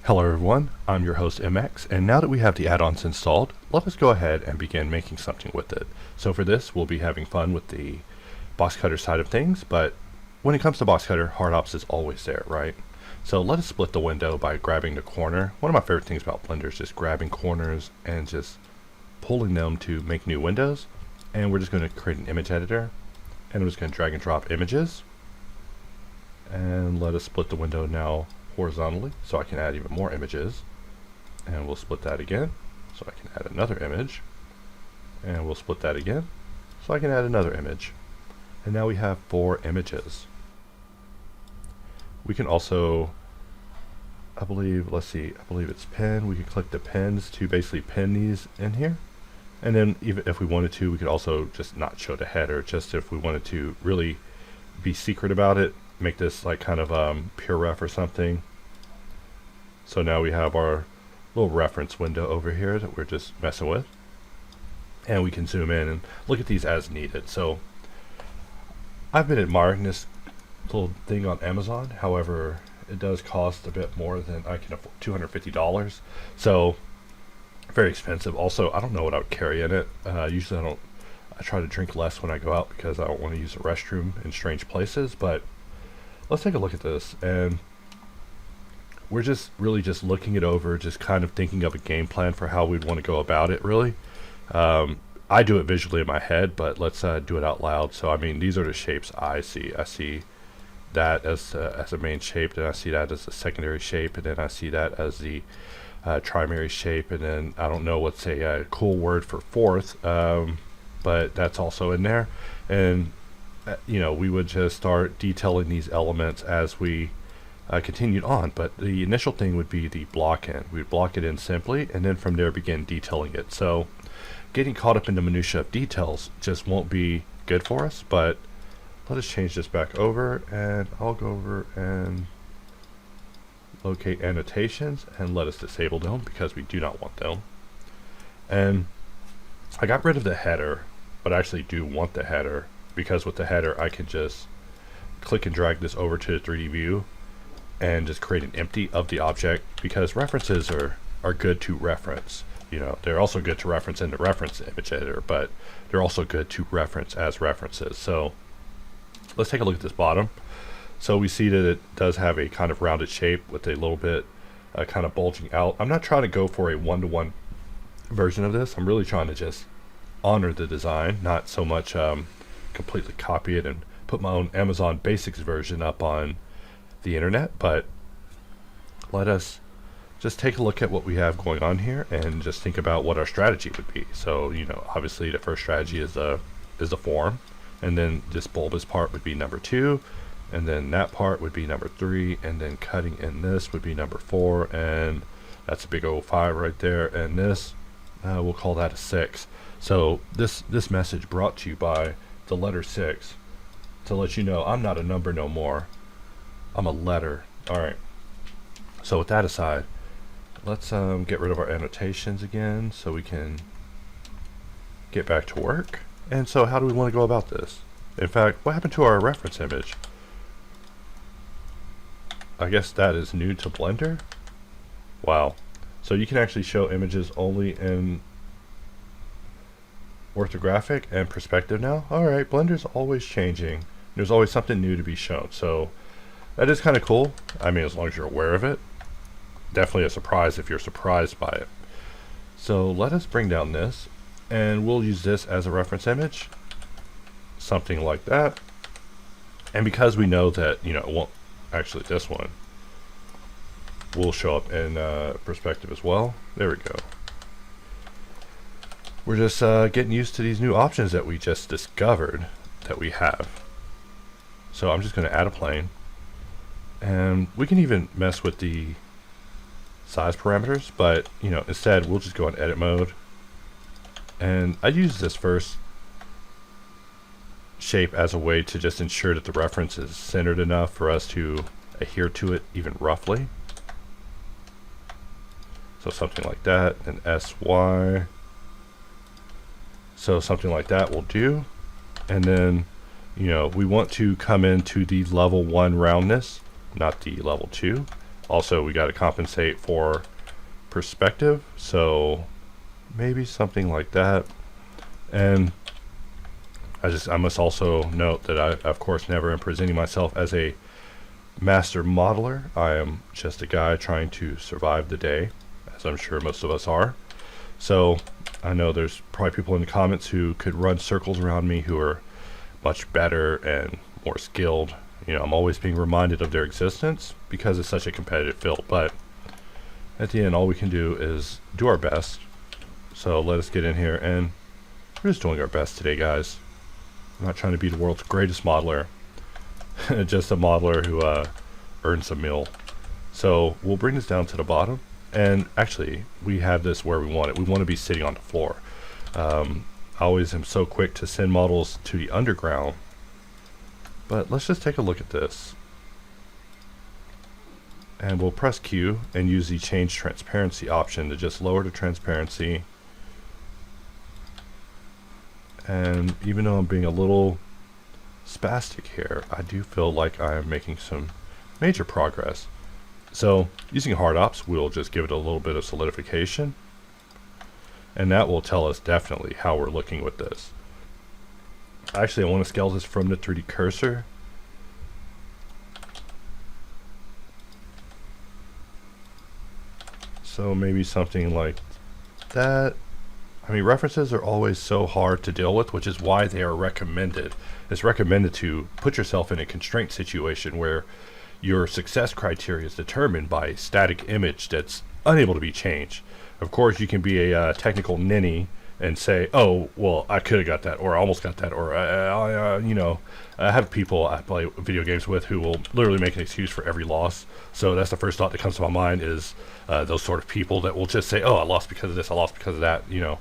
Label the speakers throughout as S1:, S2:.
S1: Hello everyone, I'm your host MX, and now that we have the add-ons installed, let us go ahead and begin making something with it. So for this, we'll be having fun with the Boxcutter side of things, but when it comes to Boxcutter, HardOps is always there, right? So let us split the window by grabbing the corner. One of my favorite things about Blender is just grabbing corners and just pulling them to make new windows. And we're just going to create an image editor, and I'm just going to drag and drop images. And let us split the window now horizontally so I can add even more images, and we'll split that again so I can add another image, and we'll split that again so I can add another image, and now we have 4 images. We can also, I believe it's pin. We can click the pins to basically pin these in here, and then even if we wanted to, we could also just not show the header, just if we wanted to really be secret about it, make this like kind of pure ref or something. So now we have our little reference window over here that we're just messing with, and we can zoom in and look at these as needed. So I've been admiring this little thing on Amazon. However, it does cost a bit more than I can afford, $250. So very expensive. Also, I don't know what I would carry in it. Usually I try to drink less when I go out because I don't want to use a restroom in strange places, but let's take a look at this, and we're just really just looking it over, just kind of thinking of a game plan for how we'd want to go about it, really. I do it visually in my head, but let's do it out loud. So, I mean, these are the shapes I see. I see that as a main shape, then I see that as a secondary shape, and then I see that as the primary shape, and then I don't know what's a cool word for fourth, but that's also in there. And you know, we would just start detailing these elements as we continued on, but the initial thing would be the block in. We'd block it in simply, and then from there begin detailing it. So getting caught up in the minutia of details just won't be good for us, but let us change this back over, and I'll go over and locate annotations and let us disable them because we do not want them. And I got rid of the header, but I actually do want the header, because with the header I can just click and drag this over to the 3D view and just create an empty of the object, because references are good to reference. You know, they're also good to reference in the reference image editor, but they're also good to reference as references. So let's take a look at this bottom. So we see that it does have a kind of rounded shape with a little bit kind of bulging out. I'm not trying to go for a one-to-one version of this. I'm really trying to just honor the design, not so much completely copy it and put my own Amazon Basics version up on the internet. But let us just take a look at what we have going on here and just think about what our strategy would be. So, you know, obviously the first strategy is the form, and then this bulbous part would be number 2, and then that part would be number 3, and then cutting in this would be number 4, and that's a big old 5 right there, and this we'll call that a 6. So this message brought to you by the letter 6 to let you know I'm not a number no more, I'm a letter. Alright, so with that aside, let's get rid of our annotations again so we can get back to work. And so how do we want to go about this? In fact, what happened to our reference image? I guess that is new to Blender. Wow. So you can actually show images only in orthographic and perspective now. Alright, Blender's always changing. There's always something new to be shown. So that is kind of cool. I mean, as long as you're aware of it. Definitely a surprise if you're surprised by it. So let us bring down this, and we'll use this as a reference image. Something like that. And because we know that, you know, it won't actually, this one will show up in perspective as well. There we go. We're just getting used to these new options that we just discovered that we have. So I'm just going to add a plane, and we can even mess with the size parameters, but you know, instead we'll just go in edit mode, and I use this first shape as a way to just ensure that the reference is centered enough for us to adhere to it even roughly. So something like that, and SY. So something like that will do. And then, you know, we want to come into the level 1 roundness, not the level 2. Also, we got to compensate for perspective, so maybe something like that. And I must also note that I, of course, never am presenting myself as a master modeler. I am just a guy trying to survive the day, as I'm sure most of us are. So I know there's probably people in the comments who could run circles around me who are much better and more skilled. You know, I'm always being reminded of their existence because it's such a competitive field. But at the end, all we can do is do our best. So let us get in here, and we're just doing our best today, guys. I'm not trying to be the world's greatest modeler. Just a modeler who earns a meal. So we'll bring this down to the bottom. And actually, we have this where we want it. We want to be sitting on the floor. I always am so quick to send models to the underground. But let's just take a look at this. And we'll press Q and use the change transparency option to just lower the transparency. And even though I'm being a little spastic here, I do feel like I am making some major progress. So using HardOps, we'll just give it a little bit of solidification. And that will tell us definitely how we're looking with this. Actually, I want to scale this from the 3D cursor. So maybe something like that. I mean, references are always so hard to deal with, which is why they are recommended. It's recommended to put yourself in a constraint situation where your success criteria is determined by a static image that's unable to be changed. Of course, you can be a technical ninny and say, oh, well, I could have got that, or I almost got that, or, you know, I have people I play video games with who will literally make an excuse for every loss. So that's the first thought that comes to my mind is those sort of people that will just say, oh, I lost because of this, I lost because of that, you know.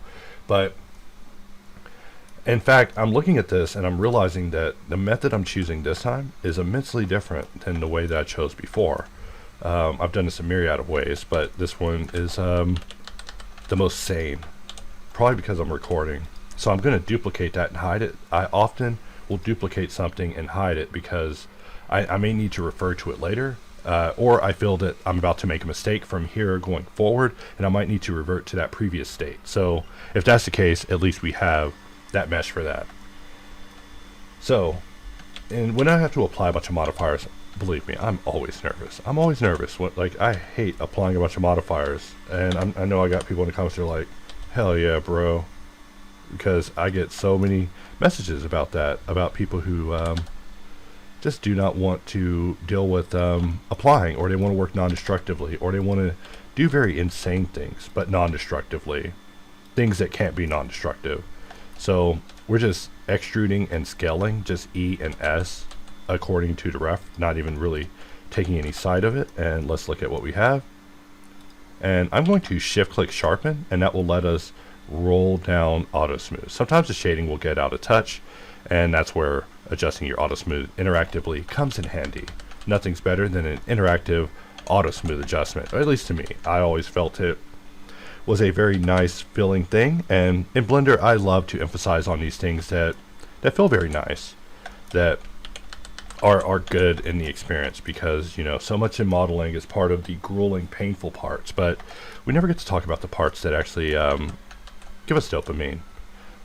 S1: But in fact, I'm looking at this and I'm realizing that the method I'm choosing this time is immensely different than the way that I chose before. I've done this a myriad of ways, but this one is the most sane. Probably because I'm recording. So I'm going to duplicate that and hide it. I often will duplicate something and hide it because I may need to refer to it later. Or I feel that I'm about to make a mistake from here going forward, and I might need to revert to that previous state. So if that's the case, at least we have that mesh for that. So, and when I have to apply a bunch of modifiers, believe me, I'm always nervous. I'm always nervous. Like, I hate applying a bunch of modifiers. And I know I got people in the comments who are like, hell yeah, bro. Because I get so many messages about that, about people who just do not want to deal with applying, or they want to work non-destructively, or they want to do very insane things, but non-destructively. Things that can't be non-destructive. So we're just extruding and scaling, just E and S, according to the ref, not even really taking any side of it. And let's look at what we have. And I'm going to shift-click sharpen, and that will let us roll down auto smooth. Sometimes the shading will get out of touch, and that's where adjusting your auto smooth interactively comes in handy. Nothing's better than an interactive auto smooth adjustment, or at least to me. I always felt it was a very nice feeling thing, and in Blender I love to emphasize on these things that feel very nice, that are good in the experience, because, you know, so much in modeling is part of the grueling, painful parts, but we never get to talk about the parts that actually give us dopamine.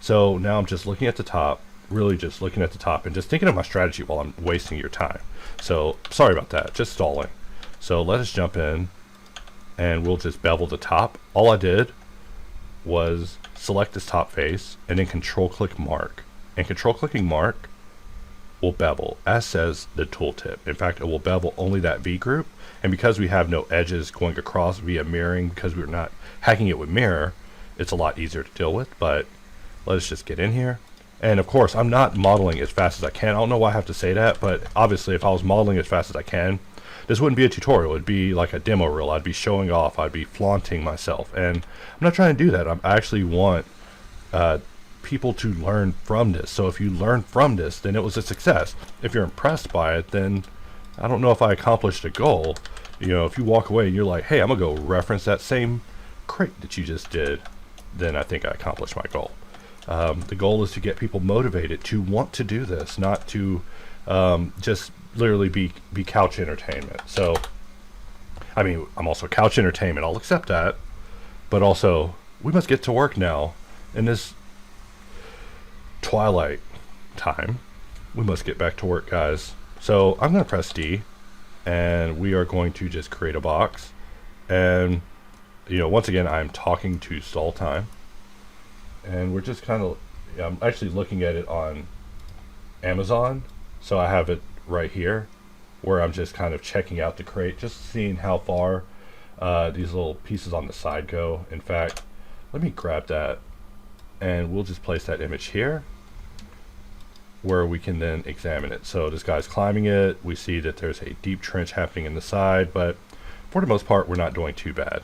S1: So now I'm just looking at the top, really just looking at the top and just thinking of my strategy while I'm wasting your time. So sorry about that, just stalling. So let us jump in and we'll just bevel the top. All I did was select this top face and then control click mark, and control clicking mark will bevel, as says the tooltip. In fact, it will bevel only that V group, and because we have no edges going across via mirroring, because we're not hacking it with mirror, it's a lot easier to deal with. But let us just get in here. And of course, I'm not modeling as fast as I can. I don't know why I have to say that, but obviously if I was modeling as fast as I can, this wouldn't be a tutorial. It'd be like a demo reel. I'd be showing off. I'd be flaunting myself. And I'm not trying to do that. I actually want people to learn from this. So if you learn from this, then it was a success. If you're impressed by it, then I don't know if I accomplished a goal. You know, if you walk away and you're like, hey, I'm gonna go reference that same crate that you just did, then I think I accomplished my goal. The goal is to get people motivated to want to do this, not to just literally be couch entertainment. So I mean, I'm also couch entertainment. I'll accept that. But also, we must get to work now. In this twilight time, we must get back to work, guys. So I'm going to press D, and we are going to just create a box. And, once again, I'm talking to stall time. And we're just kind of, I'm actually looking at it on Amazon. So I have it right here, where I'm just kind of checking out the crate, just seeing how far these little pieces on the side go. In fact, let me grab that, and we'll just place that image here, where we can then examine it. So this guy's climbing it. We see that there's a deep trench happening in the side, but for the most part, we're not doing too bad.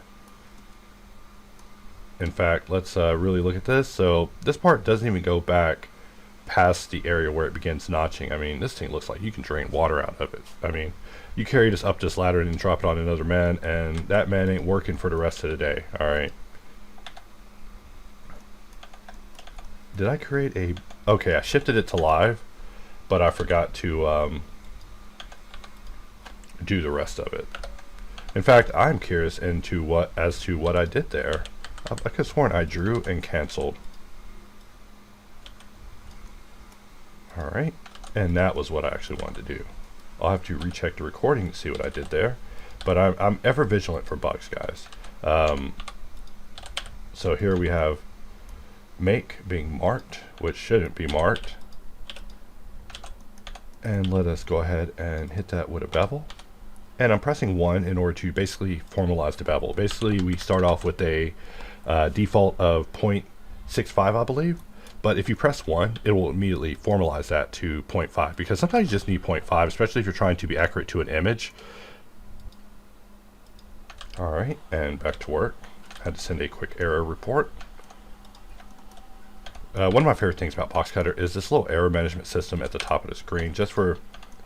S1: In fact, let's really look at this. So this part doesn't even go back past the area where it begins notching. I mean, this thing looks like you can drain water out of it. I mean, you carry this up this ladder and then drop it on another man, and that man ain't working for the rest of the day. All right. Did I create a... Okay, I shifted it to live, but I forgot to do the rest of it. In fact, I'm curious as to what I did there. I could have sworn I drew and canceled. Alright, and that was what I actually wanted to do. I'll have to recheck the recording to see what I did there, but I'm ever vigilant for bugs, guys. So here we have make being marked, which shouldn't be marked. And let us go ahead and hit that with a bevel. And I'm pressing 1 in order to basically formalize the bevel. Basically, we start off with a default of 0.65, I believe. But if you press 1, it will immediately formalize that to 0.5, because sometimes you just need 0.5, especially if you're trying to be accurate to an image. All right, and back to work. Had to send a quick error report. One of my favorite things about Boxcutter is this little error management system at the top of the screen, just for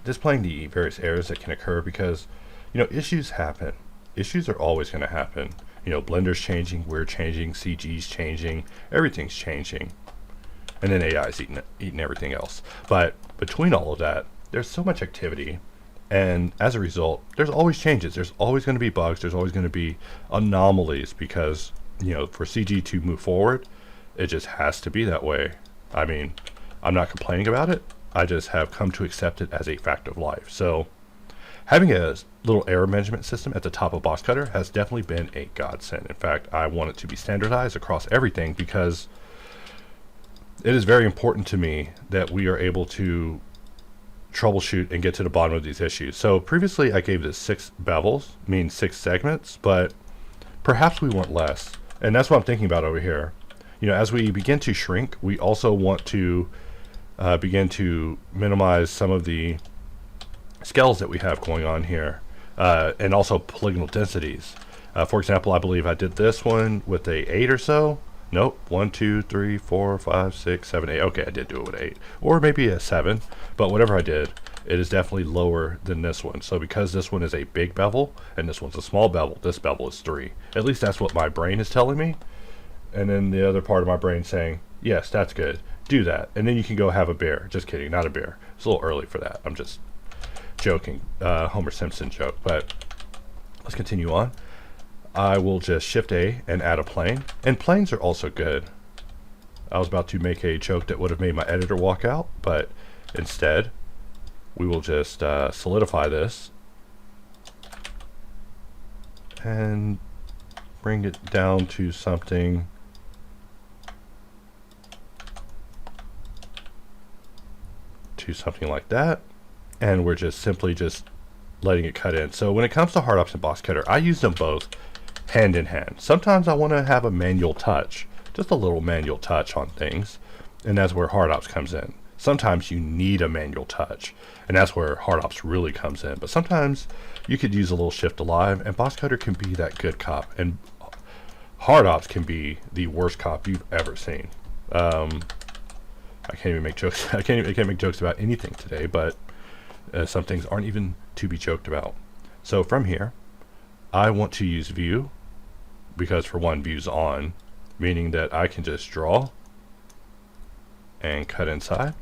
S1: displaying the various errors that can occur, because issues happen. Issues are always going to happen. Blender's changing, we're changing, CG's changing, everything's changing. And then AI's eating everything else. But between all of that, there's so much activity, and as a result, there's always changes. There's always going to be bugs. There's always going to be anomalies, because for CG to move forward, it just has to be that way. I mean, I'm not complaining about it. I just have come to accept it as a fact of life. So having a little error management system at the top of Boxcutter has definitely been a godsend. In fact, I want it to be standardized across everything, because it is very important to me that we are able to troubleshoot and get to the bottom of these issues. So previously I gave this 6 bevels, meaning 6 segments, but perhaps we want less. And that's what I'm thinking about over here. As we begin to shrink, we also want to begin to minimize some of the scales that we have going on here, and also polygonal densities. For example, I believe I did this one with a 8 or so. Nope, 1, 2, 3, 4, 5, 6, 7, 8. Okay, I did do it with 8, or maybe a 7, but whatever I did, it is definitely lower than this one. So because this one is a big bevel and this one's a small bevel, this bevel is 3. At least that's what my brain is telling me. And then the other part of my brain saying, yes, that's good, do that, and then you can go have a beer. Just kidding, not a beer. It's a little early for that. I'm just joking, Homer Simpson joke. But let's continue on. I will just shift A and add a plane, and planes are also good. I was about to make a joke that would have made my editor walk out, but instead we will just solidify this and bring it down to something like that, and we're just simply letting it cut in. So when it comes to HardOps and Boxcutter, I use them both hand in hand. Sometimes I want to have a manual touch, just a little manual touch on things, and that's where HardOps comes in. Sometimes you need a manual touch, and that's where HardOps really comes in. But sometimes you could use a little shift alive, and Boxcutter can be that good cop, and HardOps can be the worst cop you've ever seen. I can't even make jokes. I can't make jokes about anything today, but some things aren't even to be joked about. So from here, I want to use view, because for one, view's on, meaning that I can just draw and cut inside.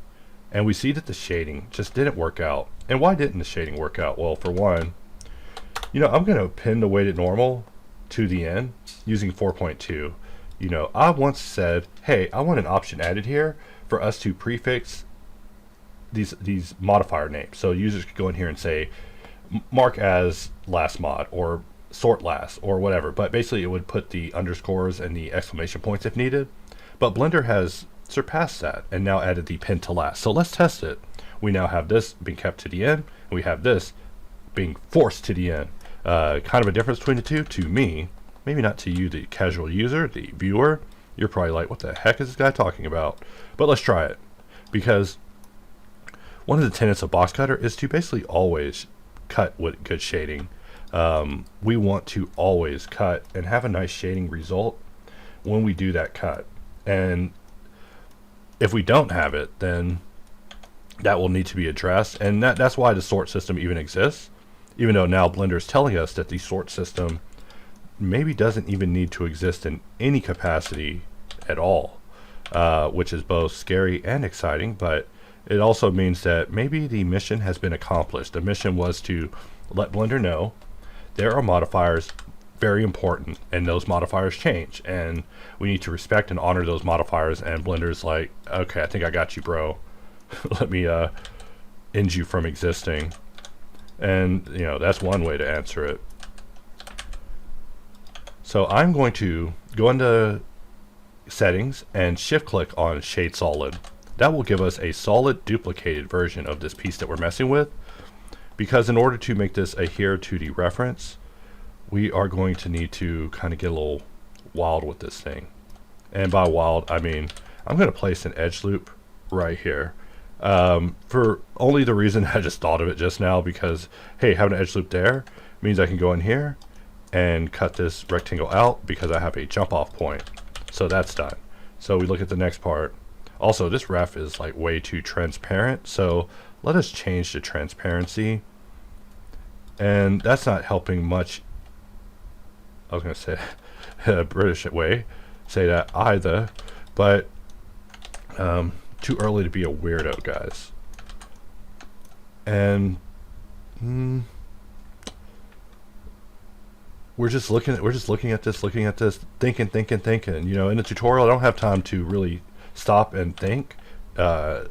S1: And we see that the shading just didn't work out. And why didn't the shading work out? Well, for one, You know, I'm going to pin the weighted normal to the end using 4.2. You know, I once said, hey, I want an option added here for us to prefix these modifier names. So users could go in here and say, mark as last mod or sort last or whatever. But basically it would put the underscores and the exclamation points if needed. But Blender has surpassed that and now added the pin to last. So let's test it. We now have this being kept to the end, and we have this being forced to the end. Kind of a difference between the two to me. Maybe not to you, the casual user, the viewer. You're probably like, what the heck is this guy talking about? But let's try it. Because one of the tenets of Boxcutter is to basically always cut with good shading. We want to always cut and have a nice shading result when we do that cut. And if we don't have it, then that will need to be addressed. And that's why the sort system even exists. Even though now Blender is telling us that the sort system maybe doesn't even need to exist in any capacity at all, which is both scary and exciting, but it also means that maybe the mission has been accomplished. The mission was to let Blender know there are modifiers very important, and those modifiers change, and we need to respect and honor those modifiers. And Blender's like, okay, I think I got you, bro. Let me end you from existing. And you know, that's one way to answer it. So I'm going to go into settings and shift click on shade solid. That will give us a solid duplicated version of this piece that we're messing with, because in order to make this adhere to the reference, we are going to need to kind of get a little wild with this thing. And by wild, I mean I'm going to place an edge loop right here, for only the reason I just thought of it just now, because hey, having an edge loop there means I can go in here and cut this rectangle out because I have a jump off point. So that's done. So we look at the next part. Also, this ref is like way too transparent, so let us change the transparency. And that's not helping much. I was going to say a British way, say that either, but too early to be a weirdo, guys. And we're just looking at this, thinking. You know, in the tutorial, I don't have time to really stop and think.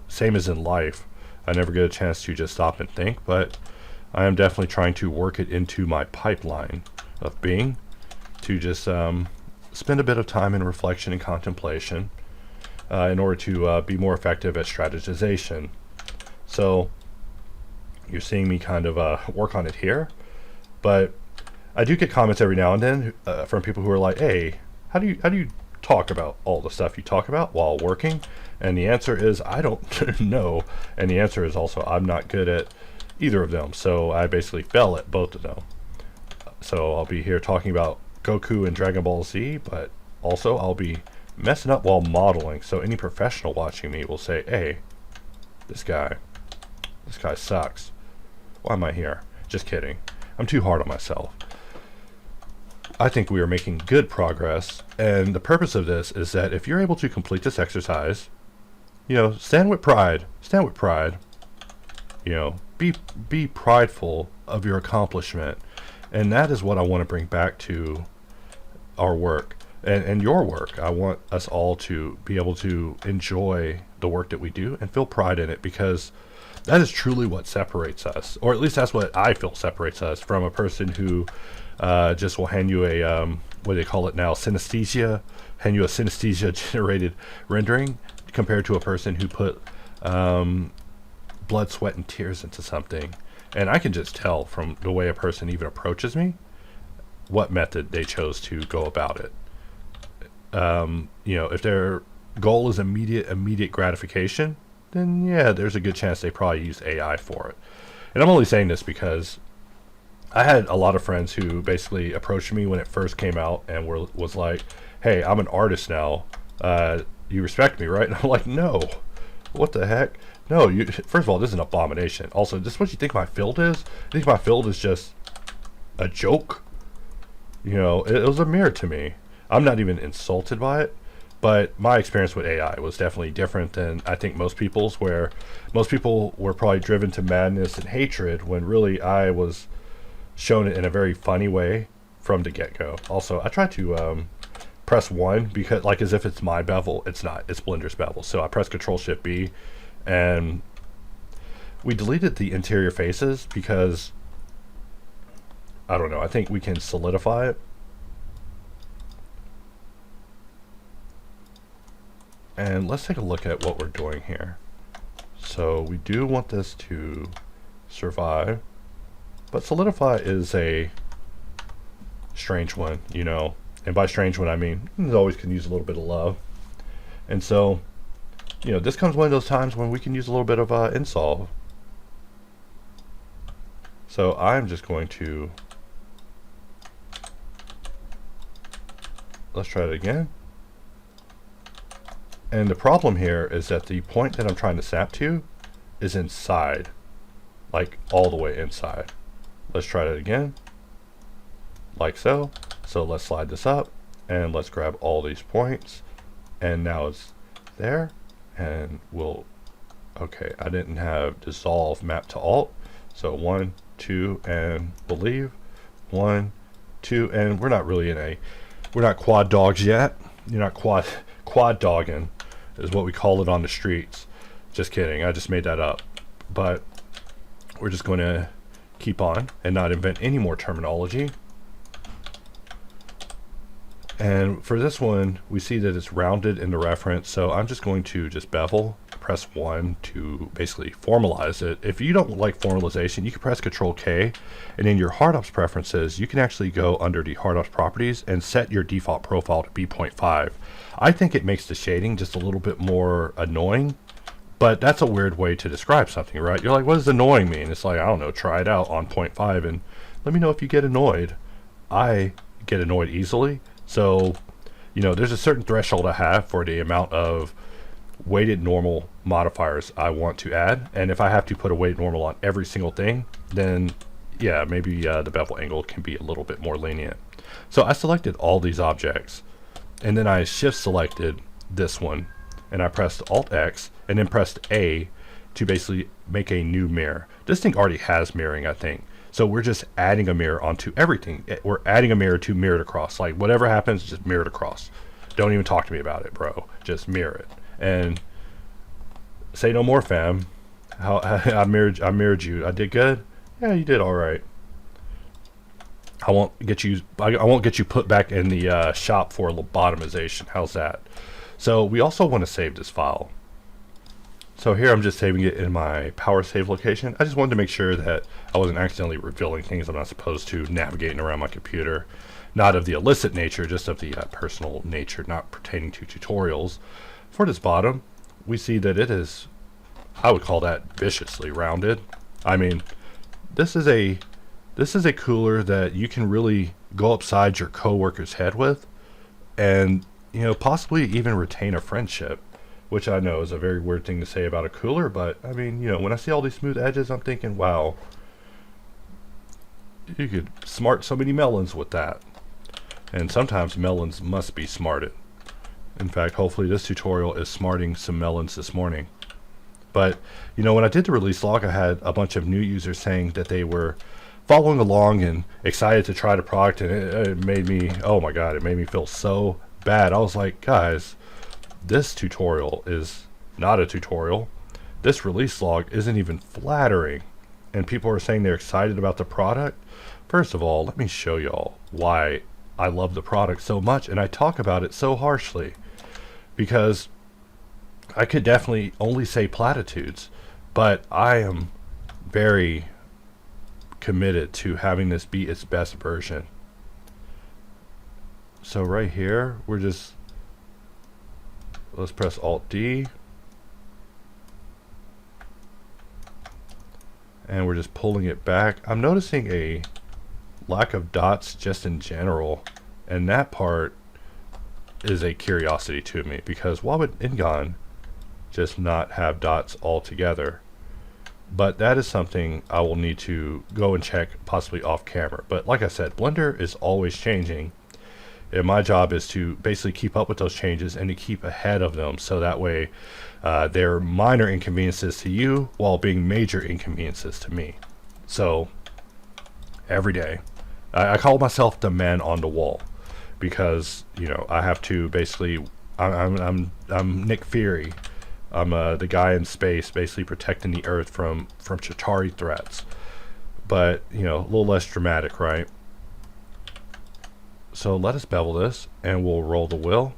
S1: Same as in life, I never get a chance to just stop and think, but I am definitely trying to work it into my pipeline of being, to just spend a bit of time in reflection and contemplation in order to be more effective at strategization. So you're seeing me kind of work on it here, but I do get comments every now and then from people who are like, hey, how do you talk about all the stuff you talk about while working? And the answer is, I don't know. And the answer is also, I'm not good at either of them. So I basically fail at both of them. So I'll be here talking about Goku and Dragon Ball Z, but also I'll be messing up while modeling. So any professional watching me will say, hey, this guy sucks. Why am I here? Just kidding. I'm too hard on myself. I think we are making good progress, and the purpose of this is that if you're able to complete this exercise, you know, stand with pride, you know, be prideful of your accomplishment. And that is what I want to bring back to our work and your work. I want us all to be able to enjoy the work that we do and feel pride in it, because that is truly what separates us, or at least that's what I feel separates us from a person who just will hand you a what do they call it now, synesthesia, hand you a synesthesia generated rendering, compared to a person who put blood, sweat, and tears into something. And I can just tell from the way a person even approaches me what method they chose to go about it. You know, if their goal is immediate gratification, then yeah, there's a good chance they probably used AI for it. And I'm only saying this because I had a lot of friends who basically approached me when it first came out and was like, hey, I'm an artist now. You respect me, right? And I'm like, no. What the heck? No, first of all, this is an abomination. Also, this is what you think my field is? You think my field is just a joke? You know, it was a mirror to me. I'm not even insulted by it, but my experience with AI was definitely different than I think most people's, where most people were probably driven to madness and hatred when really I was shown it in a very funny way from the get-go. Also, I try to press 1 because, like, as if it's my bevel. It's not. It's Blender's bevel. So I press Control-Shift-B, and we deleted the interior faces because, I don't know, I think we can solidify it. And let's take a look at what we're doing here. So we do want this to survive, but solidify is a strange one, you know. And by strange one, I mean, it always can use a little bit of love. And so, you know, this comes one of those times when we can use a little bit of nsolve. So I'm just going to, let's try it again. And the problem here is that the point that I'm trying to snap to is inside, like all the way inside. Let's try it again, like so. So let's slide this up and let's grab all these points, and now it's there. And we'll, okay, I didn't have dissolve mapped to alt. So 1, 2, and we'll leave. 1, 2, and we're not really in a, we're not quad dogs yet. You're not quad dogging is what we call it on the streets. Just kidding, I just made that up. But we're just going to keep on and not invent any more terminology. And for this one, we see that it's rounded in the reference, so I'm just going to just bevel, press 1 to basically formalize it. If you don't like formalization, you can press Control-K, and in your HardOps preferences, you can actually go under the HardOps properties and set your default profile to be 0.5. I think it makes the shading just a little bit more annoying, but that's a weird way to describe something, right? You're like, what does annoying mean? It's like, I don't know, try it out on 0.5 and let me know if you get annoyed. I get annoyed easily. So, you know, there's a certain threshold I have for the amount of weighted normal modifiers I want to add. And if I have to put a weighted normal on every single thing, then yeah, maybe the bevel angle can be a little bit more lenient. So I selected all these objects, and then I shift selected this one, and I pressed Alt X and then pressed A to basically make a new mirror. This thing already has mirroring, I think. So we're just adding a mirror onto everything. We're adding a mirror to mirror it across. Like whatever happens, just mirror it across. Don't even talk to me about it, bro. Just mirror it. And say no more, fam. How I mirrored you. I did good? Yeah, you did all right. I won't get you put back in the shop for lobotomization. How's that? So we also want to save this file. So here I'm just saving it in my power save location. I just wanted to make sure that I wasn't accidentally revealing things I'm not supposed to, navigating around my computer. Not of the illicit nature, just of the personal nature, not pertaining to tutorials. For this bottom, we see that it is, I would call that viciously rounded. I mean, this is a cooler that you can really go upside your coworker's head with, and you know, possibly even retain a friendship, which I know is a very weird thing to say about a cooler, but I mean, you know, when I see all these smooth edges, I'm thinking, wow, you could smart so many melons with that. And sometimes melons must be smarted. In fact, hopefully this tutorial is smarting some melons this morning. But, you know, when I did the release log, I had a bunch of new users saying that they were following along and excited to try the product, and it made me, oh my god, it made me feel so bad. I was like, guys, this tutorial is not a tutorial. This release log isn't even flattering. And people are saying they're excited about the product. First of all, let me show y'all why I love the product so much and I talk about it so harshly. Because I could definitely only say platitudes, but I am very committed to having this be its best version. So right here, we're just, let's press Alt D, and we're just pulling it back. I'm noticing a lack of dots just in general, and that part is a curiosity to me, because why would Ingon just not have dots altogether? But that is something I will need to go and check, possibly off camera. But like I said, Blender is always changing, and my job is to basically keep up with those changes and to keep ahead of them, so that way they're minor inconveniences to you while being major inconveniences to me. So every day. I call myself the man on the wall because, you know, I have to basically, I'm Nick Fury. I'm the guy in space basically protecting the Earth from Chitauri threats. But, you know, a little less dramatic, right? So let us bevel this and we'll roll the wheel.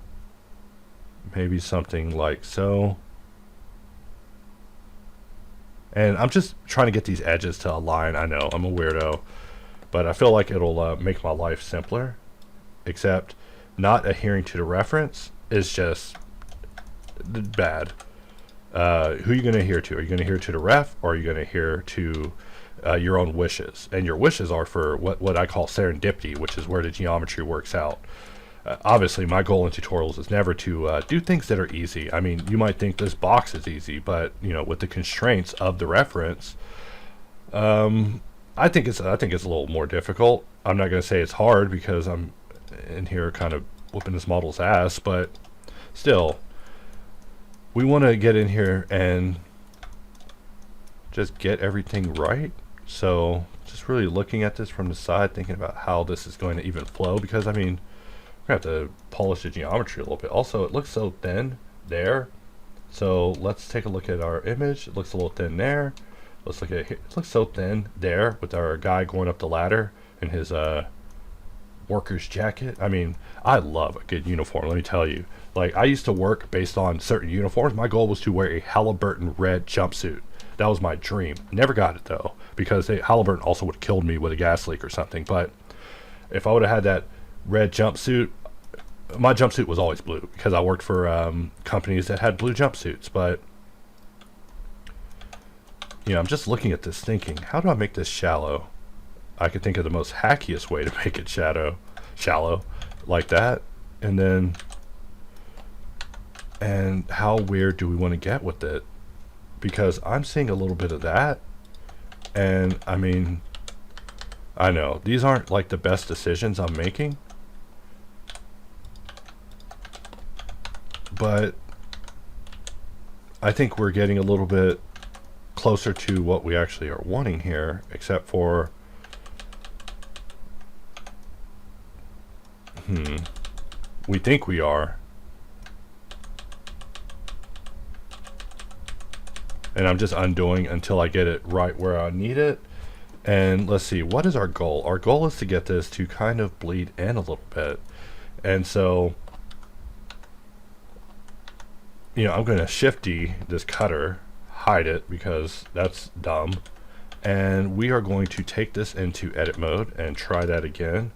S1: Maybe something like so. And I'm just trying to get these edges to align. I know, I'm a weirdo. But I feel like it'll make my life simpler. Except not adhering to the reference is just bad. Who are you going to adhere to? Are you going to adhere to the ref, or are you going to adhere to your own wishes? And your wishes are for what I call serendipity, which is where the geometry works out. Obviously, my goal in tutorials is never to do things that are easy. I mean, you might think this box is easy, but you know, with the constraints of the reference, I think it's a little more difficult. I'm not going to say it's hard because I'm in here kind of whooping this model's ass, but still, we want to get in here and just get everything right. So just really looking at this from the side, thinking about how this is going to even flow, because I mean, we're going to have to polish the geometry a little bit. Also, it looks so thin there. So let's take a look at our image. It looks a little thin there. Let's look at it here. It looks so thin there with our guy going up the ladder in his worker's jacket. I mean, I love a good uniform, let me tell you. Like, I used to work based on certain uniforms. My goal was to wear a Halliburton red jumpsuit. That was my dream. Never got it though, because Halliburton also would have killed me with a gas leak or something. But if I would have had that red jumpsuit, my jumpsuit was always blue because I worked for companies that had blue jumpsuits. But you know, I'm just looking at this thinking, how do I make this shallow? I could think of the most hackiest way to make it shallow like that. And how weird do we want to get with it? Because I'm seeing a little bit of that. And I mean, I know these aren't like the best decisions I'm making, but I think we're getting a little bit closer to what we actually are wanting here, except for we think we are. And I'm just undoing until I get it right where I need it. And let's see, what is our goal? Our goal is to get this to kind of bleed in a little bit. And so, you know, I'm going to Shift D this cutter, hide it because that's dumb. And we are going to take this into edit mode and try that again,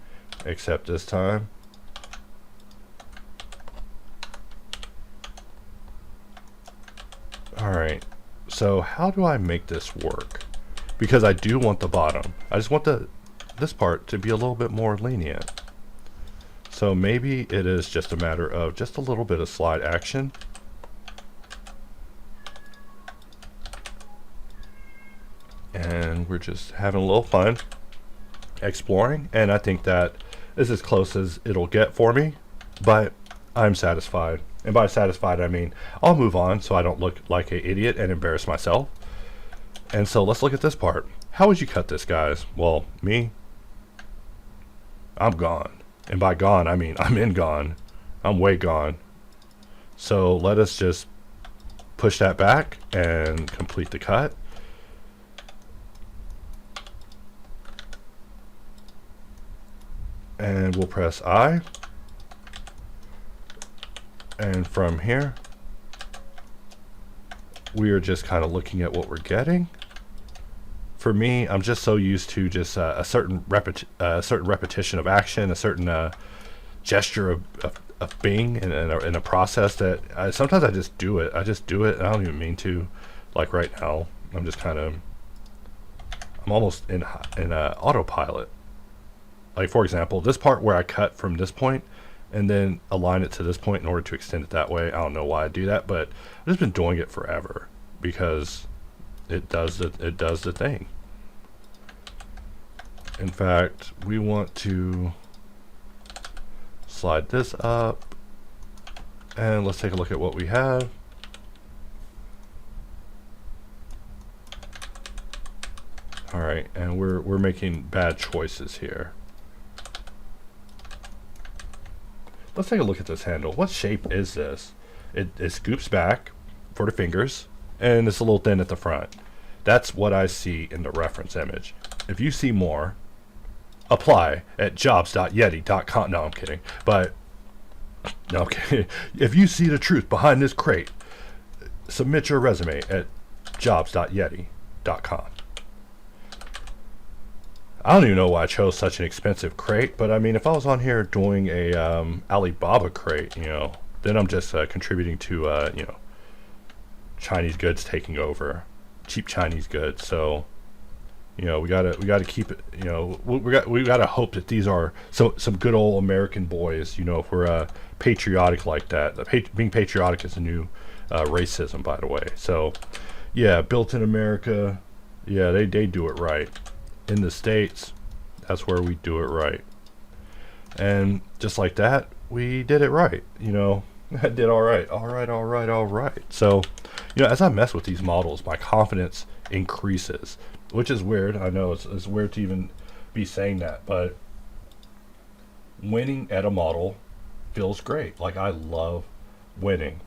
S1: except this time alright, so how do I make this work? Because I do want the bottom. I just want this part to be a little bit more lenient. So maybe it is just a matter of just a little bit of slide action. And we're just having a little fun exploring, and I think that is as close as it'll get for me, but I'm satisfied. And by satisfied, I mean I'll move on so I don't look like an idiot and embarrass myself. And so let's look at this part. How would you cut this, guys? Well, me, I'm gone. And by gone, I mean I'm in gone. I'm way gone. So let us just push that back and complete the cut. And we'll press I. And from here, we are just kind of looking at what we're getting. For me, I'm just so used to just a certain repetition of action, a certain gesture of being in a process that sometimes I just do it. I just do it, and I don't even mean to. Like right now, I'm just kind of, I'm almost in autopilot. Like for example, this part where I cut from this point and then align it to this point in order to extend it that way. I don't know why I do that, but I've just been doing it forever because it does the thing. In fact, we want to slide this up, and let's take a look at what we have. All right. right? And we're making bad choices here. Let's take a look at this handle. What shape is this? It scoops back for the fingers, and it's a little thin at the front. That's what I see in the reference image. If you see more, apply at jobs.yeti.com. No, I'm kidding. But, no, okay. If you see the truth behind this crate, submit your resume at jobs.yeti.com. I don't even know why I chose such an expensive crate, but I mean, if I was on here doing a Alibaba crate, you know, then I'm just contributing to, you know, Chinese goods taking over, cheap Chinese goods. So, you know, we gotta keep it. You know, we gotta hope that these are some good old American boys. You know, if we're patriotic like that. Being patriotic is a new racism, by the way. So, yeah, built in America. Yeah, they do it right. In the States, that's where we do it right. And just like that, we did it right. You know, I did all right. So, you know, as I mess with these models, my confidence increases, which is weird. I know it's weird to even be saying that, but winning at a model feels great. Like, I love winning.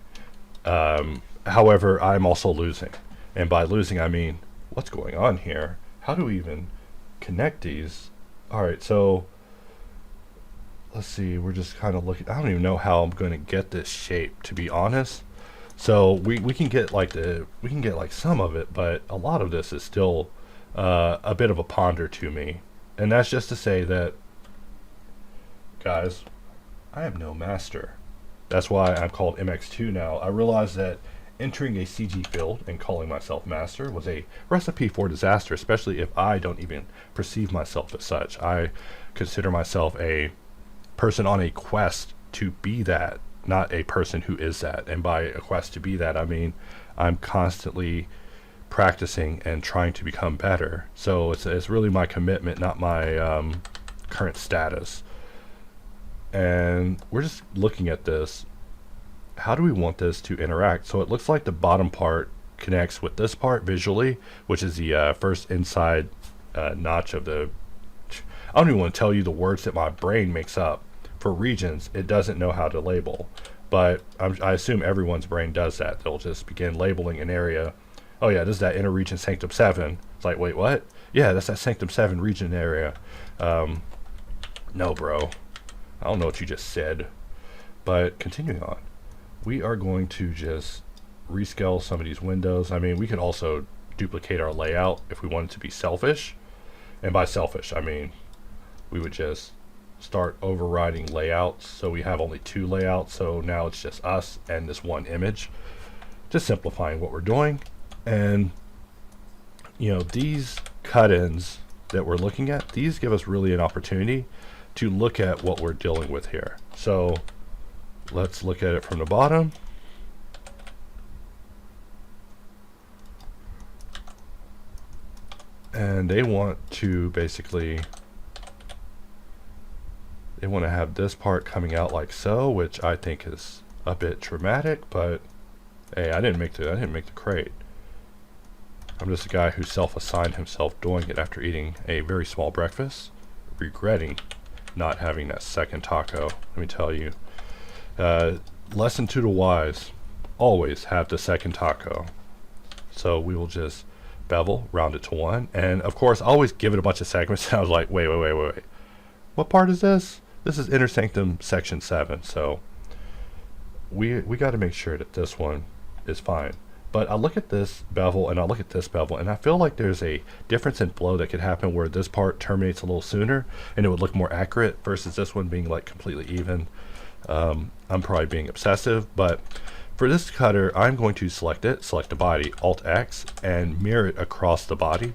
S1: However, I'm also losing. And by losing, I mean, what's going on here? How do we even connect these? All right, so let's see. We're just kind of looking. I don't even know how I'm going to get this shape, to be honest. So we can get like some of it, but a lot of this is still a bit of a ponder to me. And that's just to say that, guys, I am no master. That's why I'm called MX2 now. I realize that entering a CG field and calling myself master was a recipe for disaster, especially if I don't even perceive myself as such. I consider myself a person on a quest to be that, not a person who is that. And by a quest to be that, I mean I'm constantly practicing and trying to become better. So it's really my commitment, not my current status. And we're just looking at this. How do we want this to interact? So it looks like the bottom part connects with this part visually, which is the first inside notch of the... I don't even want to tell you the words that my brain makes up. For regions, it doesn't know how to label. But I assume everyone's brain does that. They'll just begin labeling an area. Oh yeah, this is that inner region sanctum 7. It's like, wait, what? Yeah, that's that sanctum 7 region area. No, bro. I don't know what you just said. But continuing on. We are going to just rescale some of these windows. I mean, we could also duplicate our layout if we wanted to be selfish. And by selfish, I mean we would just start overriding layouts. So we have only 2 layouts. So now it's just us and this one image. Just simplifying what we're doing. And, you know, these cut-ins that we're looking at, these give us really an opportunity to look at what we're dealing with here. So let's look at it from the bottom. And they want to basically, they want to have this part coming out like so, which I think is a bit traumatic, but hey, I didn't make the crate. I'm just a guy who self-assigned himself doing it after eating a very small breakfast, regretting not having that second taco. Let me tell you. Lesson to the wise, always have the second taco. So we will just bevel, round it to 1, and of course I always give it a bunch of segments. I was like, wait, what part is this? This is inner sanctum section 7. So we got to make sure that this one is fine. But I look at this bevel and I look at this bevel, and I feel like there's a difference in flow that could happen where this part terminates a little sooner and it would look more accurate versus this one being like completely even. I'm probably being obsessive, but for this cutter, I'm going to select the body, Alt-X, and mirror it across the body.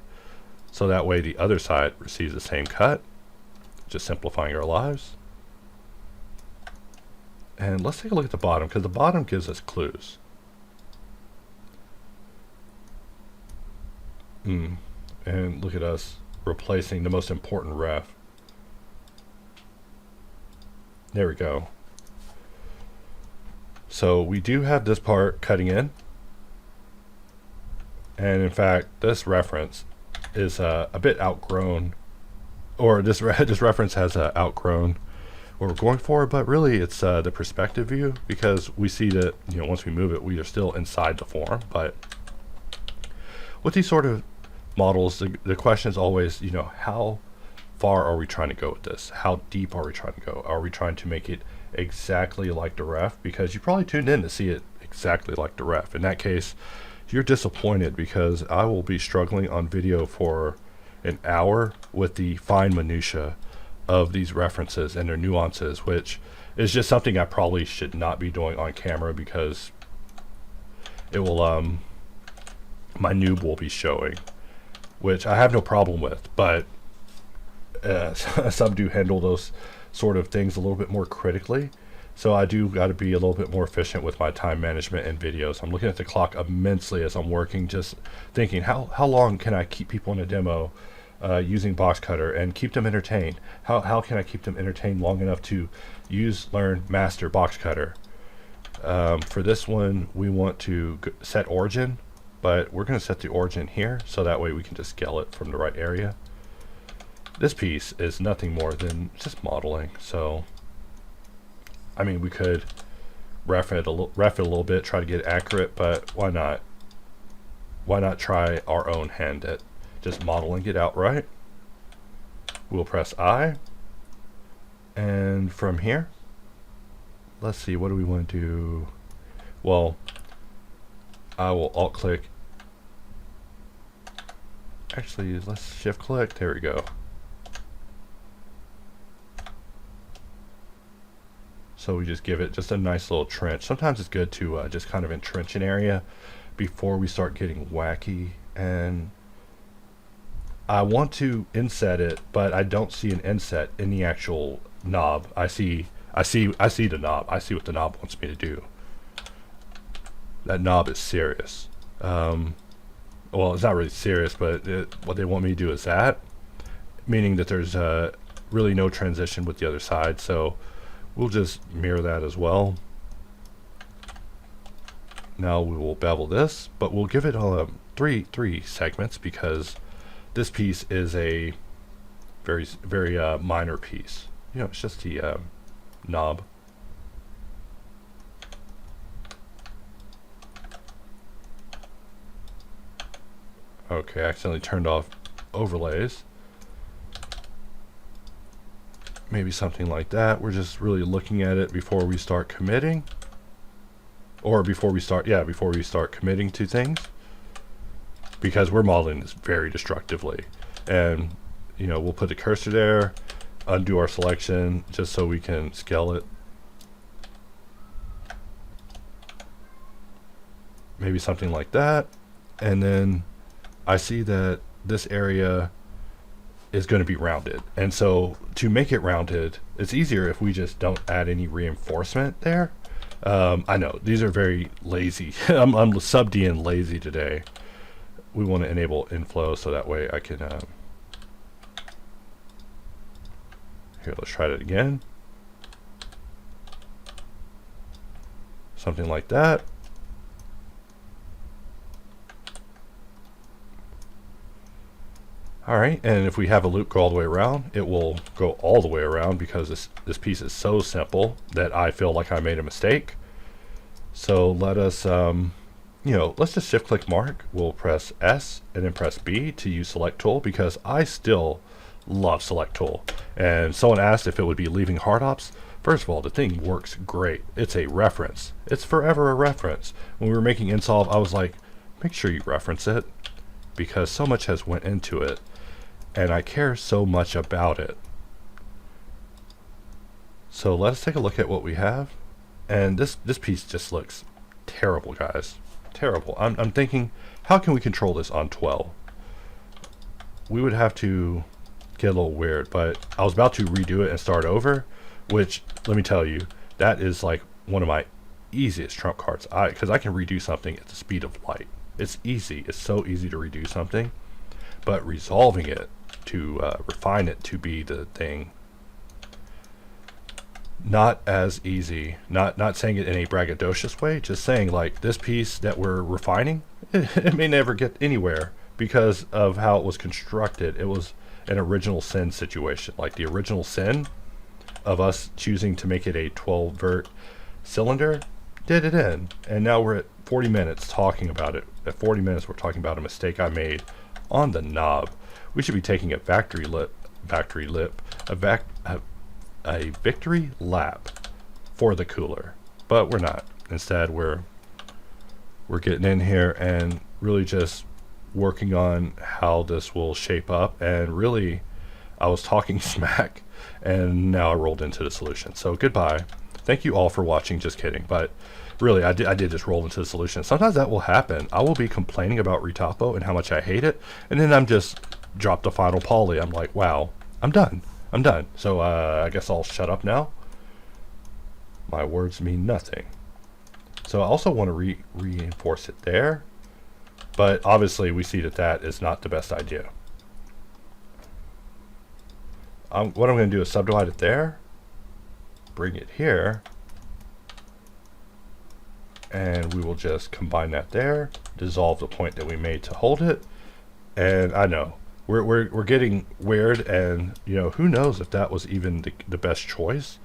S1: So that way the other side receives the same cut, just simplifying our lives. And let's take a look at the bottom, because the bottom gives us clues. And look at us replacing the most important ref. There we go. So we do have this part cutting in. And in fact, this reference is a bit outgrown, or this reference has outgrown what we're going for, but really it's the perspective view, because we see that, you know, once we move it, we are still inside the form. But with these sort of models, the question is always, you know, how far are we trying to go with this? How deep are we trying to go? Are we trying to make it exactly like the ref? Because you probably tuned in to see it exactly like the ref. In that case, you're disappointed, because I will be struggling on video for an hour with the fine minutia of these references and their nuances, which is just something I probably should not be doing on camera, because it will my noob will be showing, which I have no problem with, but some do handle those sort of things a little bit more critically. So I do got to be a little bit more efficient with my time management and videos. I'm looking at the clock immensely as I'm working, just thinking how long can I keep people in a demo using Boxcutter and keep them entertained? How can I keep them entertained long enough to use, learn, master Boxcutter? For this one, we want to set origin, but we're going to set the origin here, so that way we can just scale it from the right area. This piece is nothing more than just modeling, so I mean, we could ref it a little bit, try to get it accurate, but why not? Why not try our own hand at just modeling it outright? We'll press I, and from here, let's see, what do we want to do? Well, I will alt click. Actually, let's shift click. There we go. So we just give it just a nice little trench. Sometimes it's good to just kind of entrench an area before we start getting wacky. And I want to inset it, but I don't see an inset in the actual knob. I see the knob. I see what the knob wants me to do. That knob is serious. Well, it's not really serious, but what they want me to do is that, meaning that there's really no transition with the other side. So we'll just mirror that as well. Now we will bevel this, but we'll give it three segments, because this piece is a very minor piece. You know, it's just the knob. Okay, I accidentally turned off overlays. Maybe something like that. We're just really looking at it before we start committing, or before we start committing to things, because we're modeling this very destructively. And you know, we'll put the cursor there, undo our selection just so we can scale it. Maybe something like that. And then I see that this area is going to be rounded, and so to make it rounded, it's easier if we just don't add any reinforcement there. I know these are very lazy. I'm sub-D and lazy today. We want to enable inflow, so that way I can here, let's try that again. Something like that. Alright, and if we have a loop go all the way around, it will go all the way around, because this piece is so simple that I feel like I made a mistake. So let us, you know, let's just shift click mark. We'll press S and then press B to use select tool, because I still love select tool. And someone asked if it would be leaving HardOps. First of all, the thing works great. It's a reference. It's forever a reference. When we were making nsolve, I was like, make sure you reference it, because so much has went into it, and I care so much about it. So let us take a look at what we have. And this piece just looks terrible, guys. Terrible. I'm thinking, how can we control this on 12? We would have to get a little weird, but I was about to redo it and start over, which, let me tell you, that is like one of my easiest trump cards. Because I can redo something at the speed of light. It's easy. It's so easy to redo something, but resolving it, to refine it to be the thing, not as easy. Not saying it in a braggadocious way, just saying like this piece that we're refining, it may never get anywhere, because of how it was constructed. It was an original sin situation, like the original sin of us choosing to make it a 12 vert cylinder did it in. And now we're at 40 minutes talking about it. At 40 minutes we're talking about a mistake I made on the knob. We should be taking a victory lap for the cooler, but we're not. Instead we're getting in here and really just working on how this will shape up. And really, I was talking smack and now I rolled into the solution. So goodbye. Thank you all for watching. Just kidding. But really, I did just roll into the solution. Sometimes that will happen. I will be complaining about retopo and how much I hate it, and then I'm just drop the final poly. I'm like, wow, I'm done. So I guess I'll shut up now. My words mean nothing. So I also want to reinforce it there, but obviously we see that that is not the best idea. What I'm going to do is subdivide it there, bring it here, and we will just combine that there, dissolve the point that we made to hold it. And I know we're getting weird, and you know, who knows if that was even the best choice,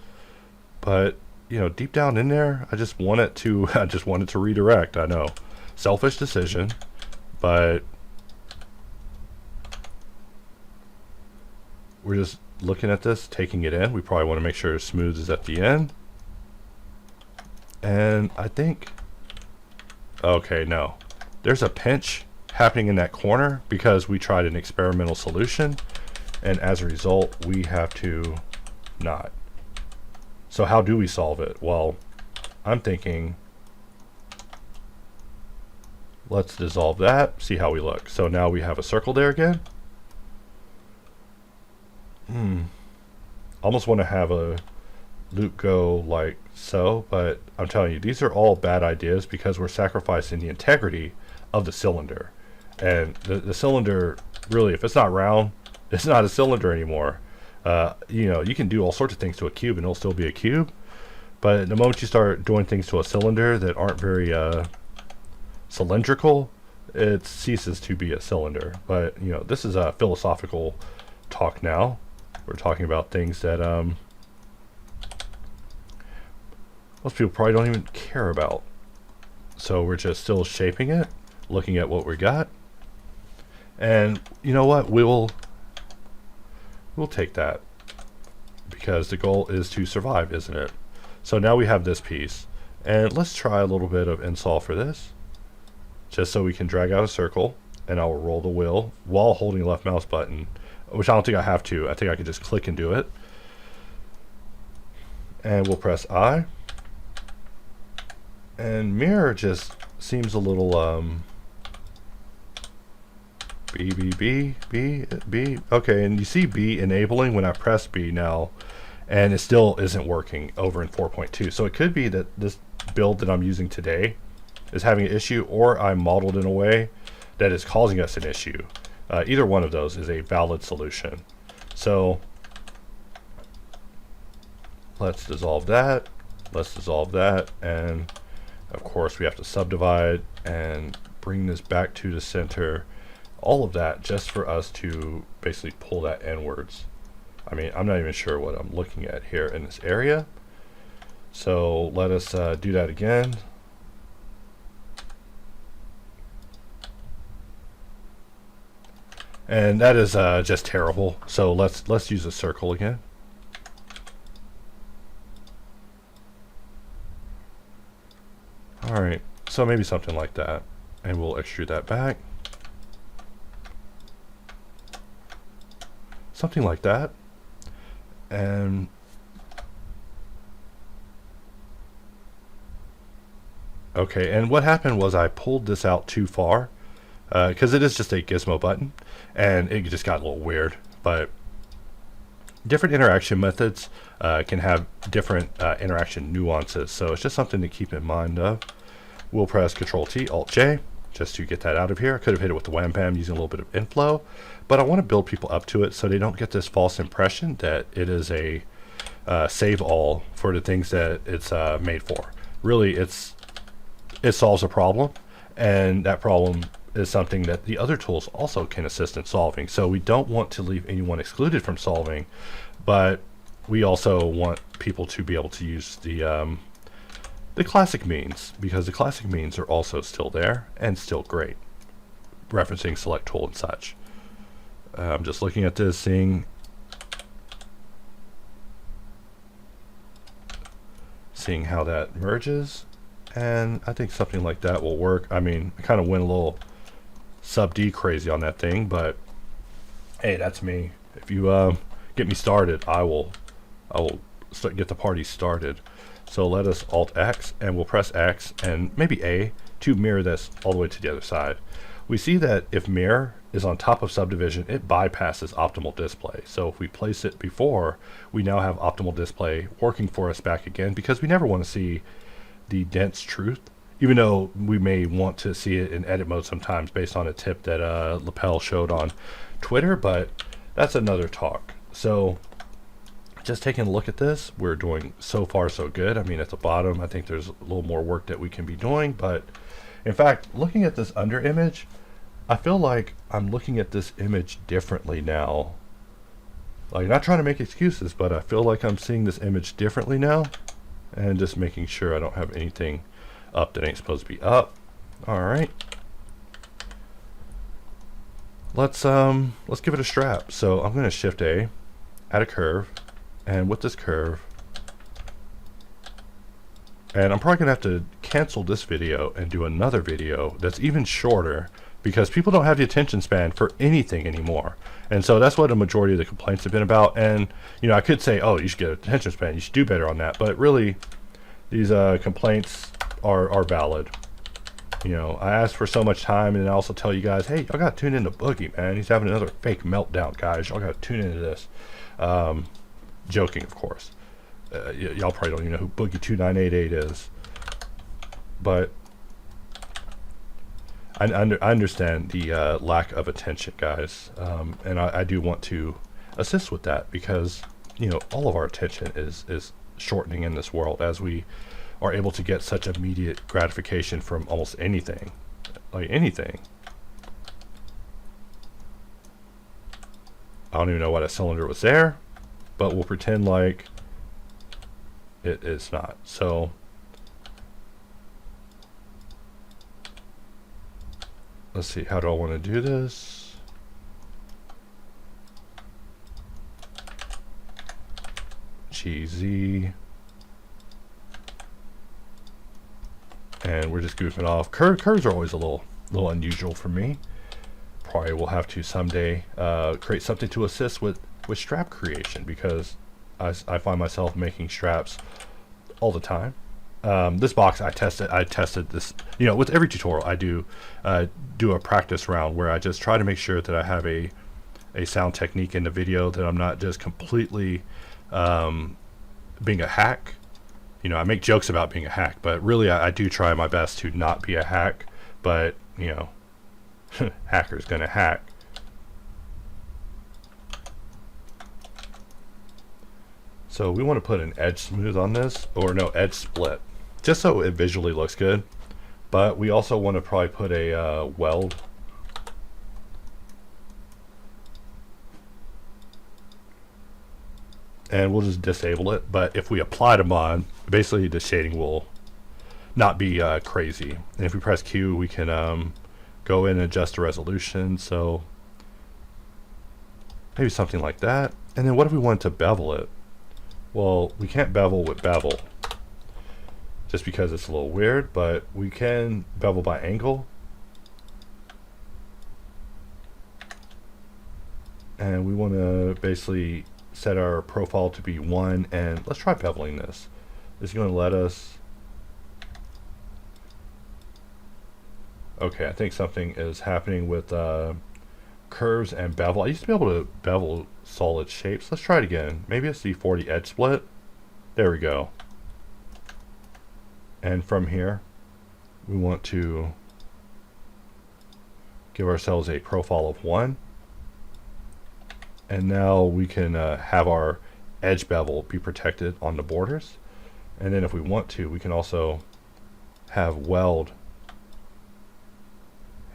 S1: but you know, deep down in there, I just want it to redirect. I know, selfish decision, but we're just looking at this, taking it in. We probably want to make sure it's smooth as at the end. And I think, okay, no, there's a pinch happening in that corner because we tried an experimental solution, and as a result we have to not. So how do we solve it? Well, I'm thinking, let's dissolve that, see how we look. So now we have a circle there again. Almost want to have a loop go like so, but I'm telling you, these are all bad ideas because we're sacrificing the integrity of the cylinder. And the cylinder, really, if it's not round, it's not a cylinder anymore. You know, you can do all sorts of things to a cube and it'll still be a cube, but the moment you start doing things to a cylinder that aren't very cylindrical, it ceases to be a cylinder. But you know, this is a philosophical talk now. We're talking about things that most people probably don't even care about. So we're just still shaping it, looking at what we got, and you know what, we'll take that because the goal is to survive, isn't it? So now we have this piece, and let's try a little bit of nsolve for this, just so we can drag out a circle, and I will roll the wheel while holding the left mouse button, which I don't think I have to. I think I can just click and do it. And we'll press I. And mirror just seems a little B. Okay, and you see B enabling when I press B now, and it still isn't working over in 4.2. So it could be that this build that I'm using today is having an issue, or I modeled in a way that is causing us an issue. Either one of those is a valid solution. So let's dissolve that, and of course we have to subdivide and bring this back to the center. All of that just for us to basically pull that inwards. I mean, I'm not even sure what I'm looking at here in this area. So let us do that again. And that is just terrible. So let's use a circle again. All right, so maybe something like that, and we'll extrude that back. Something like that. And okay, and what happened was I pulled this out too far because it is just a gizmo button, and it just got a little weird. But different interaction methods can have different interaction nuances, so it's just something to keep in mind of. We'll press Control-T, Alt-J, just to get that out of here. I could have hit it with the wham bam using a little bit of inflow, but I want to build people up to it so they don't get this false impression that it is a save all for the things that it's made for. Really, it solves a problem, and that problem is something that the other tools also can assist in solving. So we don't want to leave anyone excluded from solving, but we also want people to be able to use the classic means, because the classic means are also still there and still great, referencing select tool and such. I'm just looking at this, seeing how that merges, and I think something like that will work. I mean, I kind of went a little sub D crazy on that thing, but hey, that's me. If you get me started, I will get the party started. So let us Alt X, and we'll press X and maybe A to mirror this all the way to the other side. We see that if mirror is on top of subdivision, it bypasses optimal display. So if we place it before, we now have optimal display working for us back again, because we never want to see the dense truth, even though we may want to see it in edit mode sometimes based on a tip that Lapel showed on Twitter, but that's another talk. So just taking a look at this, we're doing so far so good. I mean, at the bottom, I think there's a little more work that we can be doing, but in fact, looking at this under image, I feel like I'm looking at this image differently now. Like, not trying to make excuses, but I feel like I'm seeing this image differently now, and just making sure I don't have anything up that ain't supposed to be up. All right. Let's give it a strap. So I'm going to Shift A, add a curve, and with this curve, and I'm probably going to have to cancel this video and do another video that's even shorter, because people don't have the attention span for anything anymore. And so that's what a majority of the complaints have been about. And, you know, I could say, oh, you should get an attention span, you should do better on that. But really, these complaints are valid. You know, I asked for so much time, and I also tell you guys, hey, y'all got to tune into Boogie, man. He's having another fake meltdown, guys. Y'all got to tune into this. Joking, of course. Y'all probably don't even know who Boogie2988 is. But I understand the lack of attention, guys. And I do want to assist with that, because, you know, all of our attention is shortening in this world, as we are able to get such immediate gratification from almost anything. Like anything. I don't even know why that cylinder was there, but we'll pretend like it is not. So let's see, how do I want to do this? GZ. And we're just goofing off. Curves are always a little unusual for me. Probably will have to someday create something to assist with strap creation, because I find myself making straps all the time. This box I tested this, you know, with every tutorial I do a practice round where I just try to make sure that I have a sound technique in the video, that I'm not just completely being a hack. You know, I make jokes about being a hack, but really I do try my best to not be a hack. But, you know, hacker's gonna hack. So we want to put an edge smooth on this, or no, edge split, just so it visually looks good. But we also want to probably put a weld. And we'll just disable it. But if we apply the mod, basically the shading will not be crazy. And if we press Q, we can go in and adjust the resolution. So maybe something like that. And then what if we want to bevel it? Well, we can't bevel with bevel, just because it's a little weird, but we can bevel by angle. And we want to basically set our profile to be 1, and let's try beveling this. It's going to let us. Okay, I think something is happening with curves and bevel. I used to be able to bevel solid shapes. Let's try it again. Maybe it's the 40 edge split. There we go. And from here, we want to give ourselves a profile of 1. And now we can have our edge bevel be protected on the borders. And then if we want to, we can also have weld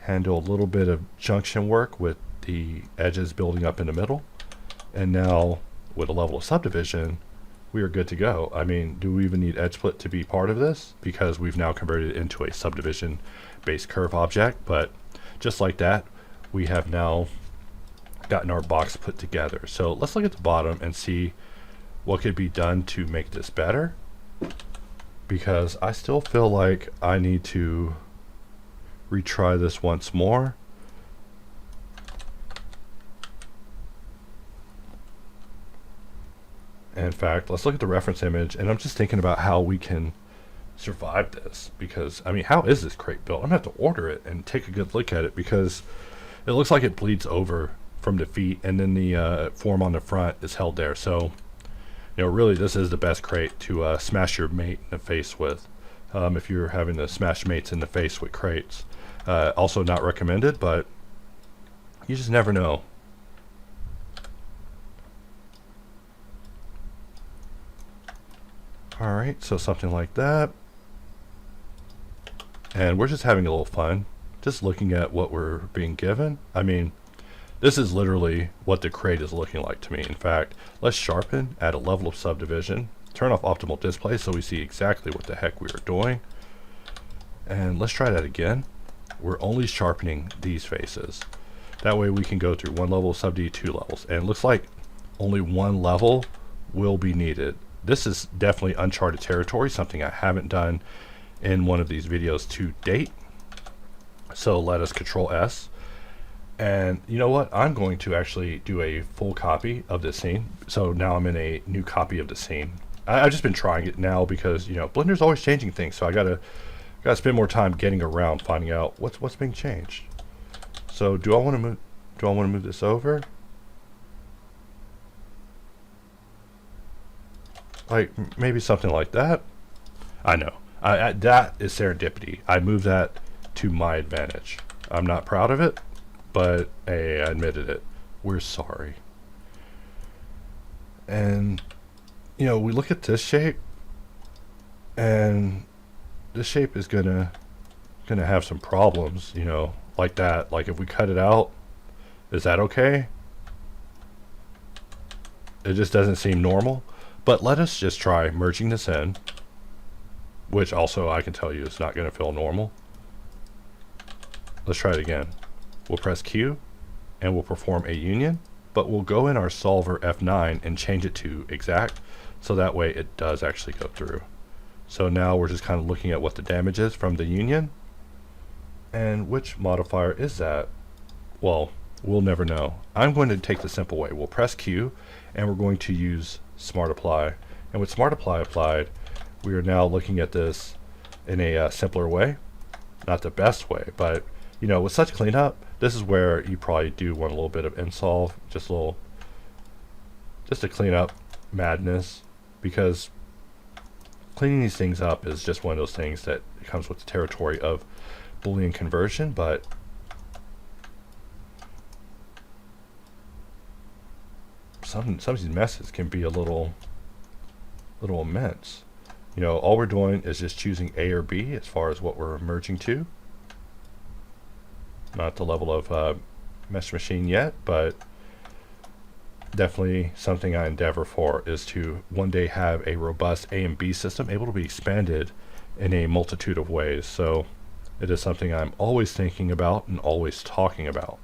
S1: handle a little bit of junction work with the edges building up in the middle. And now with a level of subdivision, we are good to go. I mean, do we even need edge split to be part of this? Because we've now converted it into a subdivision based curve object. But just like that, we have now gotten our box put together. So let's look at the bottom and see what could be done to make this better, because I still feel like I need to retry this once more. In fact, let's look at the reference image, and I'm just thinking about how we can survive this, because I mean, how is this crate built? I'm gonna have to order it and take a good look at it, because it looks like it bleeds over from the feet, and then the form on the front is held there. So you know, really this is the best crate to smash your mate in the face with, if you're having to smash mates in the face with crates. Also not recommended, but you just never know. Alright, so something like that. And we're just having a little fun, just looking at what we're being given. I mean, this is literally what the crate is looking like to me. In fact, let's sharpen, add a level of subdivision, turn off optimal display so we see exactly what the heck we are doing. And let's try that again. We're only sharpening these faces. That way we can go through one level of sub-D, 2 levels. And it looks like only one level will be needed. This is definitely uncharted territory, something I haven't done in one of these videos to date. So let us Control S. And you know what? I'm going to actually do a full copy of this scene. So now I'm in a new copy of the scene. I've just been trying it now because, you know, Blender's always changing things. So I gotta spend more time getting around, finding out what's being changed. So do I want to move this over? Like maybe something like that. I know. That is serendipity. I moved that to my advantage. I'm not proud of it, but hey, I admitted it. We're sorry. And you know, we look at this shape, and this shape is gonna have some problems, you know, like that. Like if we cut it out, is that okay? It just doesn't seem normal. But let us just try merging this in, which also I can tell you it's not going to feel normal. Let's try it again. We'll press Q and we'll perform a union, but we'll go in our solver F9 and change it to exact, so that way it does actually go through. So now we're just kind of looking at what the damage is from the union. And which modifier is that? Well, we'll never know. I'm going to take the simple way. We'll press Q and we're going to use Smart Apply. And with Smart Apply applied, we are now looking at this in a simpler way. Not the best way, but you know, with such cleanup, this is where you probably do want a little bit of nsolve, just to clean up madness, because cleaning these things up is just one of those things that comes with the territory of Boolean conversion. But some of these messes can be a little immense. You know, all we're doing is just choosing A or B as far as what we're merging to. Not the level of mesh machine yet, but definitely something I endeavor for is to one day have a robust A and B system able to be expanded in a multitude of ways. So it is something I'm always thinking about and always talking about.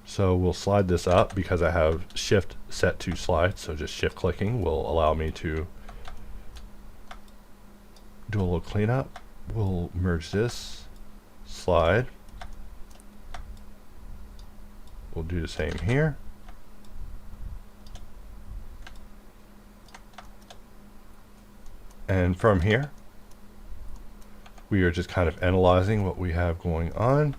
S1: So we'll slide this up because I have shift set to slide, so just shift clicking will allow me to do a little cleanup. We'll merge this, slide. We'll do the same here. And from here, we are just kind of analyzing what we have going on.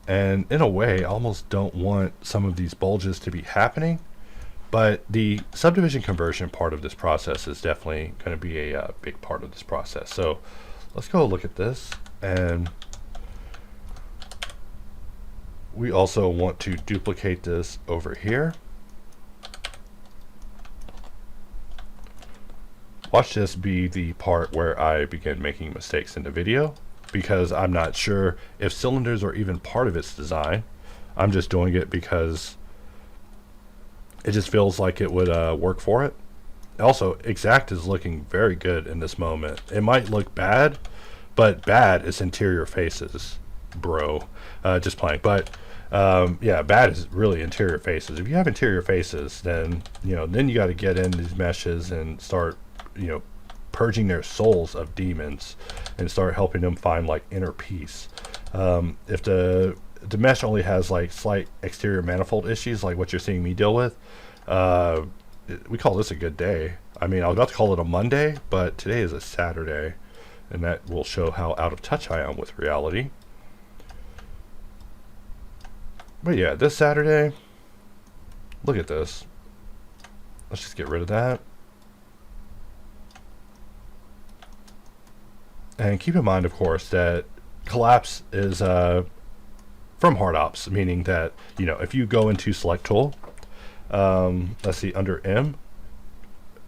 S1: And in a way, I almost don't want some of these bulges to be happening, but the subdivision conversion part of this process is definitely going to be a big part of this process. So let's go look at this. And we also want to duplicate this over here. Watch this be the part where I begin making mistakes in the video, because I'm not sure if cylinders are even part of its design. I'm just doing it because it just feels like it would work for it. Also, exact is looking very good in this moment. It might look bad, but bad is interior faces, bro. Just playing. But yeah, bad is really interior faces. If you have interior faces, then then you got to get in these meshes and start purging their souls of demons and start helping them find like inner peace. If the mesh only has like slight exterior manifold issues like what you're seeing me deal with, we call this a good day. I mean, I was about to call it a Monday, but today is a Saturday, and that will show how out of touch I am with reality. But yeah, this Saturday, look at this. Let's just get rid of that. And keep in mind, of course, that collapse is from HardOps, meaning that, if you go into select tool, let's see, under M,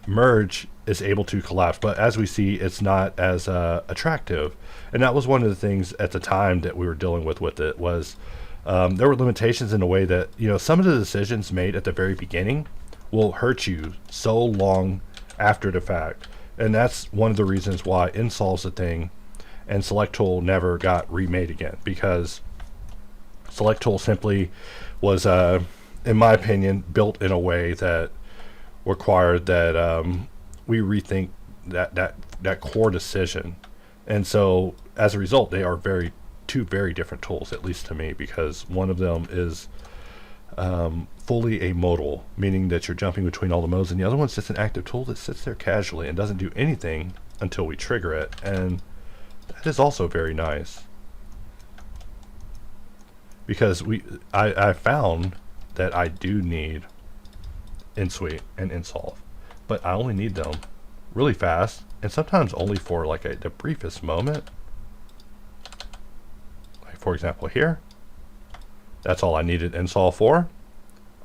S1: merge is able to collapse, but as we see, it's not as attractive. And that was one of the things at the time that we were dealing with it was there were limitations in a way that, some of the decisions made at the very beginning will hurt you so long after the fact. And that's one of the reasons why nsolve's a thing and select tool never got remade again, because select tool simply was, in my opinion, built in a way that required that we rethink that core decision. And so as a result, they are two very different tools, at least to me, because one of them is fully a modal, meaning that you're jumping between all the modes, and the other one's just an active tool that sits there casually and doesn't do anything until we trigger it. And that is also very nice, because I found that I do need nsuite and nsolve, but I only need them really fast, and sometimes only for like the briefest moment. Like for example here, that's all I needed nsolve for.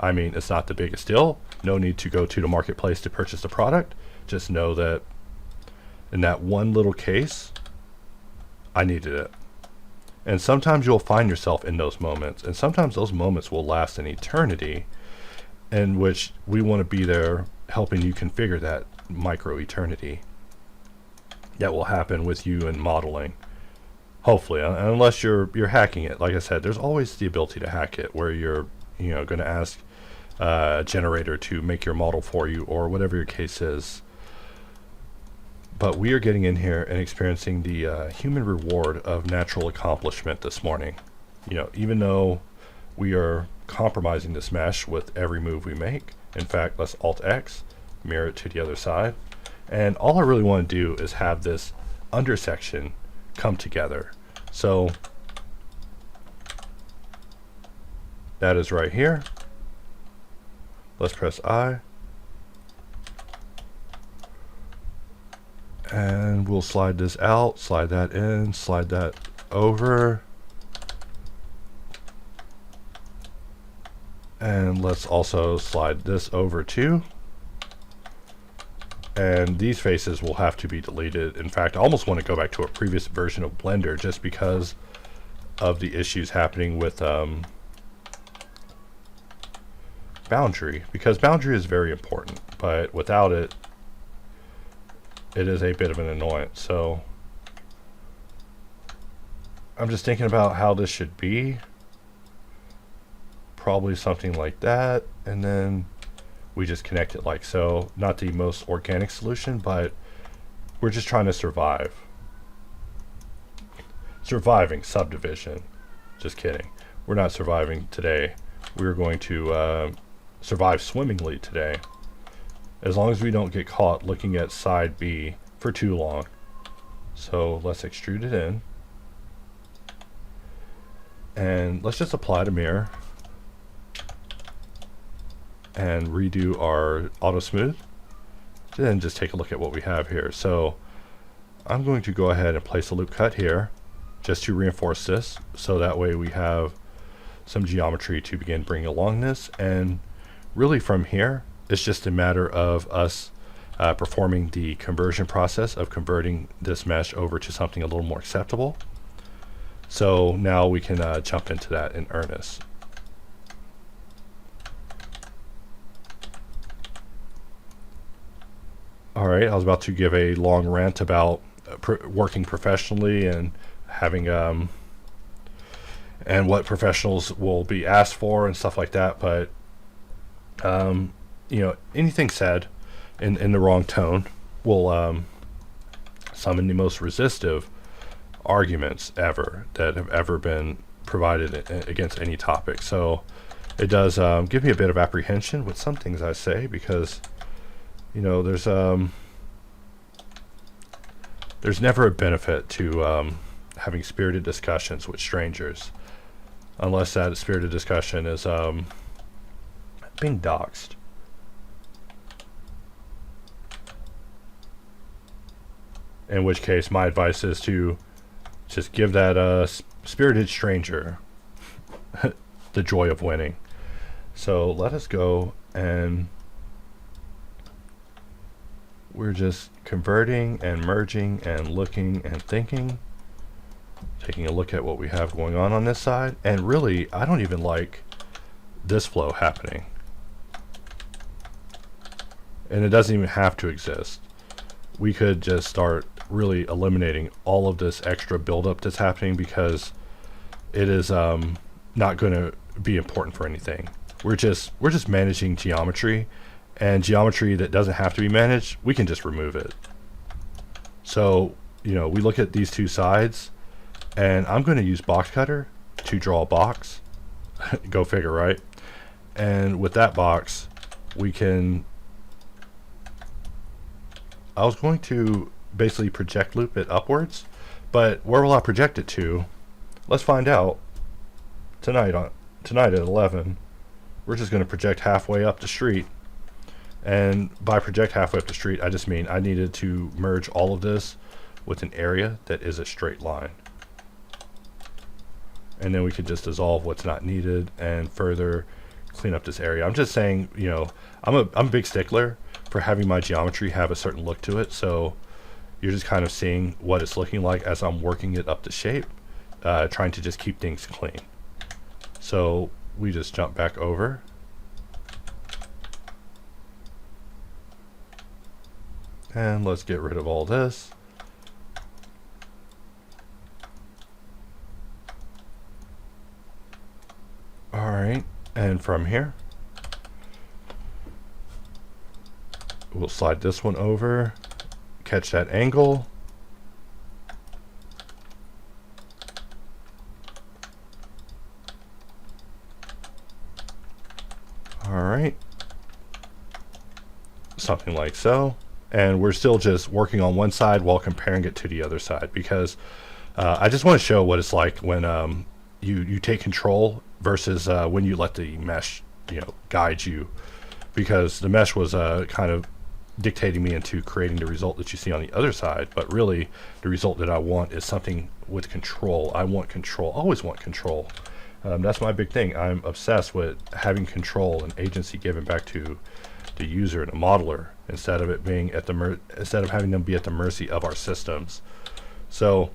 S1: I mean, it's not the biggest deal. No need to go to the marketplace to purchase the product. Just know that in that one little case, I needed it. And sometimes you'll find yourself in those moments, and sometimes those moments will last an eternity, in which we want to be there helping you configure that micro eternity that will happen with you in modeling. Hopefully, unless you're hacking it. Like I said, there's always the ability to hack it, where you're going to ask a generator to make your model for you, or whatever your case is. But we are getting in here and experiencing the human reward of natural accomplishment this morning. Even though we are compromising this mesh with every move we make. In fact, let's Alt X, mirror it to the other side. And all I really want to do is have this undersection come together. So that is right here. Let's press I. And we'll slide this out, slide that in, slide that over. And let's also slide this over too. And these faces will have to be deleted. In fact, I almost want to go back to a previous version of Blender just because of the issues happening with boundary, because boundary is very important, but without it, it is a bit of an annoyance. So I'm just thinking about how this should be. Probably something like that, and then we just connect it like so. Not the most organic solution, but we're just trying to survive. Surviving Subdivision. Just kidding. We're not surviving today. We're going to survive swimmingly today, as long as we don't get caught looking at side B for too long. So let's extrude it in, and let's just apply the mirror and redo our auto smooth. Then just take a look at what we have here. So I'm going to go ahead and place a loop cut here just to reinforce this, so that way we have some geometry to begin bringing along this. And really from here, it's just a matter of us performing the conversion process of converting this mesh over to something a little more acceptable. So now we can jump into that in earnest. All right, I was about to give a long rant about working professionally and having and what professionals will be asked for and stuff like that, but you know, anything said in the wrong tone will summon the most resistive arguments ever that have ever been provided against any topic. So it does give me a bit of apprehension with some things I say, because you know, there's never a benefit to having spirited discussions with strangers, unless that spirited discussion is being doxed. In which case, my advice is to just give that spirited stranger the joy of winning. So let us go, and we're just converting and merging and looking and thinking, taking a look at what we have going on this side. And really, I don't even like this flow happening. And it doesn't even have to exist. We could just start really eliminating all of this extra buildup that's happening, because it is not going to be important for anything. We're just managing geometry, and geometry that doesn't have to be managed, we can just remove it. So, you know, we look at these two sides, and I'm going to use Boxcutter to draw a box. Go figure, right? And with that box, we can... I was going to basically project loop it upwards, but where will I project it to? Let's find out tonight at 11. We're just going to project halfway up the street. And by project halfway up the street, I just mean I needed to merge all of this with an area that is a straight line. And then we could just dissolve what's not needed and further clean up this area. I'm just saying, you know, I'm a big stickler for having my geometry have a certain look to it. So you're just kind of seeing what it's looking like as I'm working it up to shape, trying to just keep things clean. So we just jump back over. And let's get rid of all this. Alright, and from here, we'll slide this one over, catch that angle. Alright, something like so. And we're still just working on one side while comparing it to the other side, because I just want to show what it's like when you take control versus when you let the mesh, you know, guide you, because the mesh was kind of dictating me into creating the result that you see on the other side. But really, the result that I want is something with control. I want control, always want control. That's my big thing. I'm obsessed with having control and agency given back to the user and the modeler, instead of it being at the instead of having them be at the mercy of our systems. So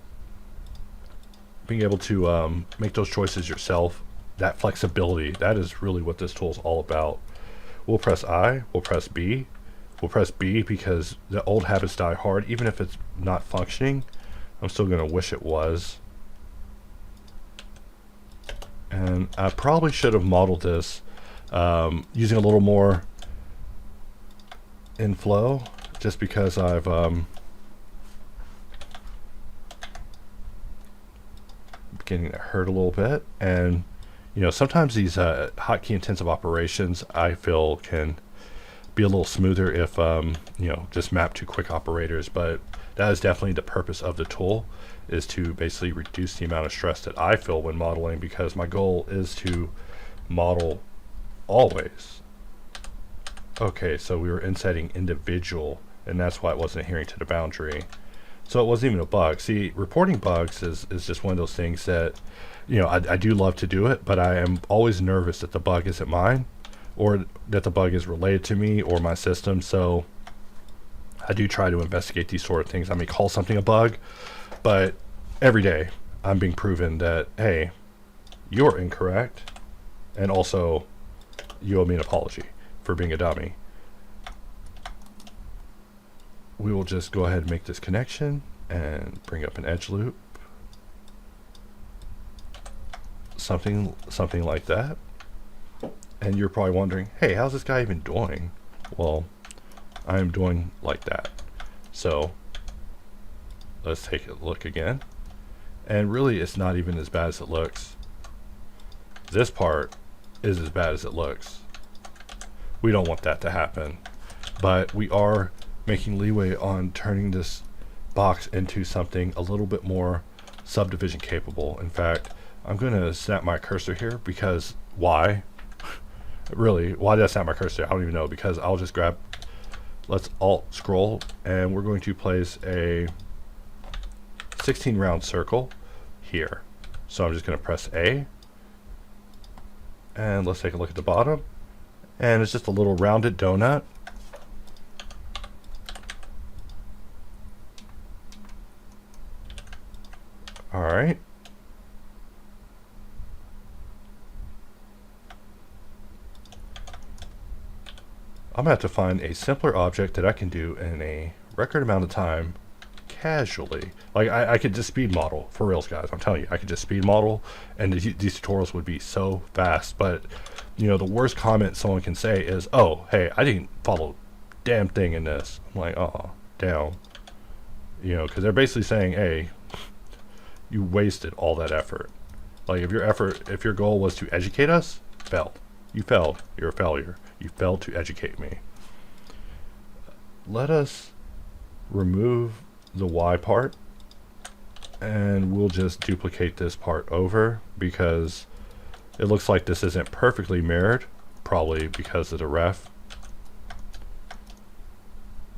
S1: being able to make those choices yourself, that flexibility, that is really what this tool is all about. We'll press I, we'll press B, we'll press B, because the old habits die hard. Even if it's not functioning, I'm still going to wish it was. And I probably should have modeled this using a little more in flow, just because I've beginning to hurt a little bit. And you know, sometimes these hotkey intensive operations, I feel, can be a little smoother if you know, just map to quick operators. But that is definitely the purpose of the tool, is to basically reduce the amount of stress that I feel when modeling, because my goal is to model always. Okay, so we were insetting individual, and that's why it wasn't adhering to the boundary. So it wasn't even a bug. See, reporting bugs is just one of those things that, you know, I do love to do it, but I am always nervous that the bug isn't mine, or that the bug is related to me or my system. So I do try to investigate these sort of things. I may call something a bug, but every day I'm being proven that, hey, you're incorrect, and also you owe me an apology for being a dummy. We will just go ahead and make this connection and bring up an edge loop. Something like that. And you're probably wondering, hey, how's this guy even doing? Well, I'm doing like that. So let's take a look again. And really, it's not even as bad as it looks. This part is as bad as it looks. We don't want that to happen. But we are making leeway on turning this box into something a little bit more subdivision capable. In fact, I'm going to snap my cursor here because why? Really, why did I snap my cursor? I don't even know, because I'll just grab, let's alt scroll, and we're going to place a 16 round circle here. So I'm just going to press A, and let's take a look at the bottom, and it's just a little rounded donut. All right. I'm going to have to find a simpler object that I can do in a record amount of time casually. Like I could just speed model, for reals guys, I'm telling you, I could just speed model and these tutorials would be so fast. But you know, the worst comment someone can say is, oh, hey, I didn't follow damn thing in this. I'm like, oh, damn. You know, because they're basically saying, hey, you wasted all that effort. Like if your goal was to educate us, failed. You failed. You're a failure. You failed to educate me. Let us remove the Y part, and we'll just duplicate this part over because it looks like this isn't perfectly mirrored, probably because of the ref.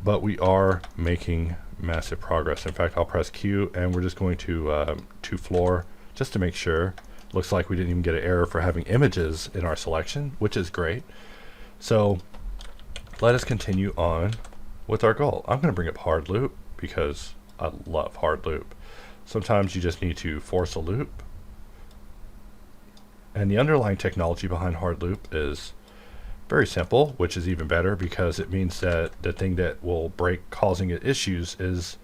S1: But we are making massive progress. In fact, I'll press Q, and we're just going to floor just to make sure. Looks like we didn't even get an error for having images in our selection, which is great. So let us continue on with our goal. I'm going to bring up hard loop because I love hard loop. Sometimes you just need to force a loop. And the underlying technology behind hard loop is very simple, which is even better because it means that the thing that will break causing it issues is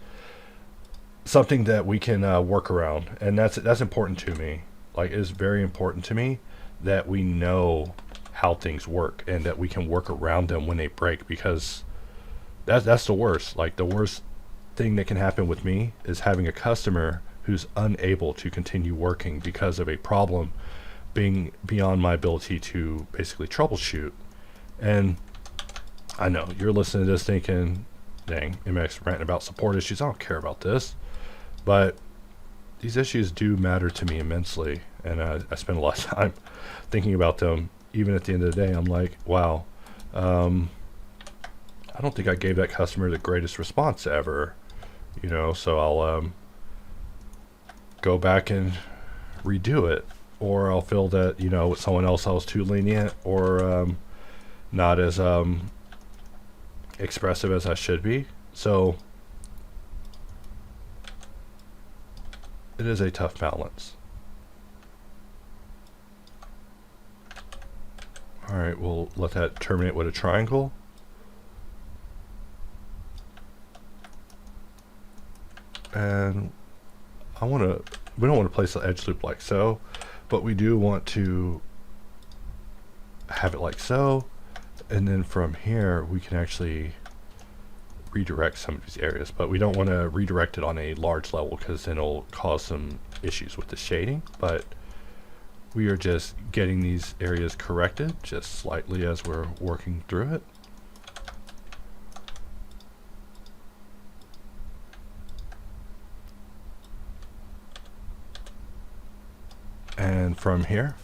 S1: something that we can work around. And that's important to me. Like, it is very important to me that we know how things work and that we can work around them when they break, because that's the worst. Like, the worst thing that can happen with me is having a customer who's unable to continue working because of a problem being beyond my ability to basically troubleshoot. And I know you're listening to this thinking, dang, MX ranting about support issues. I don't care about this. But these issues do matter to me immensely, and I spend a lot of time thinking about them. Even at the end of the day, I'm like, wow, I don't think I gave that customer the greatest response ever, you know, so I'll go back and redo it, or I'll feel that, you know, with someone else I was too lenient or not as expressive as I should be. So it is a tough balance. All right, we'll let that terminate with a triangle. And we don't want to place the edge loop like so, but we do want to have it like so. And then from here, we can actually redirect some of these areas, but we don't want to redirect it on a large level because then it'll cause some issues with the shading. But we are just getting these areas corrected just slightly as we're working through it. And from here,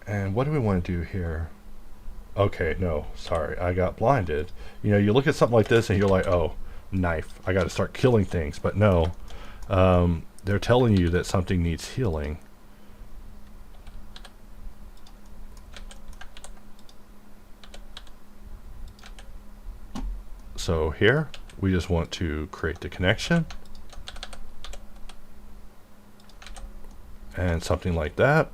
S1: and what do we want to do here? Okay, no, sorry, I got blinded. You know, you look at something like this and you're like, oh, knife, I got to start killing things. But no, they're telling you that something needs healing. So here, we just want to create the connection. And something like that.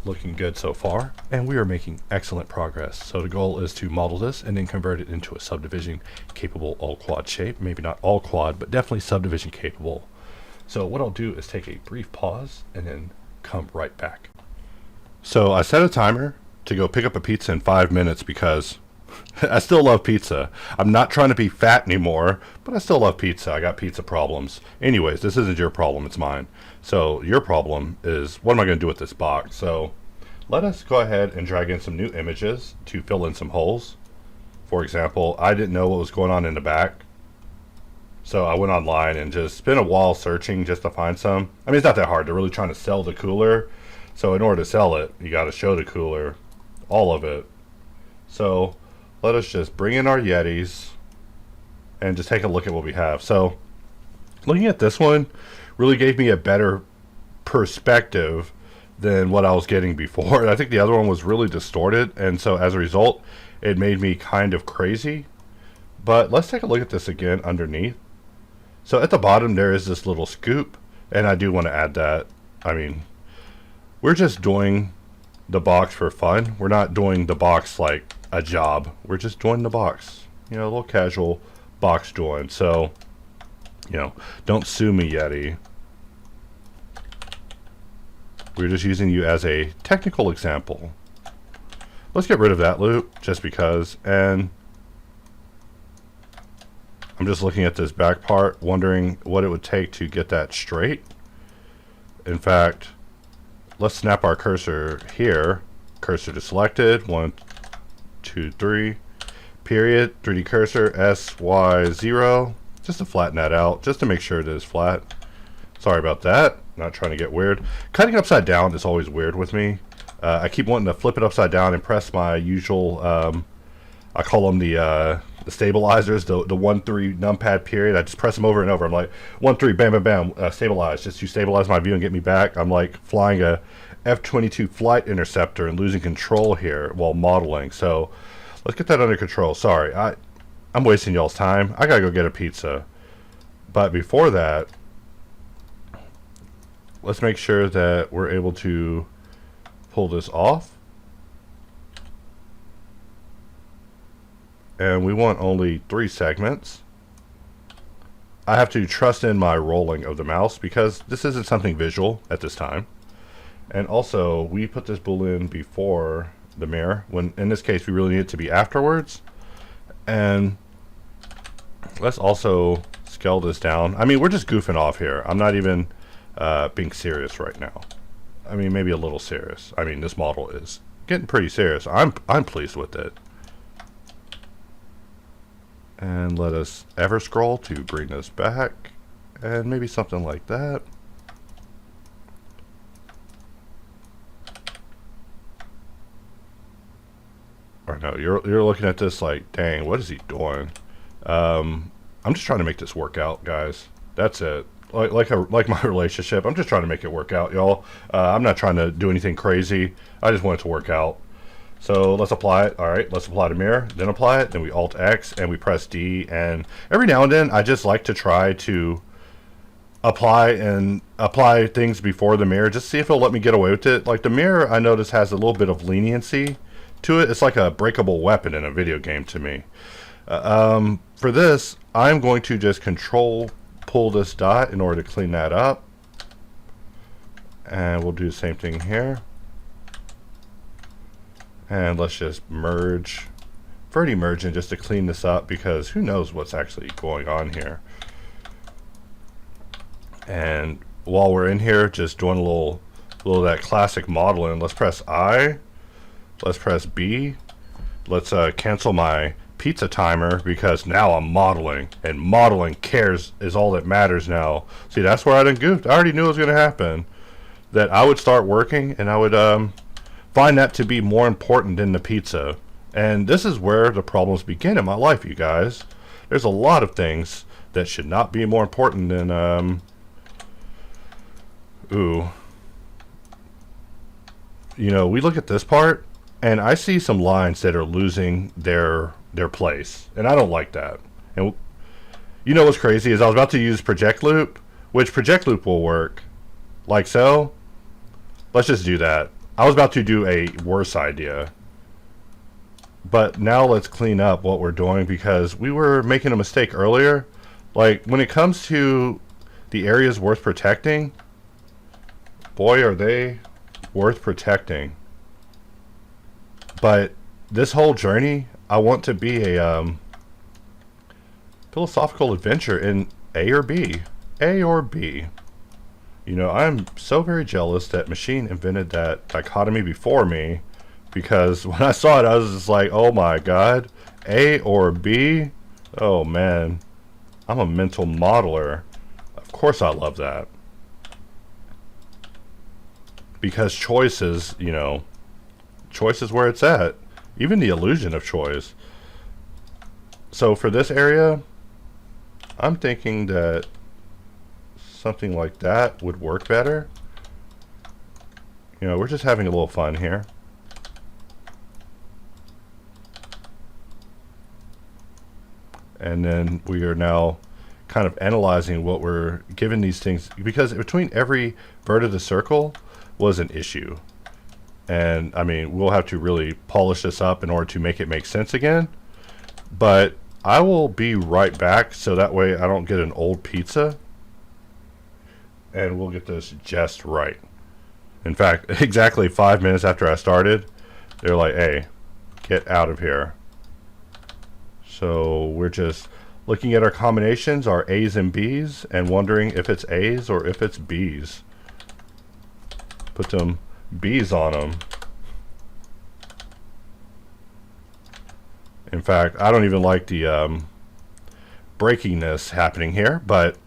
S1: Looking good so far, and we are making excellent progress. So the goal is to model this and then convert it into a subdivision capable all quad shape. Maybe not all quad, but definitely subdivision capable. So what I'll do is take a brief pause and then come right back. So I set a timer to go pick up a pizza in 5 minutes because I still love pizza. I'm not trying to be fat anymore, but I still love pizza. I got pizza problems. Anyways, this isn't your problem, it's mine. So your problem is, what am I going to do with this box? So let us go ahead and drag in some new images to fill in some holes. For example, I didn't know what was going on in the back. So I went online and just spent a while searching just to find some. I mean, it's not that hard. They're really trying to sell the cooler. So in order to sell it, you got to show the cooler, all of it. So let us just bring in our Yetis and just take a look at what we have. So looking at this one really gave me a better perspective than what I was getting before. I think the other one was really distorted, and so as a result it made me kind of crazy. But let's take a look at this again underneath. So at the bottom there is this little scoop, and I do want to add that. I mean, we're just doing the box for fun. We're not doing the box like a job. We're just doing the box, you know, a little casual box join. So, you know, don't sue me, Yeti. We're just using you as a technical example. Let's get rid of that loop just because, and I'm just looking at this back part, wondering what it would take to get that straight. In fact, let's snap our cursor here. Cursor to selected, 1, 2, 3, period, 3D cursor, S, Y, 0, just to flatten that out, just to make sure that it's flat. Sorry about that, not trying to get weird. Cutting upside down is always weird with me. I keep wanting to flip it upside down and press my usual, I call them the stabilizers, the 1-3 numpad period. I just press them over and over. I'm like, 1-3, bam, bam, bam, stabilize, just to stabilize my view and get me back. I'm like flying a F-22 flight interceptor and losing control here while modeling. So let's get that under control. Sorry, I'm wasting y'all's time. I gotta go get a pizza. But before that, let's make sure that we're able to pull this off. And we want only 3 segments. I have to trust in my rolling of the mouse because this isn't something visual at this time. And also, we put this boolean before the mirror, when in this case we really need it to be afterwards. And let's also scale this down. I mean, we're just goofing off here. I'm not even being serious right now. I mean, maybe a little serious. I mean, this model is getting pretty serious. I'm pleased with it. And let us ever scroll to bring this back, and maybe something like that. Or no, you're looking at this like, dang, what is he doing? I'm just trying to make this work out, guys. That's it. Like my relationship, I'm just trying to make it work out, y'all. I'm not trying to do anything crazy. I just want it to work out. So let's apply it. All right, let's apply the mirror, then apply it, then we Alt X and we press D. And every now and then, I just like to try to apply things before the mirror, just see if it'll let me get away with it. Like the mirror, I notice has a little bit of leniency to it. It's like a breakable weapon in a video game to me. For this, I'm going to just control pull this dot in order to clean that up. And we'll do the same thing here. And let's just merge, Verti merging, just to clean this up because who knows what's actually going on here. And while we're in here, just doing a little of that classic modeling, let's press I, let's press B, let's cancel my pizza timer because now I'm modeling, and modeling is all that matters now. See, that's where I done goofed. I already knew it was going to happen, that I would start working and I would find that to be more important than the pizza. And this is where the problems begin in my life, you guys. There's a lot of things that should not be more important than you know, we look at this part And I see some lines that are losing their place, and I don't like that. And you know what's crazy is I was about to use project loop, which project loop will work like so. Let's just do that. I was about to do a worse idea, but now let's clean up what we're doing because we were making a mistake earlier. Like when it comes to the areas worth protecting, boy are they worth protecting. But this whole journey, I want to be a philosophical adventure in A or B. A or B. You know, I'm so very jealous that Machine invented that dichotomy before me, because when I saw it, I was just like, oh my god, A or B? Oh man, I'm a mental modeler. Of course I love that. Because choice is, you know, choice is where it's at. Even the illusion of choice. So for this area, I'm thinking that something like that would work better. You know, we're just having a little fun here. And then we are now kind of analyzing what we're given these things, because between every vert of the circle was an issue. And I mean, we'll have to really polish this up in order to make it make sense again. But I will be right back so that way I don't get an old pizza. And we'll get this just right. In fact, exactly 5 minutes after I started, they're like, hey, get out of here. So we're just looking at our combinations, our A's and B's, and wondering if it's A's or if it's B's. Put them B's on them. In fact, I don't even like the breakingness happening here, but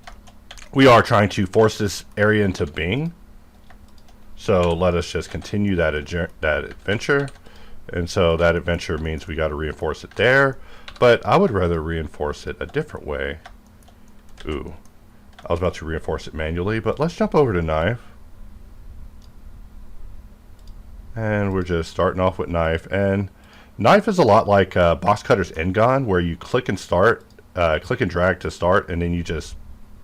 S1: we are trying to force this area into being. So let us just continue that adventure. And so that adventure means we got to reinforce it there. But I would rather reinforce it a different way. Ooh, I was about to reinforce it manually, but let's jump over to knife. And we're just starting off with knife. And knife is a lot like Boxcutter's Ngon, where you click and start, click and drag to start, and then you just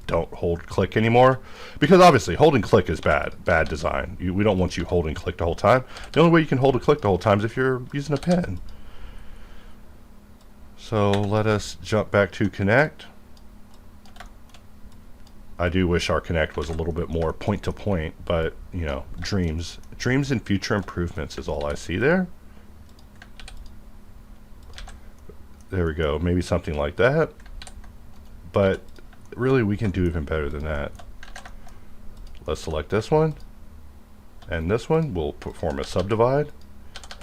S1: don't hold click anymore. Because obviously holding click is bad design. We don't want you holding click the whole time. The only way you can hold a click the whole time is if you're using a pen. So let us jump back to connect. I do wish our connect was a little bit more point to point, but you know, dreams and future improvements is all I see there. There we go, maybe something like that. But really we can do even better than that. Let's select this one, and this one will perform a subdivide,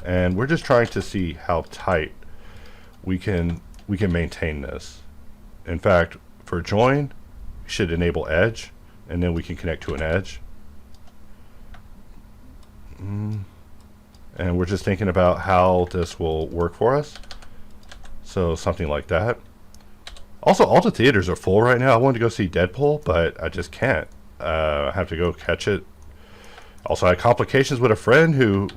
S1: and we're just trying to see how tight we can maintain this. In fact, for join, we should enable edge, and then we can connect to an edge. And we're just thinking about how this will work for us. So something like that. Also, all the theaters are full right now. I wanted to go see Deadpool, but I just can't. I have to go catch it. Also, I had complications with a friend who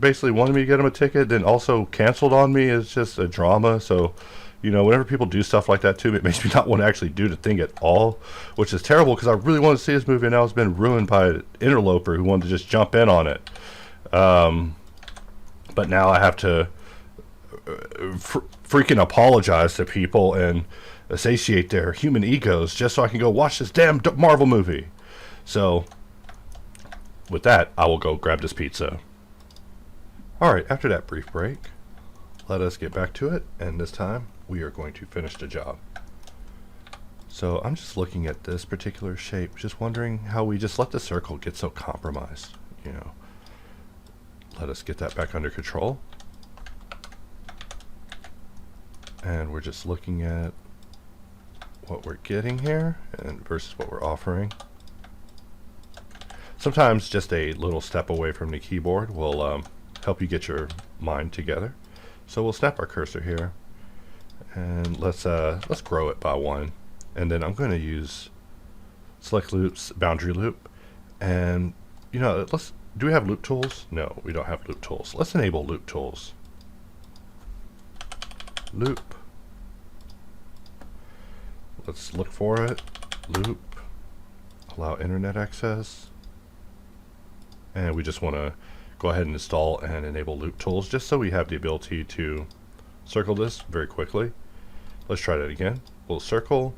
S1: basically wanted me to get him a ticket, then also canceled on me. It's just a drama. So, you know, whenever people do stuff like that to me, it makes me not want to actually do the thing at all, which is terrible because I really want to see this movie, and now it's been ruined by an interloper who wanted to just jump in on it. But now I have to freaking apologize to people and satiate their human egos just so I can go watch this damn Marvel movie. So, with that, I will go grab this pizza. Alright, after that brief break, let us get back to it, and this time we are going to finish the job. So I'm just looking at this particular shape, just wondering how we just let the circle get so compromised, you know. Let us get that back under control. And we're just looking at what we're getting here and versus what we're offering. Sometimes just a little step away from the keyboard will help you get your mind together. So we'll snap our cursor here, and let's grow it by 1, and then I'm going to use select loops, boundary loop, and you know, let's do we have loop tools? No, we don't have loop tools. Let's enable loop tools. Loop. Let's look for it. Loop. Allow internet access. And we just want to go ahead and install and enable loop tools just so we have the ability to circle this very quickly. Let's try that again. We'll circle,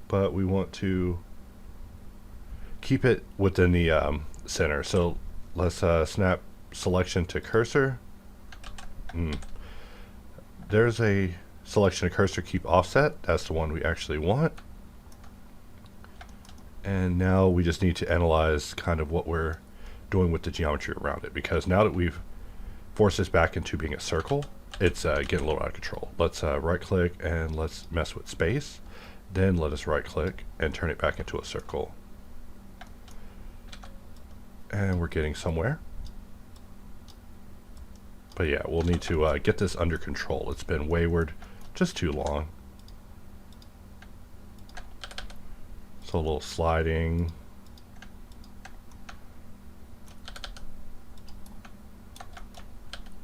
S1: but we want to keep it within the center. So let's snap selection to cursor. There's a selection to cursor keep offset. That's the one we actually want. And now we just need to analyze kind of what we're doing with the geometry around it, because now that we've forced this back into being a circle, it's getting a little out of control. Let's right click and let's mess with space. Then let us right click and turn it back into a circle. And we're getting somewhere. But yeah, we'll need to get this under control. It's been wayward just too long. So a little sliding.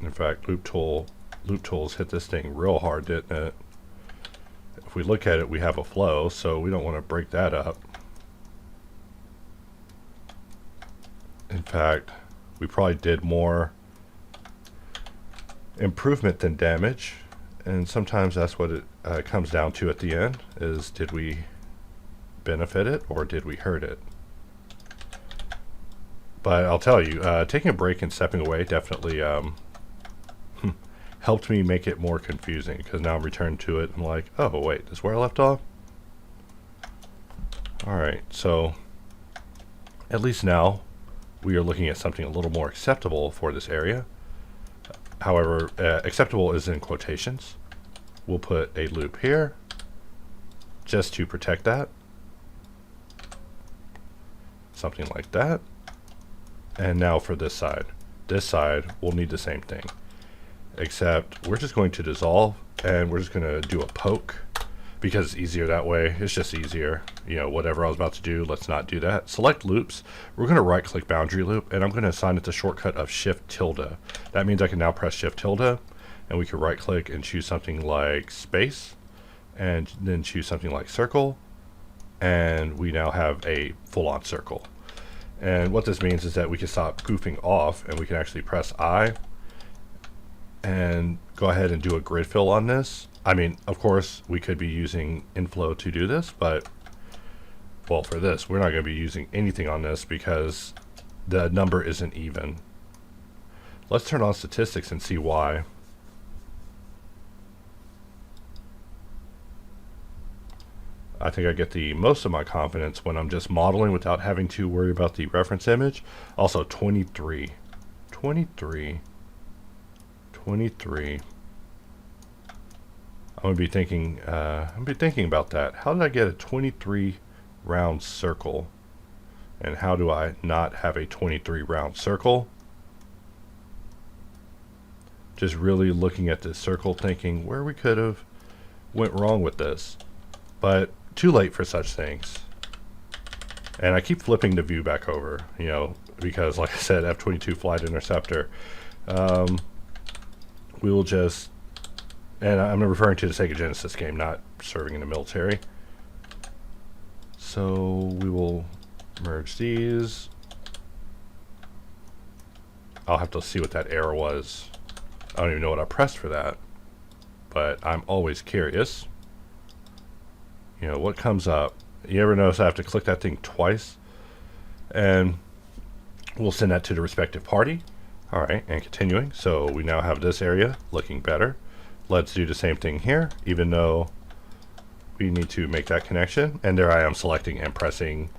S1: In fact, loop tools hit this thing real hard, didn't it? If we look at it, we have a flow, so we don't want to break that up. In fact, we probably did more improvement than damage, and sometimes that's what it comes down to at the end, is did we benefit it or did we hurt it? But I'll tell you, taking a break and stepping away definitely helped me make it more confusing, because now I'm returned to it and like, oh wait, this is where I left off? Alright, so at least now we are looking at something a little more acceptable for this area. However, acceptable is in quotations. We'll put a loop here just to protect that. Something like that. And now for this side. This side will need the same thing, except we're just going to dissolve and we're just going to do a poke because it's easier that way. It's just easier. You know, whatever I was about to do, let's not do that. Select loops. We're going to right click boundary loop and I'm going to assign it the shortcut of shift tilde. That means I can now press shift tilde and we can right click and choose something like space and then choose something like circle, and we now have a full-on circle. And what this means is that we can stop goofing off and we can actually press I and go ahead and do a grid fill on this. I mean, of course, we could be using inflow to do this, but, well, for this, we're not going to be using anything on this because the number isn't even. Let's turn on statistics and see why. I think I get the most of my confidence when I'm just modeling without having to worry about the reference image. Also, 23. I'm gonna be thinking about that. How did I get a 23 round circle? And how do I not have a 23 round circle? Just really looking at this circle, thinking where we could have went wrong with this. But too late for such things. And I keep flipping the view back over, you know, because like I said, F-22 flight interceptor. We will just, and I'm referring to the Sega Genesis game, not serving in the military. So we will merge these. I'll have to see what that error was. I don't even know what I pressed for that, but I'm always curious. You know, what comes up? You ever notice I have to click that thing twice? And we'll send that to the respective party. Alright, and continuing. So we now have this area looking better. Let's do the same thing here, even though we need to make that connection. And there I am selecting and pressing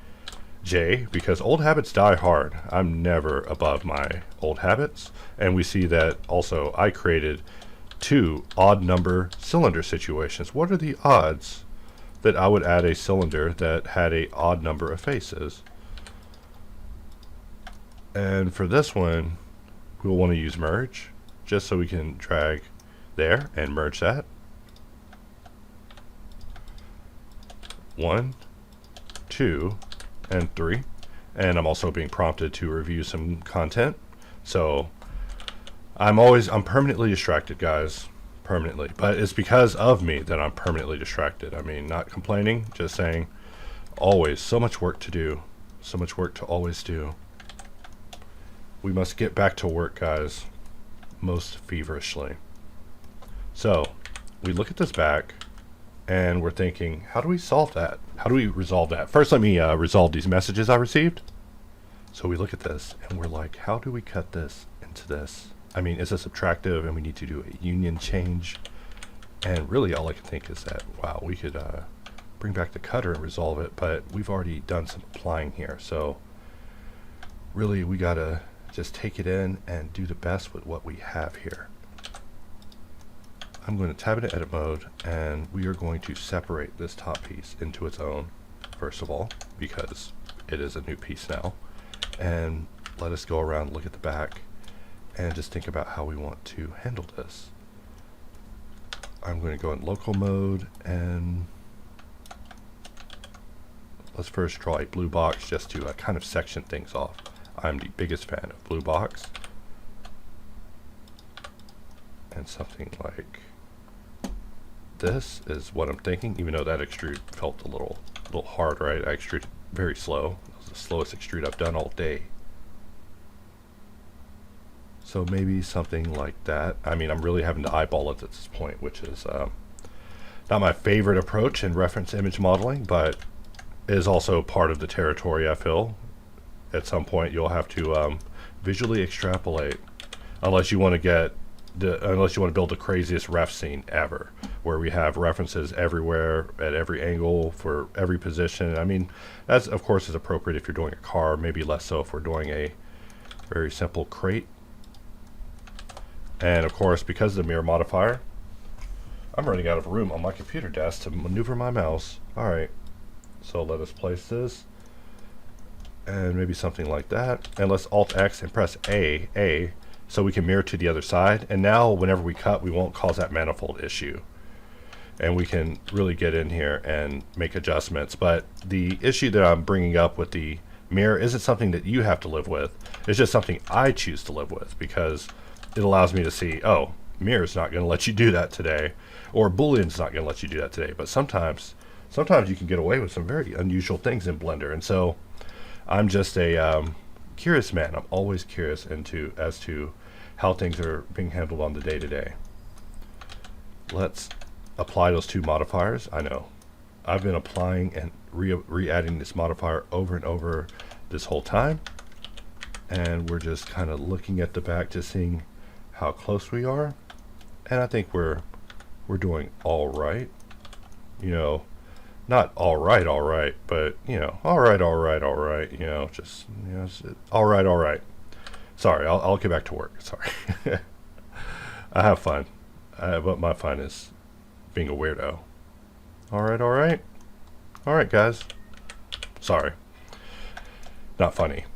S1: J, because old habits die hard. I'm never above my old habits. And we see that also I created 2 odd number cylinder situations. What are the odds that I would add a cylinder that had a odd number of faces? And for this one, we'll want to use merge, just so we can drag there and merge that. 1, 2, and 3. And I'm also being prompted to review some content. So I'm permanently distracted, guys. Permanently. But it's because of me that I'm permanently distracted. I mean, not complaining, just saying always so much work to do. So much work to always do. We must get back to work, guys, most feverishly. So we look at this back and we're thinking, how do we solve that? How do we resolve that? First, let me resolve these messages I received. So we look at this and we're like, how do we cut this into this? I mean, is this subtractive and we need to do a union change? And really all I can think is that, wow, we could bring back the cutter and resolve it, but we've already done some applying here. So really we gotta just take it in and do the best with what we have here. I'm going to tab into edit mode and we are going to separate this top piece into its own, first of all, because it is a new piece now. And let us go around, look at the back, and just think about how we want to handle this. I'm going to go in local mode and let's first draw a blue box just to kind of section things off. I'm the biggest fan of blue box. And something like this is what I'm thinking, even though that extrude felt a little hard, right? I extruded very slow. It was the slowest extrude I've done all day. So maybe something like that. I mean, I'm really having to eyeball it at this point, which is not my favorite approach in reference image modeling, but is also part of the territory, I feel. At some point, you'll have to visually extrapolate, unless you want to build the craziest ref scene ever, where we have references everywhere at every angle for every position. I mean, that of course is appropriate if you're doing a car, maybe less so if we're doing a very simple crate. And of course, because of the mirror modifier, I'm running out of room on my computer desk to maneuver my mouse. All right, so let us place this. And maybe something like that. And let's Alt-X and press A, so we can mirror to the other side. And now whenever we cut, we won't cause that manifold issue. And we can really get in here and make adjustments. But the issue that I'm bringing up with the mirror isn't something that you have to live with. It's just something I choose to live with, because it allows me to see, oh, mirror's not going to let you do that today, or boolean's not going to let you do that today. But sometimes you can get away with some very unusual things in Blender. And so I'm just a curious man. I'm always curious as to how things are being handled on the day-to-day. Let's apply those two modifiers. I know I've been applying and re-adding this modifier over and over this whole time, and we're just kind of looking at the back, just seeing how close we are. And I think we're doing all right. You know, not all right, but you know, all right, you know, just, you know, all right. Sorry, I'll get back to work. Sorry. I have fun, but my fun is being a weirdo. All right, guys. Sorry, not funny.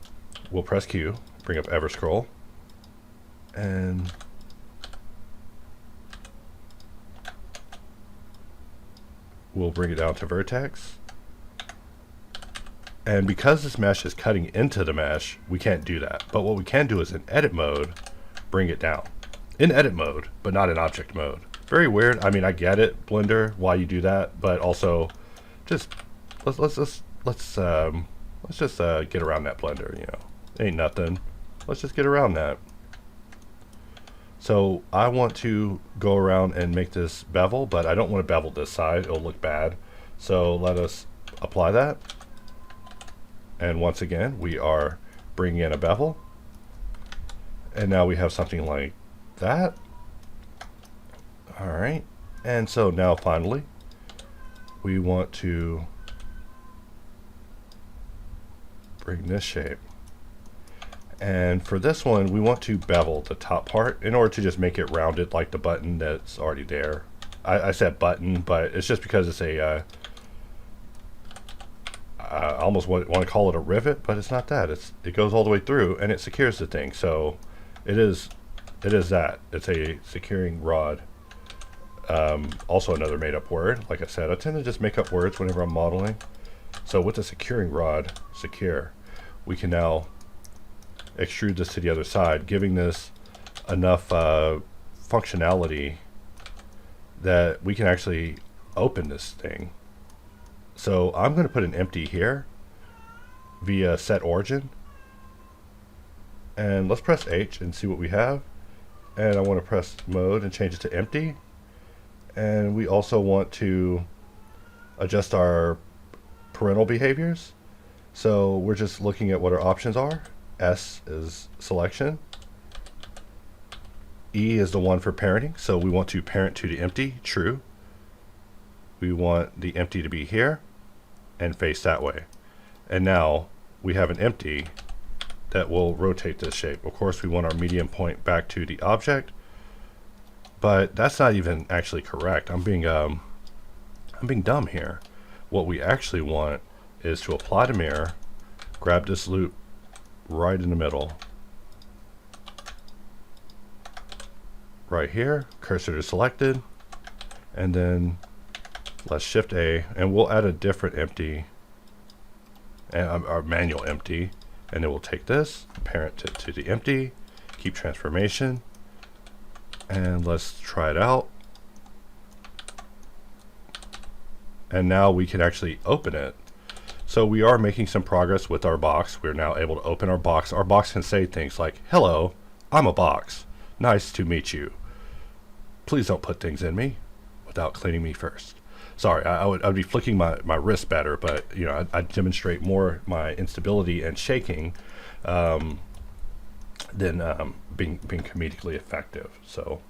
S1: We'll press Q, bring up Everscroll, and we'll bring it down to vertex. And because this mesh is cutting into the mesh, we can't do that. But what we can do is in edit mode, bring it down. In edit mode, but not in object mode. Very weird. I mean, I get it, Blender, why you do that, but also just let's just get around that, Blender. You know, ain't nothing. Let's just get around that. So I want to go around and make this bevel, but I don't want to bevel this side. It'll look bad. So let us apply that. And once again, we are bringing in a bevel. And now we have something like that. All right. And so now finally, we want to bring this shape. And for this one, we want to bevel the top part in order to just make it rounded like the button that's already there. I said button, but it's just because it's a, I almost want to call it a rivet, but it's not that. It goes all the way through and it secures the thing. So it is that. It's a securing rod. Also another made up word. Like I said, I tend to just make up words whenever I'm modeling. So with the securing rod, secure, we can now extrude this to the other side, giving this enough functionality that we can actually open this thing. So I'm going to put an empty here via set origin, and let's press H and see what we have. And I want to press mode and change it to empty, and we also want to adjust our parental behaviors. So we're just looking at what our options are. S is selection, E is the one for parenting, so we want to parent to the empty, true. We want the empty to be here and face that way. And now we have an empty that will rotate this shape. Of course, we want our medium point back to the object, but that's not even actually correct. I'm being dumb here. What we actually want is to apply the mirror, grab this loop right in the middle, right here, cursor to selected, and then let's shift A, and we'll add a different empty, and our manual empty, and then we'll take this, parent it to the empty, keep transformation, and let's try it out. And now we can actually open it. So we are making some progress with our box. We're now able to open our box. Our box can say things like, hello, I'm a box. Nice to meet you. Please don't put things in me without cleaning me first. Sorry, I'd be flicking my wrist better, but you know, I'd demonstrate more my instability and shaking than being comedically effective. So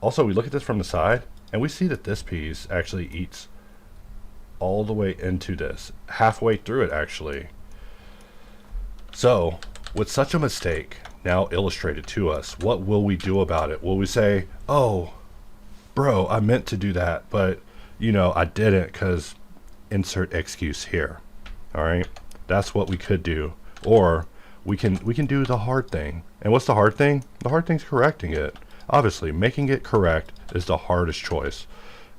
S1: also, we look at this from the side, and we see that this piece actually eats all the way into this, halfway through it actually. So with such a mistake now illustrated to us, what will we do about it? Will we say, oh, bro, I meant to do that, but you know, I didn't because insert excuse here. All right, that's what we could do. Or we can do the hard thing. And what's the hard thing? The hard thing's correcting it. Obviously, making it correct is the hardest choice.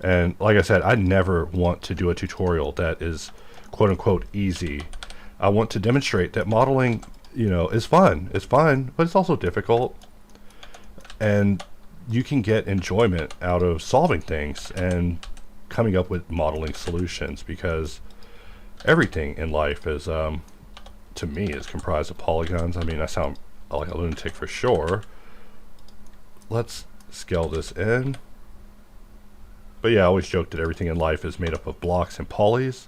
S1: And like I said, I never want to do a tutorial that is quote unquote easy. I want to demonstrate that modeling, you know, is fun. It's fun, but it's also difficult. And you can get enjoyment out of solving things and coming up with modeling solutions, because everything in life is, to me, is comprised of polygons. I mean, I sound like a lunatic for sure. Let's scale this in. But yeah, I always joke that everything in life is made up of blocks and polys.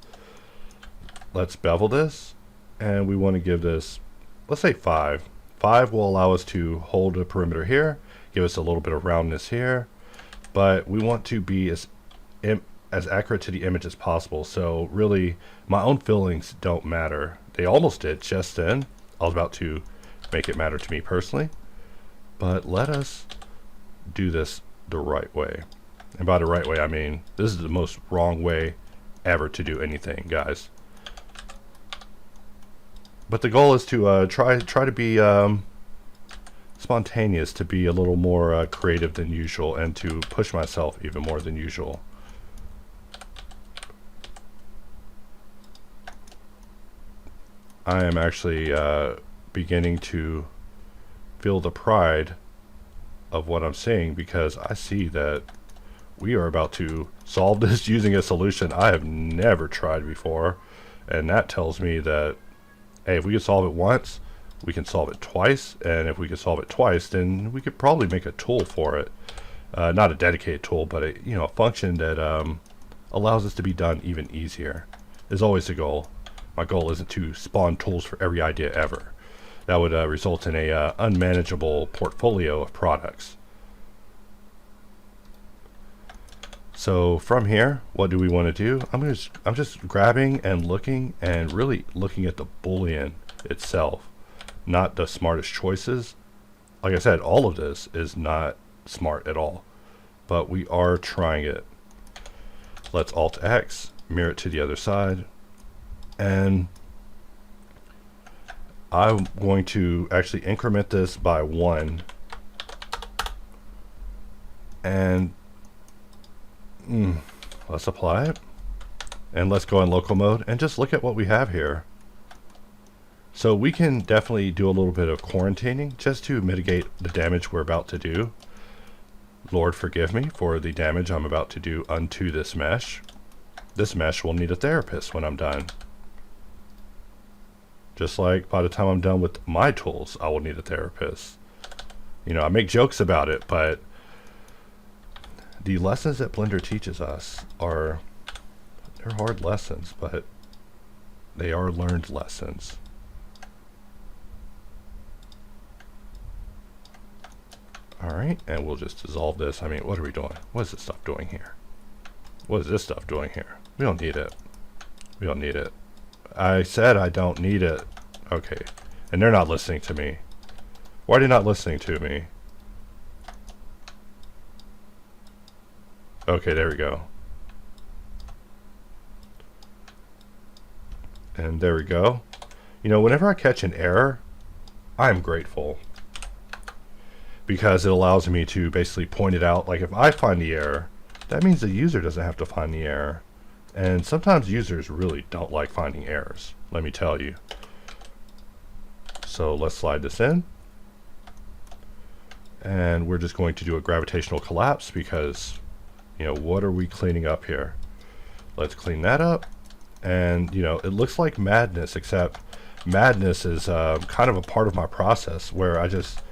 S1: Let's bevel this, and we want to give this, let's say 5. 5 will allow us to hold the perimeter here, give us a little bit of roundness here, but we want to be as accurate to the image as possible. So really, my own feelings don't matter. They almost did just then. I was about to make it matter to me personally, but let us do this the right way. And by the right way, I mean this is the most wrong way ever to do anything, guys. But the goal is to try to be spontaneous, to be a little more creative than usual, and to push myself even more than usual. I am actually beginning to feel the pride of what I'm seeing, because I see that we are about to solve this using a solution I have never tried before, and that tells me that, hey, if we can solve it once, we can solve it twice, and if we can solve it twice, then we could probably make a tool for it. Not a dedicated tool, but a function that allows this to be done even easier is always the goal. My goal isn't to spawn tools for every idea ever. That would result in a unmanageable portfolio of products. So from here, what do we want to do? I'm just grabbing and looking, and really looking at the boolean itself, not the smartest choices. Like I said, all of this is not smart at all, but we are trying it. Let's Alt X, mirror it to the other side, and I'm going to actually increment this by 1, and let's apply it, and let's go in local mode and just look at what we have here. So we can definitely do a little bit of quarantining just to mitigate the damage we're about to do. Lord forgive me for the damage I'm about to do unto this mesh. This mesh will need a therapist when I'm done. Just like by the time I'm done with my tools, I will need a therapist. You know, I make jokes about it, but the lessons that Blender teaches us they're hard lessons, but they are learned lessons. Alright, and we'll just dissolve this. I mean, what are we doing? What is this stuff doing here? What is this stuff doing here? We don't need it. We don't need it. I said I don't need it. Okay. And they're not listening to me. Why are they not listening to me? Okay, there we go. And there we go. You know, whenever I catch an error, I am grateful. Because it allows me to basically point it out. Like if I find the error, that means the user doesn't have to find the error. And sometimes users really don't like finding errors, let me tell you. So let's slide this in. And we're just going to do a gravitational collapse because, you know, what are we cleaning up here? Let's clean that up. And, you know, it looks like madness, except madness is kind of a part of my process where I just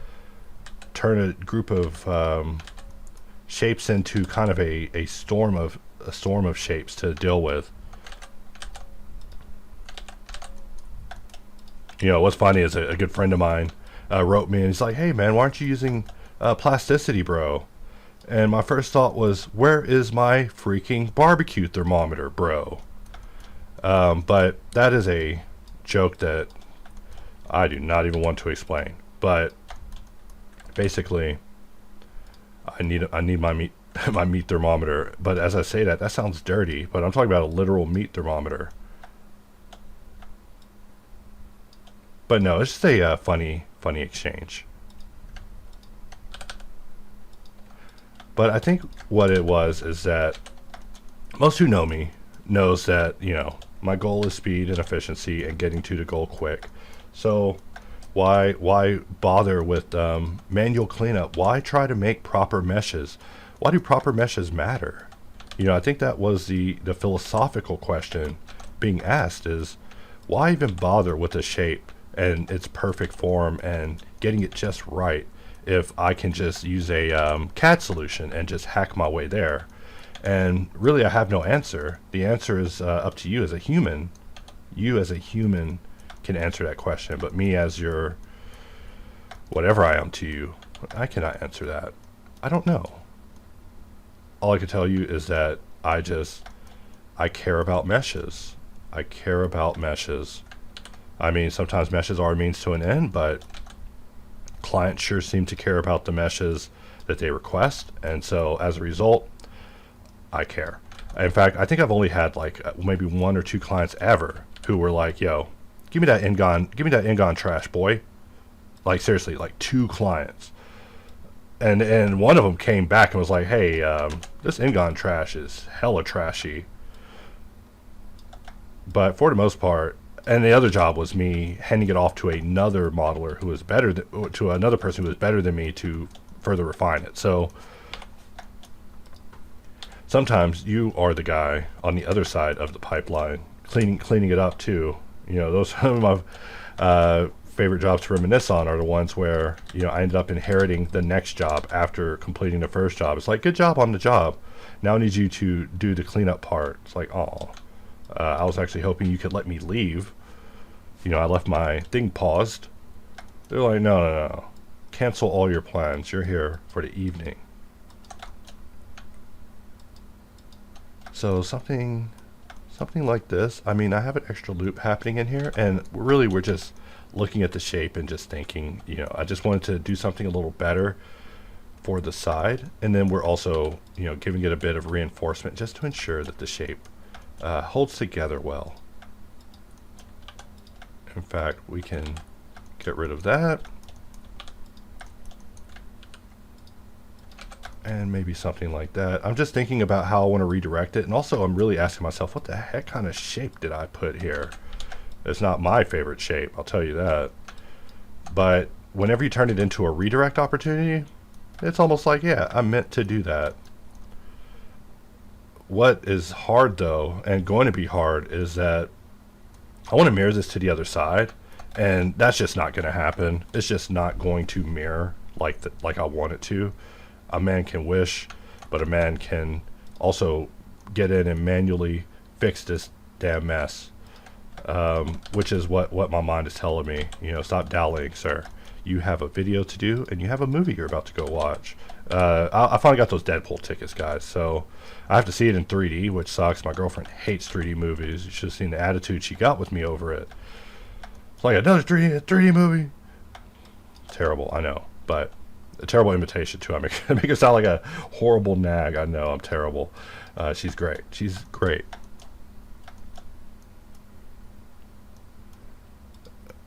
S1: turn a group of shapes into kind of a storm of shapes to deal with. You know, what's funny is a good friend of mine wrote me and he's like, hey man, why aren't you using plasticity, bro? And my first thought was, where is my freaking barbecue thermometer, bro? But that is a joke that I do not even want to explain. But basically, I need my meat my meat thermometer. But as I say that sounds dirty. But I'm talking about a literal meat thermometer. But no, it's just a funny exchange. But I think what it was is that most who know me knows that, you know, my goal is speed and efficiency and getting to the goal quick. So why bother with manual cleanup? Why try to make proper meshes? Why do proper meshes matter? You know, I think that was the philosophical question being asked is, why even bother with a shape and its perfect form and getting it just right if I can just use a CAD solution and just hack my way there? And really, I have no answer. The answer is up to you as a human. You as a human can answer that question, but me as your whatever I am to you, I cannot answer that. I don't know. All I can tell you is that I care about meshes. I care about meshes. I mean, sometimes meshes are a means to an end, but clients sure seem to care about the meshes that they request, and so as a result, I care. In fact, I think I've only had like maybe one or two clients ever who were like, yo, give me that Ingon trash, boy. Like seriously, like two clients. And one of them came back and was like, hey, this Ingon trash is hella trashy. But for the most part, and the other job was me handing it off to another modeler who was better to another person who was better than me to further refine it. So sometimes you are the guy on the other side of the pipeline, cleaning it up too. You know, those some of my favorite jobs to reminisce on are the ones where, you know, I ended up inheriting the next job after completing the first job. It's like, good job on the job. Now I need you to do the cleanup part. It's like, oh, I was actually hoping you could let me leave. You know, I left my thing paused. They're like, no. Cancel all your plans. You're here for the evening. So something like this. I mean, I have an extra loop happening in here, and really we're just looking at the shape and just thinking, you know, I just wanted to do something a little better for the side, and then we're also, you know, giving it a bit of reinforcement just to ensure that the shape holds together well. In fact, we can get rid of that. And maybe something like that. I'm just thinking about how I want to redirect it. And also, I'm really asking myself, what the heck kind of shape did I put here? It's not my favorite shape, I'll tell you that. But whenever you turn it into a redirect opportunity, it's almost like, yeah, I meant to do that. What is hard though, and going to be hard, is that I want to mirror this to the other side, and that's just not going to happen. It's just not going to mirror like I want it to. A man can wish, but a man can also get in and manually fix this damn mess, which is what my mind is telling me. You know, stop dallying, sir. You have a video to do, and you have a movie you're about to go watch. I finally got those Deadpool tickets, guys, so I have to see it in 3D, which sucks. My girlfriend hates 3D movies. You should have seen the attitude she got with me over it. It's like, another 3D movie? Terrible, I know, but a terrible invitation, too. I make her sound like a horrible nag. I know, I'm terrible. She's great. She's great.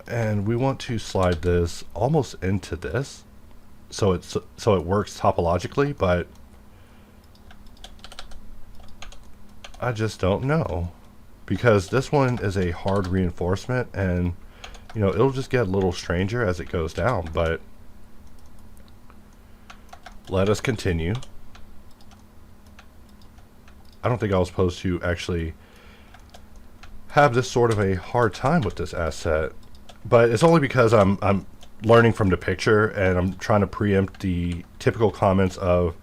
S1: And we want to slide this almost into this, so it works topologically, but I just don't know, because this one is a hard reinforcement, and you know, it'll just get a little stranger as it goes down. But let us continue. I don't think I was supposed to actually have this sort of a hard time with this asset, but it's only because I'm learning from the picture, and I'm trying to preempt the typical comments of,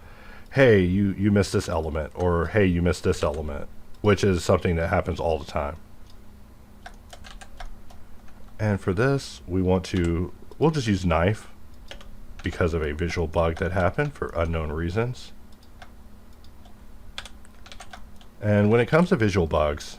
S1: hey, you missed this element, or hey, you missed this element, which is something that happens all the time. And for this, we'll just use knife because of a visual bug that happened for unknown reasons. And when it comes to visual bugs,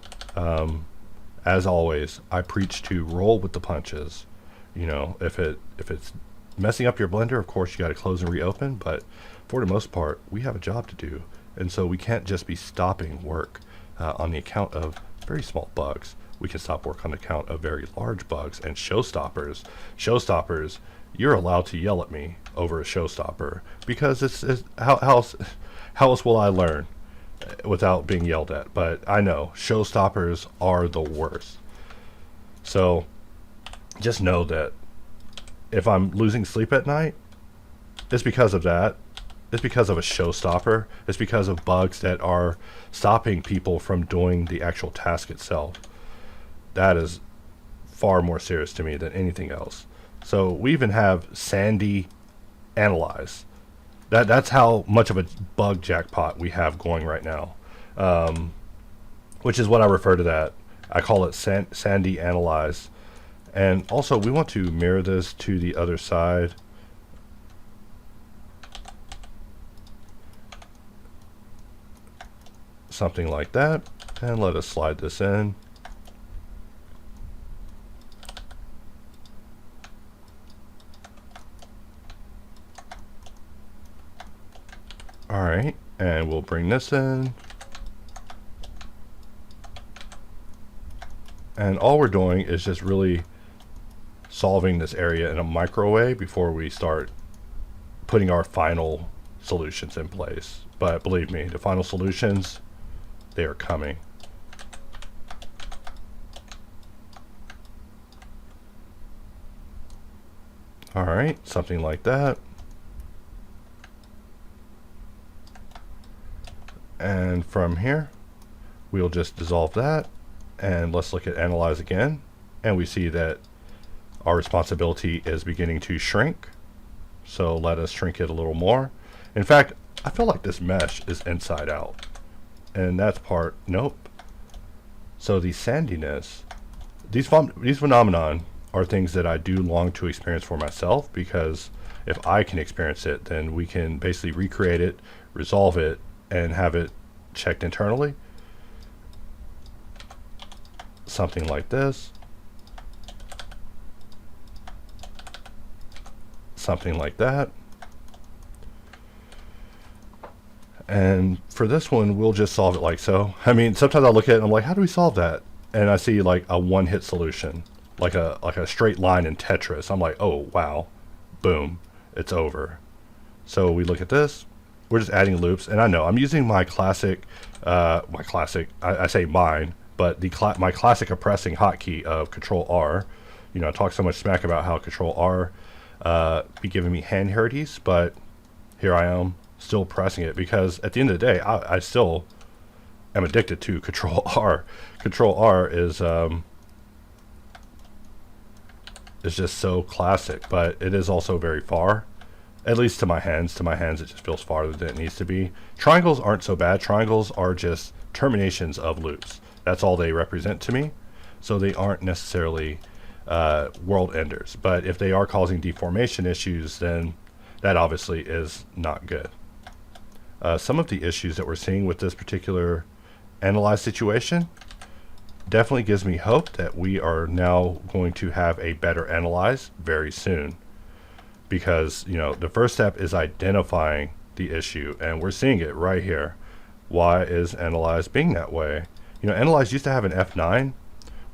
S1: as always, I preach to roll with the punches. You know, if it's messing up your Blender, of course you got to close and reopen, but for the most part, we have a job to do, and so we can't just be stopping work on the account of very small bugs. We can stop work on the account of very large bugs and showstoppers. Showstoppers, you're allowed to yell at me over a showstopper, because it's how else will I learn without being yelled at? But I know showstoppers are the worst. So just know that if I'm losing sleep at night, it's because of that. It's because of a showstopper. It's because of bugs that are stopping people from doing the actual task itself. That is far more serious to me than anything else. So we even have Sandy analyze. That's how much of a bug jackpot we have going right now, which is what I refer to that. I call it Sandy analyze. And also, we want to mirror this to the other side. Something like that. And let us slide this in. Alright, and we'll bring this in. And all we're doing is just really solving this area in a micro way before we start putting our final solutions in place. But believe me, the final solutions, they are coming. Alright, something like that. And from here, we'll just dissolve that. And let's look at analyze again. And we see that our responsibility is beginning to shrink. So let us shrink it a little more. In fact, I feel like this mesh is inside out. And that's part, nope. So the sandiness, these phenomenon are things that I do long to experience for myself, because if I can experience it, then we can basically recreate it, resolve it, and have it checked internally. Something like this. Something like that. And for this one, we'll just solve it like so. I mean, sometimes I look at it and I'm like, how do we solve that? And I see like a one-hit solution, like a straight line in Tetris. I'm like, oh wow, boom, it's over. So we look at this. We're just adding loops, and I know I'm using my classic, I say mine, but my classic oppressing hotkey of Control R, you know, I talk so much smack about how Control R be giving me hand hurties, but here I am still pressing it because at the end of the day, I still am addicted to Control R. Control R is just so classic, but it is also very far. At least to my hands. To my hands, it just feels farther than it needs to be. Triangles aren't so bad. Triangles are just terminations of loops. That's all they represent to me. So they aren't necessarily world enders. But if they are causing deformation issues, then that obviously is not good. Some of the issues that we're seeing with this particular analyze situation definitely gives me hope that we are now going to have a better analyze very soon. Because, you know, the first step is identifying the issue, and we're seeing it right here. Why is analyze being that way? You know, analyze used to have an F9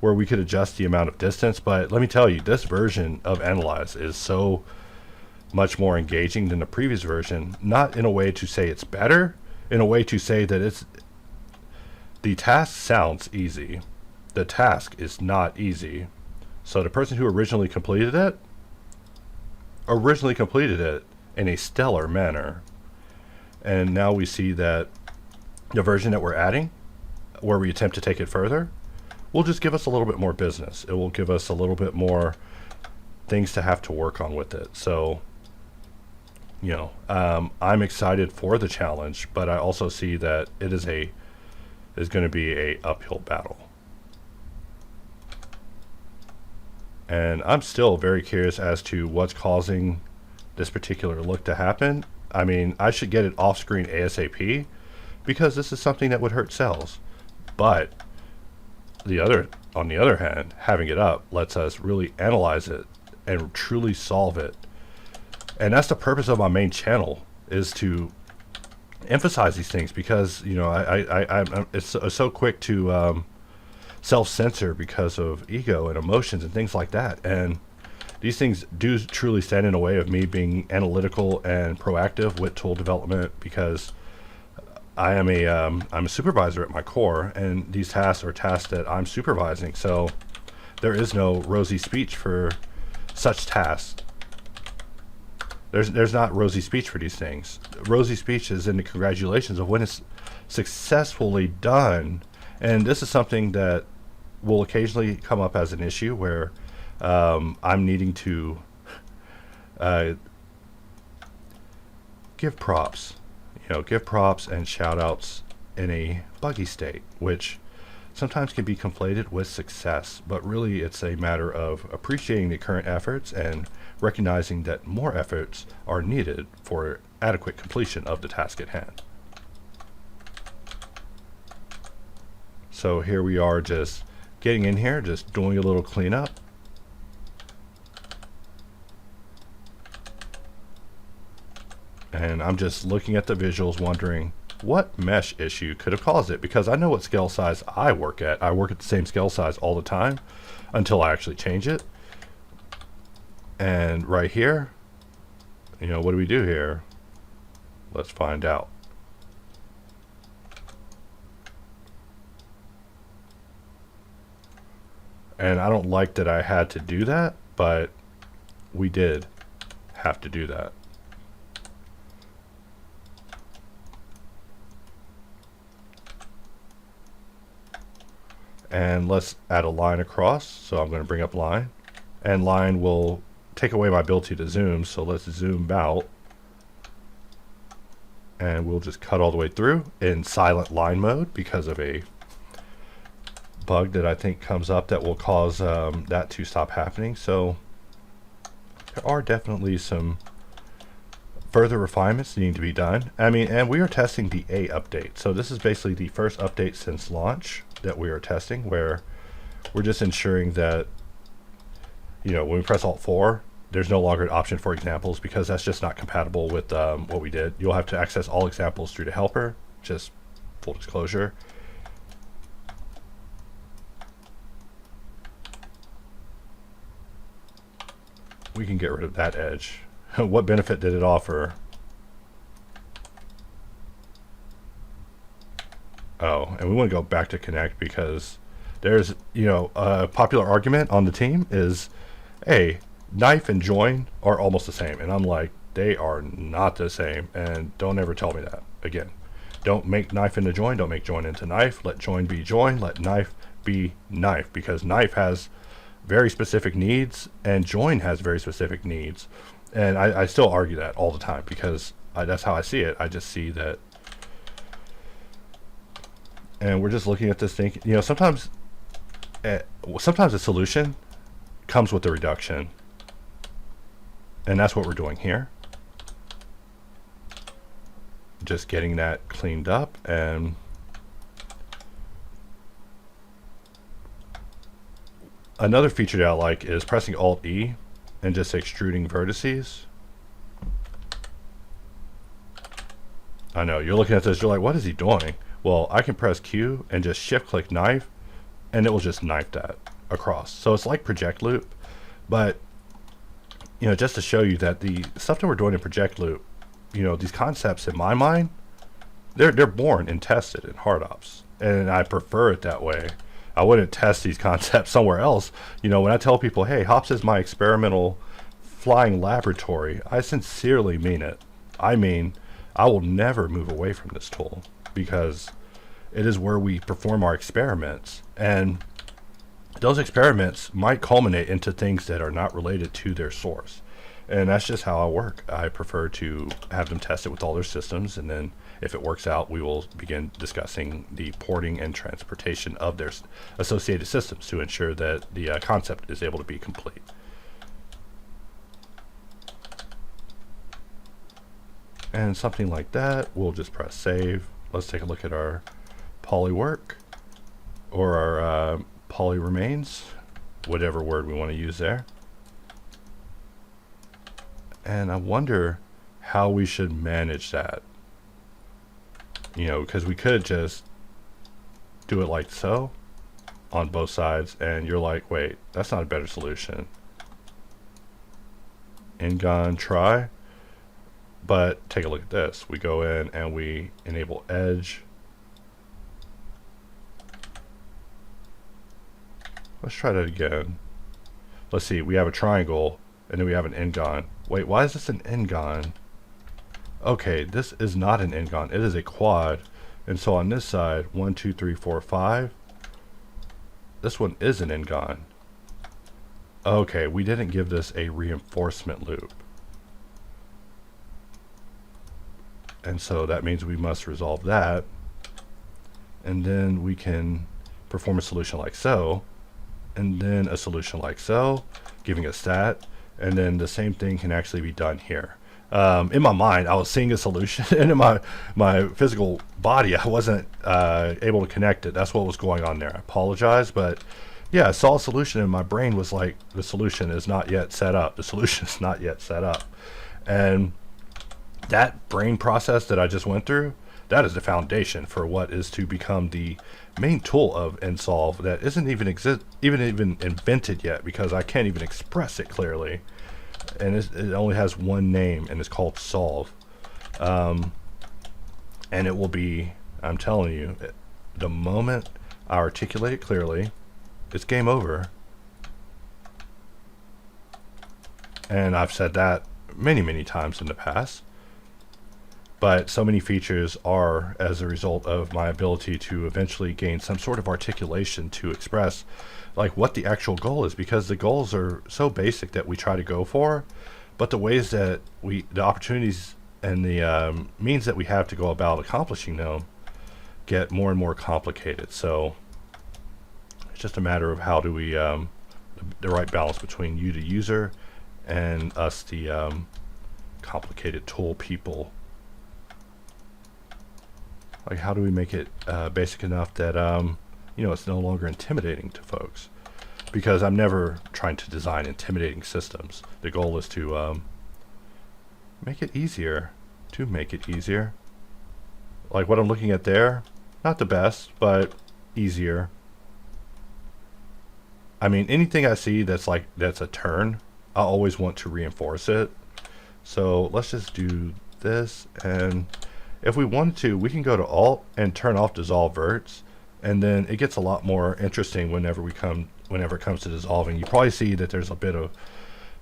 S1: where we could adjust the amount of distance, but let me tell you, this version of analyze is so much more engaging than the previous version, not in a way to say it's better, in a way to say that the task sounds easy. The task is not easy. So the person who originally completed it in a stellar manner. And now we see that the version that we're adding, where we attempt to take it further, will just give us a little bit more business. It will give us a little bit more things to have to work on with it. So, you know, I'm excited for the challenge, but I also see that it is going to be a uphill battle. And I'm still very curious as to what's causing this particular look to happen. I mean, I should get it off screen ASAP because this is something that would hurt cells. But on the other hand, having it up lets us really analyze it and truly solve it. And that's the purpose of my main channel, is to emphasize these things because, you know, it's so quick to self-censor because of ego and emotions and things like that, and these things do truly stand in the way of me being analytical and proactive with tool development, because I'm a supervisor at my core, and these tasks are tasks that I'm supervising, so there is no rosy speech for such tasks. There's not rosy speech for these things. Rosy speech is in the congratulations of when it's successfully done. And this is something that will occasionally come up as an issue where I'm needing to give props, give props and shout outs in a buggy state, which sometimes can be conflated with success, but really it's a matter of appreciating the current efforts and recognizing that more efforts are needed for adequate completion of the task at hand. So here we are, just getting in here, just doing a little cleanup. And I'm just looking at the visuals wondering what mesh issue could have caused it, because I know what scale size I work at. I work at the same scale size all the time until I actually change it. And right here, what do we do here? Let's find out. And I don't like that I had to do that, but we did have to do that. And let's add a line across. So I'm going to bring up line, and line will take away my ability to zoom. So let's zoom out, and we'll just cut all the way through in silent line mode because of a bug that I think comes up that will cause that to stop happening. So there are definitely some further refinements needing to be done. And we are testing the A update. So this is basically the first update since launch that we are testing, where we're just ensuring that, when we press Alt 4, there's no longer an option for examples, because that's just not compatible with what we did. You'll have to access all examples through the helper, just full disclosure. We can get rid of that edge. What benefit did it offer? Oh, and we want to go back to connect because There's, you know, a popular argument on the team is, hey, knife and join are almost the same. And I'm like, they are not the same. And don't ever tell me that again. Don't make knife into join. Don't make join into knife. Let join be join. Let knife be knife. Because knife has very specific needs and join has very specific needs. And I still argue that all the time because that's how I see it. I just see that. And we're just looking at this thing. You know, sometimes a solution comes with a reduction. And that's what we're doing here. Just getting that cleaned up. And another feature that I like is pressing Alt-E and just extruding vertices. I know, you're looking at this, you're like, what is he doing? Well, I can press Q and just shift click knife, and it will just knife that across. So it's like project loop, but you know, just to show you that the stuff that we're doing in project loop, you know, these concepts in my mind, they're born and tested in HardOps, and I prefer it that way. I wouldn't test these concepts somewhere else. You know, when I tell people, hey, Hops is my experimental flying laboratory, I sincerely mean it. I mean, I will never move away from this tool because it is where we perform our experiments. And those experiments might culminate into things that are not related to their source. And that's just how I work. I prefer to have them test it with all their systems, and then if it works out, we will begin discussing the porting and transportation of their associated systems to ensure that the concept is able to be complete. And something like that, we'll just press save. Let's take a look at our poly work, or our poly remains, whatever word we want to use there. And I wonder how we should manage that. You know, because we could just do it like so on both sides, and you're like, wait, that's not a better solution. N-gon try. But take a look at this. We go in and we enable edge. Let's try that again. Let's see, we have a triangle and then we have an n-gon. Wait, why is this an n-gon? Okay, this is not an n-gon, it is a quad. And so on this side, 1, 2, 3, 4, 5. This one is an n-gon. Okay, we didn't give this a reinforcement loop. And so that means we must resolve that. And then we can perform a solution like so. And then a solution like so, giving us that. And then the same thing can actually be done here. In my mind, I was seeing a solution, and in my physical body, I wasn't able to connect it. That's what was going on there. I apologize, but yeah, I saw a solution, and my brain was like, the solution is not yet set up. The solution is not yet set up. And that brain process that I just went through, that is the foundation for what is to become the main tool of nsolve that isn't even even invented yet, because I can't even express it clearly. And it only has one name, and it's called solve. And it will be, I'm telling you, the moment I articulate it clearly, it's game over. And I've said that many times in the past. But so many features are as a result of my ability to eventually gain some sort of articulation to express like what the actual goal is, because the goals are so basic that we try to go for, but the ways that the opportunities and the means that we have to go about accomplishing them get more and more complicated. So it's just a matter of how do we the right balance between you, the user, and us, the complicated tool people. Like, how do we make it basic enough that you know, it's no longer intimidating to folks? Because I'm never trying to design intimidating systems. The goal is to make it easier. Like what I'm looking at there, not the best, but easier. I mean, anything I see that's a turn, I always want to reinforce it. So let's just do this, and if we wanted to, we can go to Alt and turn off dissolve verts, And then it gets a lot more interesting whenever it comes to dissolving. You probably see that there's a bit of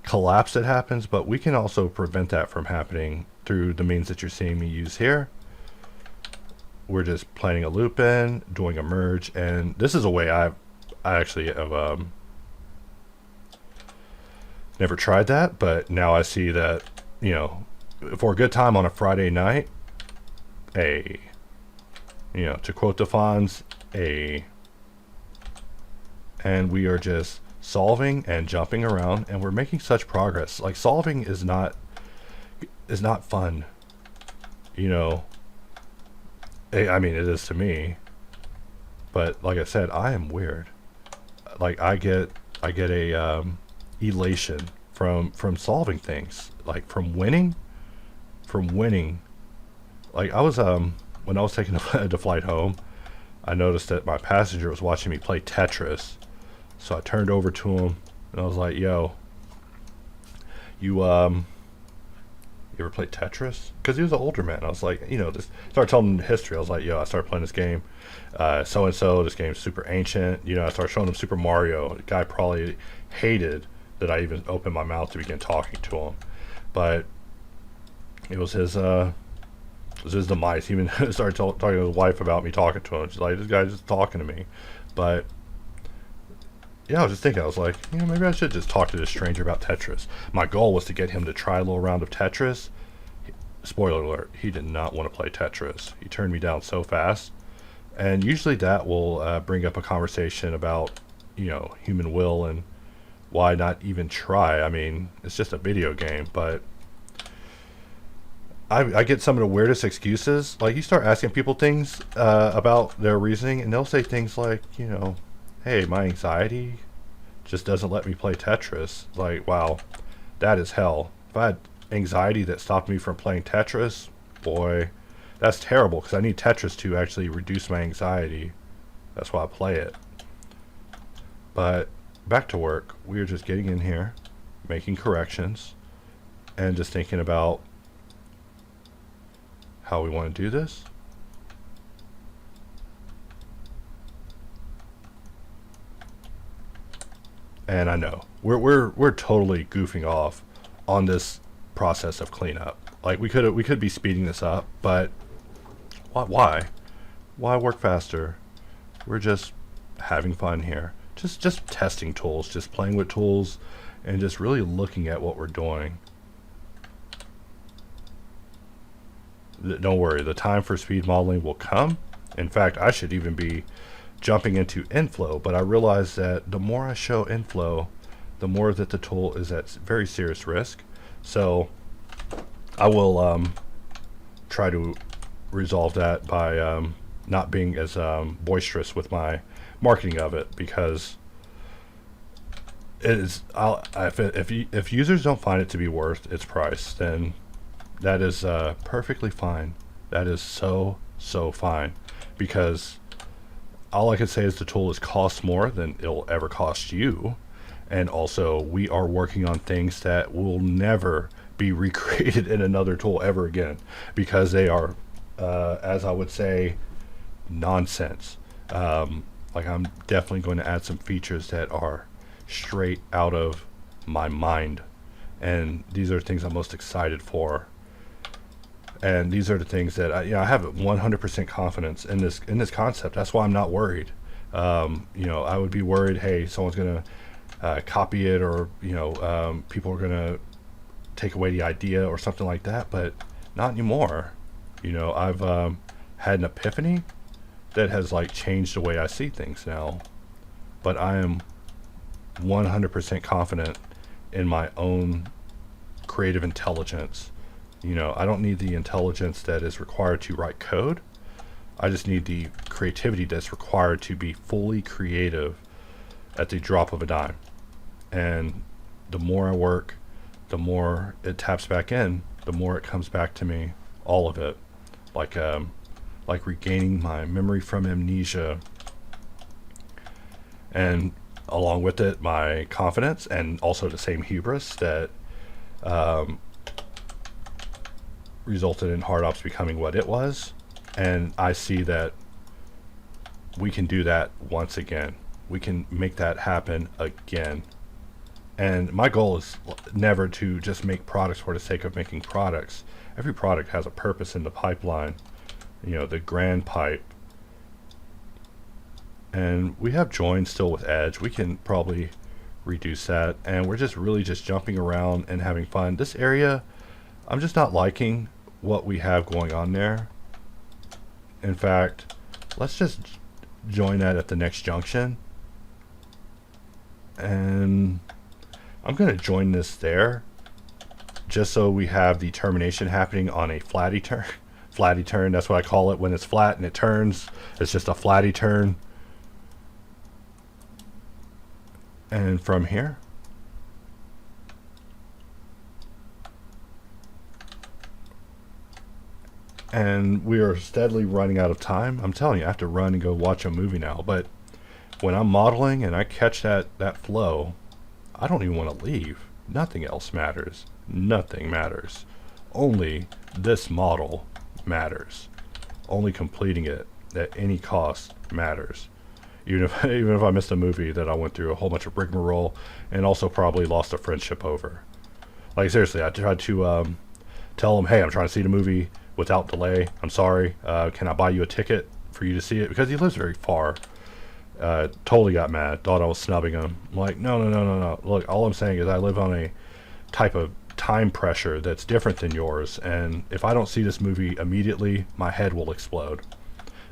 S1: collapse that happens, but we can also prevent that from happening through the means that you're seeing me use here. We're just planning a loop in, doing a merge, and this is a way I actually have never tried that, but now I see that, you know, for a good time on a Friday night, to quote the Fonz, and we are just solving and jumping around, and we're making such progress. Like, solving is not fun, you know. I mean, it is to me, but like I said, I am weird. Like, I get a elation from solving things, like from winning. Like, I was when I was taking the flight home, I noticed that my passenger was watching me play Tetris. So I turned over to him and I was like, "Yo, you ever play Tetris?" Because he was an older man. I was like, just started telling him the history. I was like, "Yo, I started playing this game, so and so. This game's super ancient." I started showing him Super Mario. The guy probably hated that I even opened my mouth to begin talking to him, but it was his demise. He even started talking to his wife about me talking to him. She's like, "This guy's just talking to me," but. Yeah, I was just thinking, I was like, maybe I should just talk to this stranger about Tetris. My goal was to get him to try a little round of Tetris. Spoiler alert, he did not want to play Tetris. He turned me down so fast. And usually that will bring up a conversation about, human will and why not even try. I mean, it's just a video game, but I get some of the weirdest excuses. Like, you start asking people things about their reasoning, and they'll say things like, "Hey, my anxiety just doesn't let me play Tetris." Like, wow, that is hell. If I had anxiety that stopped me from playing Tetris, boy, that's terrible, because I need Tetris to actually reduce my anxiety. That's why I play it. But back to work. We are just getting in here, making corrections, and just thinking about how we want to do this. And I know we're totally goofing off on this process of cleanup. Like, we could be speeding this up, but why work faster? We're just having fun here, just testing tools, just playing with tools, and just really looking at what we're doing. Don't worry, the time for speed modeling will come. In fact, I should even be jumping into inflow, but I realize that the more I show inflow, the more that the tool is at very serious risk. So I will try to resolve that by not being as boisterous with my marketing of it, because it is. If users don't find it to be worth its price, then that is perfectly fine. That is so fine, because all I can say is the tool is cost more than it'll ever cost you. And also, we are working on things that will never be recreated in another tool ever again, because they are, as I would say, nonsense. Like, I'm definitely going to add some features that are straight out of my mind. And these are things I'm most excited for. And these are the things that I have 100% confidence in this concept. That's why I'm not worried. I would be worried, hey, someone's gonna copy it, or people are gonna take away the idea or something like that. But not anymore. I've had an epiphany that has changed the way I see things now. But I am 100% confident in my own creative intelligence. I don't need the intelligence that is required to write code. I just need the creativity that's required to be fully creative at the drop of a dime. And the more I work, the more it taps back in, the more it comes back to me, all of it. Like regaining my memory from amnesia. And along with it, my confidence, and also the same hubris that resulted in HardOps becoming what it was. And I see that we can do that once again. We can make that happen again. And my goal is never to just make products for the sake of making products. Every product has a purpose in the pipeline, you know, the grand pipe. And we have joins still with edge. We can probably reduce that. And we're just really just jumping around and having fun. This area, I'm just not liking what we have going on there. In fact, let's just join that at the next junction. And I'm going to join this there, just so we have the termination happening on a flatty turn. Flatty turn, that's what I call it when it's flat and it turns. It's just a flatty turn. And from here, and we are steadily running out of time. I'm telling you, I have to run and go watch a movie now. But when I'm modeling and I catch that flow, I don't even want to leave. Nothing else matters. Nothing matters. Only this model matters. Only completing it at any cost matters. Even if I missed a movie that I went through a whole bunch of rigmarole and also probably lost a friendship over. Like seriously, I tried to tell him, hey, I'm trying to see the movie without delay. I'm sorry. Can I buy you a ticket for you to see it? Because he lives very far. Totally got mad. Thought I was snubbing him. I'm like, no. Look, all I'm saying is I live on a type of time pressure that's different than yours. And if I don't see this movie immediately, my head will explode.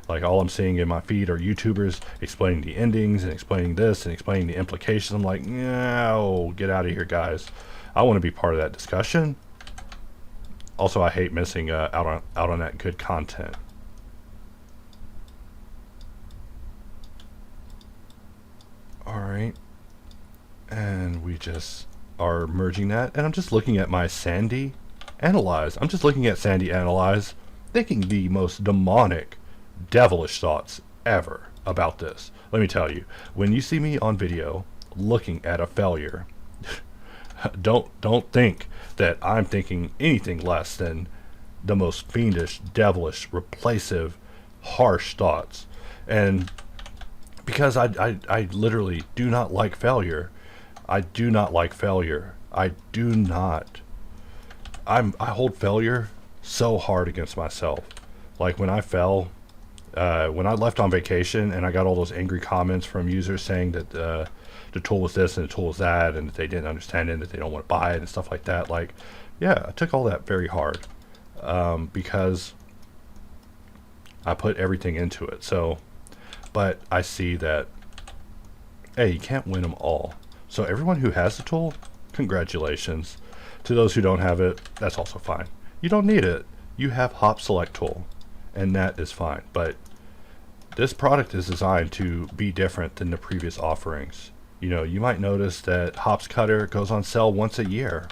S1: Like all I'm seeing in my feed are YouTubers explaining the endings and explaining this and explaining the implications. I'm like, no, get out of here, guys. I want to be part of that discussion. Also, I hate missing out on that good content. All right, and we just are merging that, and I'm just looking at my Sandy Analyze. I'm just looking at Sandy Analyze, thinking the most demonic, devilish thoughts ever about this. Let me tell you, when you see me on video looking at a failure, don't think that I'm thinking anything less than the most fiendish, devilish, replacive, harsh thoughts. And because I literally do not like failure. I do not like failure. I do not. I hold failure so hard against myself. Like when I fell, when I left on vacation and I got all those angry comments from users saying that the tool was this and the tool was that and that they didn't understand it and that they don't want to buy it and stuff like that. Like, yeah, I took all that very hard because I put everything into it. So, but I see that, hey, you can't win them all. So everyone who has the tool, congratulations. To those who don't have it, that's also fine. You don't need it. You have Hop Select tool, and that is fine. But this product is designed to be different than the previous offerings. You know, you might notice that HOPScutter goes on sale once a year,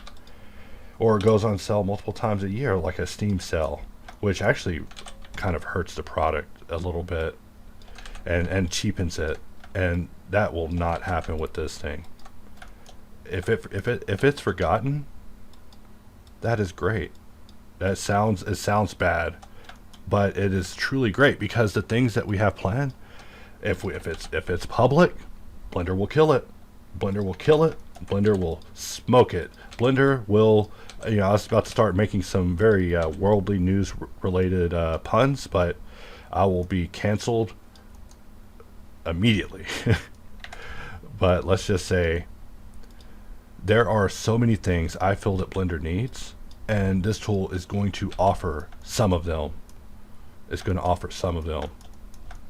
S1: or goes on sale multiple times a year, like a Steam sale, which actually kind of hurts the product a little bit and cheapens it. And that will not happen with this thing. If it's forgotten, that is great. It sounds bad, but it is truly great because the things that we have planned, if it's public, Blender will kill it. Blender will kill it. Blender will smoke it. Blender will, you know, I was about to start making some very worldly news related puns, but I will be canceled immediately. But let's just say there are so many things I feel that Blender needs, and this tool is going to offer some of them. It's going to offer some of them,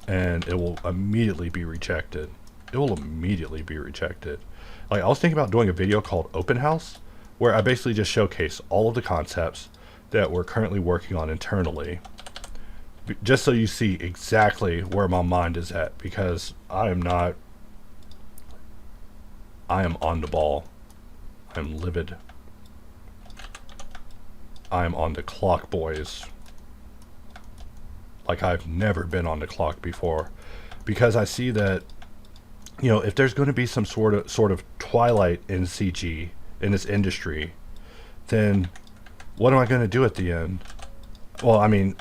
S1: and it will immediately be rejected. It will immediately be rejected. Like, I was thinking about doing a video called Open House, where I basically just showcase all of the concepts that we're currently working on internally, just so you see exactly where my mind is at, because I am on the ball. I'm livid. I'm on the clock, boys. Like I've never been on the clock before, because I see that, you know, if there's going to be some sort of twilight in CG in this industry, then what am I going to do at the end? Well, I mean,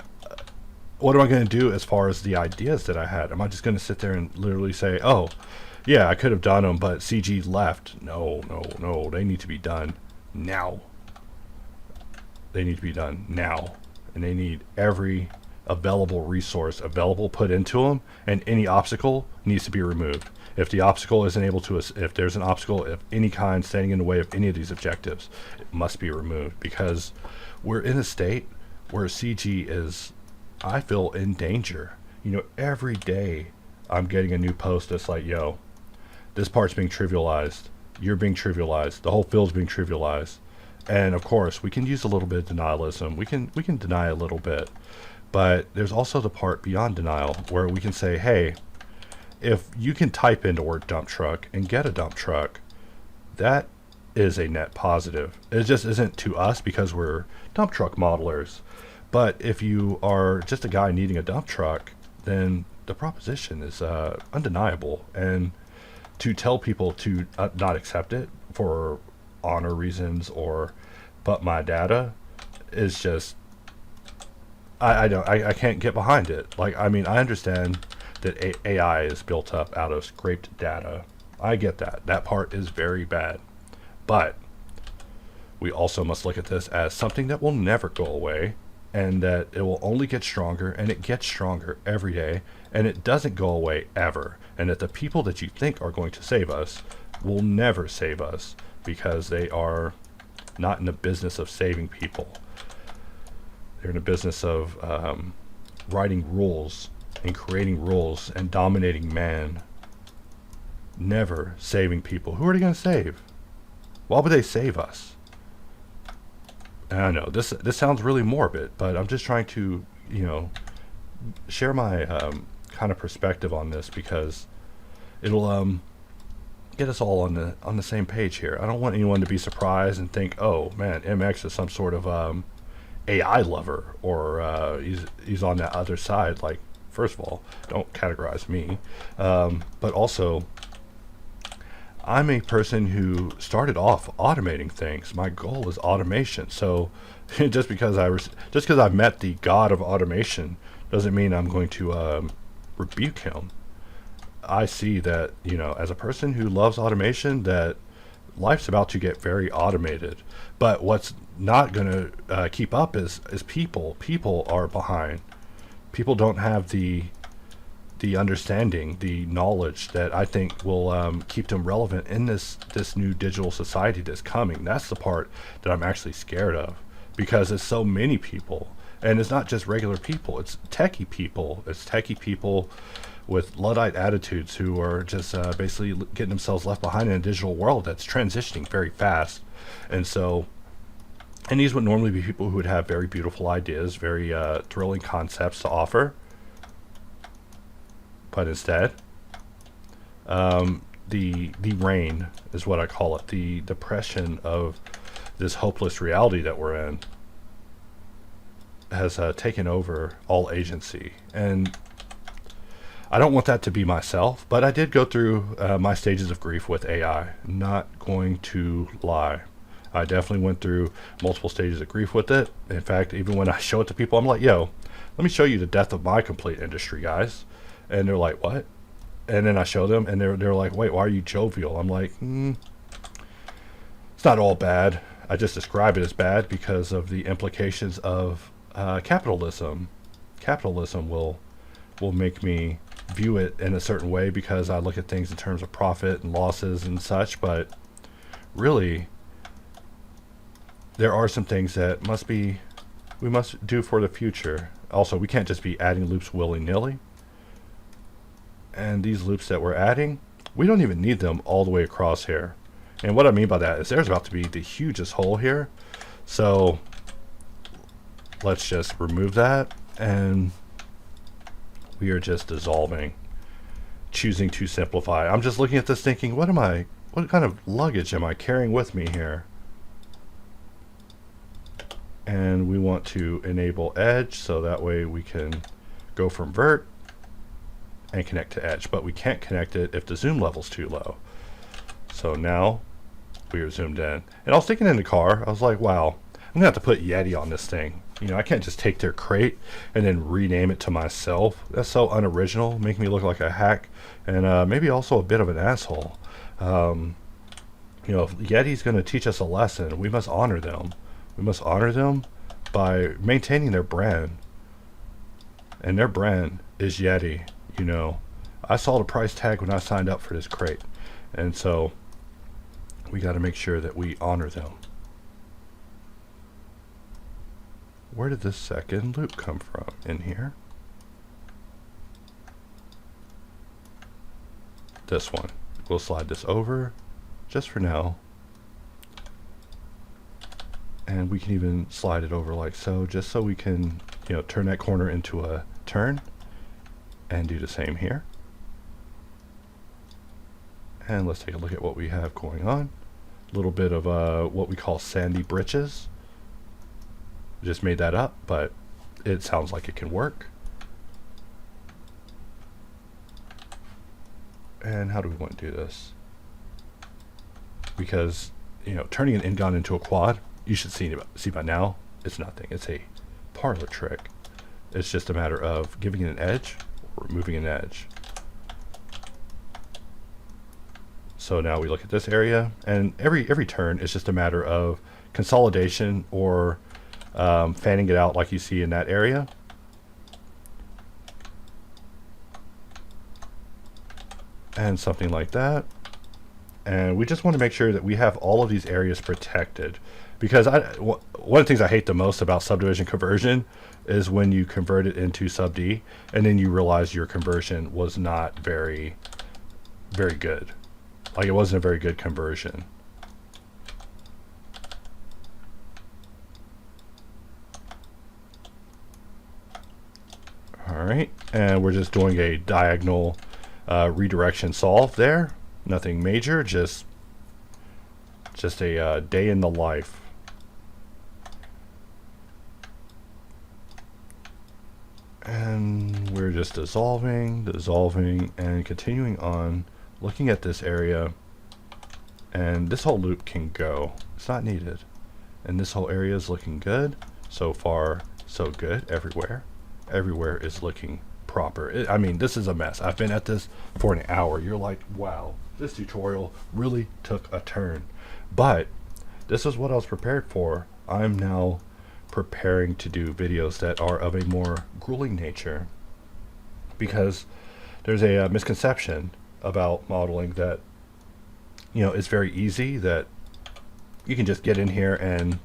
S1: what am I going to do as far as the ideas that I had? Am I just going to sit there and literally say, oh, yeah, I could have done them, but CG left? No, no, no. They need to be done now. They need to be done now. And they need every available resource available put into them, and any obstacle needs to be removed. If the obstacle isn't able to, if there's an obstacle of any kind standing in the way of any of these objectives, it must be removed, because we're in a state where CG is, I feel, in danger. You know, every day I'm getting a new post that's like, yo, this part's being trivialized, you're being trivialized, the whole field's being trivialized. And of course, we can use a little bit of denialism. We can deny a little bit, but there's also the part beyond denial where we can say, hey, if you can type in the word dump truck and get a dump truck, that is a net positive. It just isn't to us because we're dump truck modelers. But if you are just a guy needing a dump truck, then the proposition is undeniable. And to tell people to not accept it for honor reasons or but my data is just, I can't get behind it. Like, I mean, I understand that AI is built up out of scraped data. I get that. That part is very bad. But we also must look at this as something that will never go away, and that it will only get stronger, and it gets stronger every day, and it doesn't go away ever. And that the people that you think are going to save us will never save us, because they are not in the business of saving people. They're in the business of writing rules and creating rules and dominating man, never saving people. Who are they going to save? Why would they save us? And I know this sounds really morbid, but I'm just trying to, you know, share my kind of perspective on this, because it'll get us all on the same page here. I don't want anyone to be surprised and think, oh man, MX is some sort of AI lover, or he's on that other side. Like, first of all, don't categorize me, but also, I'm a person who started off automating things. My goal is automation. So just because I've met the god of automation doesn't mean I'm going to rebuke him. I see that, you know, as a person who loves automation, that life's about to get very automated. But what's not going to keep up is people. People are behind. People don't have the understanding, the knowledge that I think will keep them relevant in this new digital society that's coming. That's the part that I'm actually scared of, because it's so many people, and it's not just regular people. It's techie people. It's techie people with Luddite attitudes who are just basically getting themselves left behind in a digital world that's transitioning very fast. And so, and these would normally be people who would have very beautiful ideas, very thrilling concepts to offer. But instead, the rain is what I call it, the depression of this hopeless reality that we're in has taken over all agency. And I don't want that to be myself, but I did go through my stages of grief with AI. Not going to lie. I definitely went through multiple stages of grief with it. In fact, even when I show it to people, I'm like, yo, let me show you the death of my complete industry, guys. And they're like, what? And then I show them, and they're like, wait, why are you jovial? I'm like, it's not all bad. I just describe it as bad because of the implications of capitalism. Capitalism will make me view it in a certain way because I look at things in terms of profit and losses and such. But really, there are some things that we must do for the future. Also, we can't just be adding loops willy-nilly. And these loops that we're adding, we don't even need them all the way across here. And what I mean by that is there's about to be the hugest hole here. So let's just remove that, and we are just dissolving, choosing to simplify. I'm just looking at this thinking, what kind of luggage am I carrying with me here? And we want to enable edge, so that way we can go from vert and connect to edge, but we can't connect it if the zoom level's too low. So now we are zoomed in. And I was thinking in the car, I was like, wow, I'm gonna have to put Yeti on this thing. You know, I can't just take their crate and then rename it to myself. That's so unoriginal, making me look like a hack, and maybe also a bit of an asshole. You know, if Yeti's going to teach us a lesson, we must honor them. We must honor them by maintaining their brand. And their brand is Yeti. You know, I saw the price tag when I signed up for this crate. And so we got to make sure that we honor them. Where did this second loop come from? In here? This one. We'll slide this over just for now. And we can even slide it over like so, just so we can, you know, turn that corner into a turn, and do the same here. And let's take a look at what we have going on. A little bit of what we call sandy britches. Just made that up, but it sounds like it can work. And how do we want to do this? Because, you know, turning an in-gun into a quad, you should see by now, it's nothing. It's a parlor trick. It's just a matter of giving it an edge or removing an edge. So now we look at this area, and every turn is just a matter of consolidation or fanning it out like you see in that area. And something like that. And we just want to make sure that we have all of these areas protected, because one of the things I hate the most about subdivision conversion is when you convert it into sub D and then you realize your conversion was not very good. Like, it wasn't a very good conversion. Alright, and we're just doing a diagonal redirection solve there. Nothing major, just a day in the life. And we're just dissolving, and continuing on, looking at this area. And this whole loop can go. It's not needed. And this whole area is looking good. So far, so good. Everywhere is looking proper. I mean, this is a mess. I've been at this for an hour. You're like, wow, this tutorial really took a turn. But this is what I was prepared for. I'm now preparing to do videos that are of a more grueling nature, because there's a misconception about modeling that, you know, it's very easy, that you can just get in here and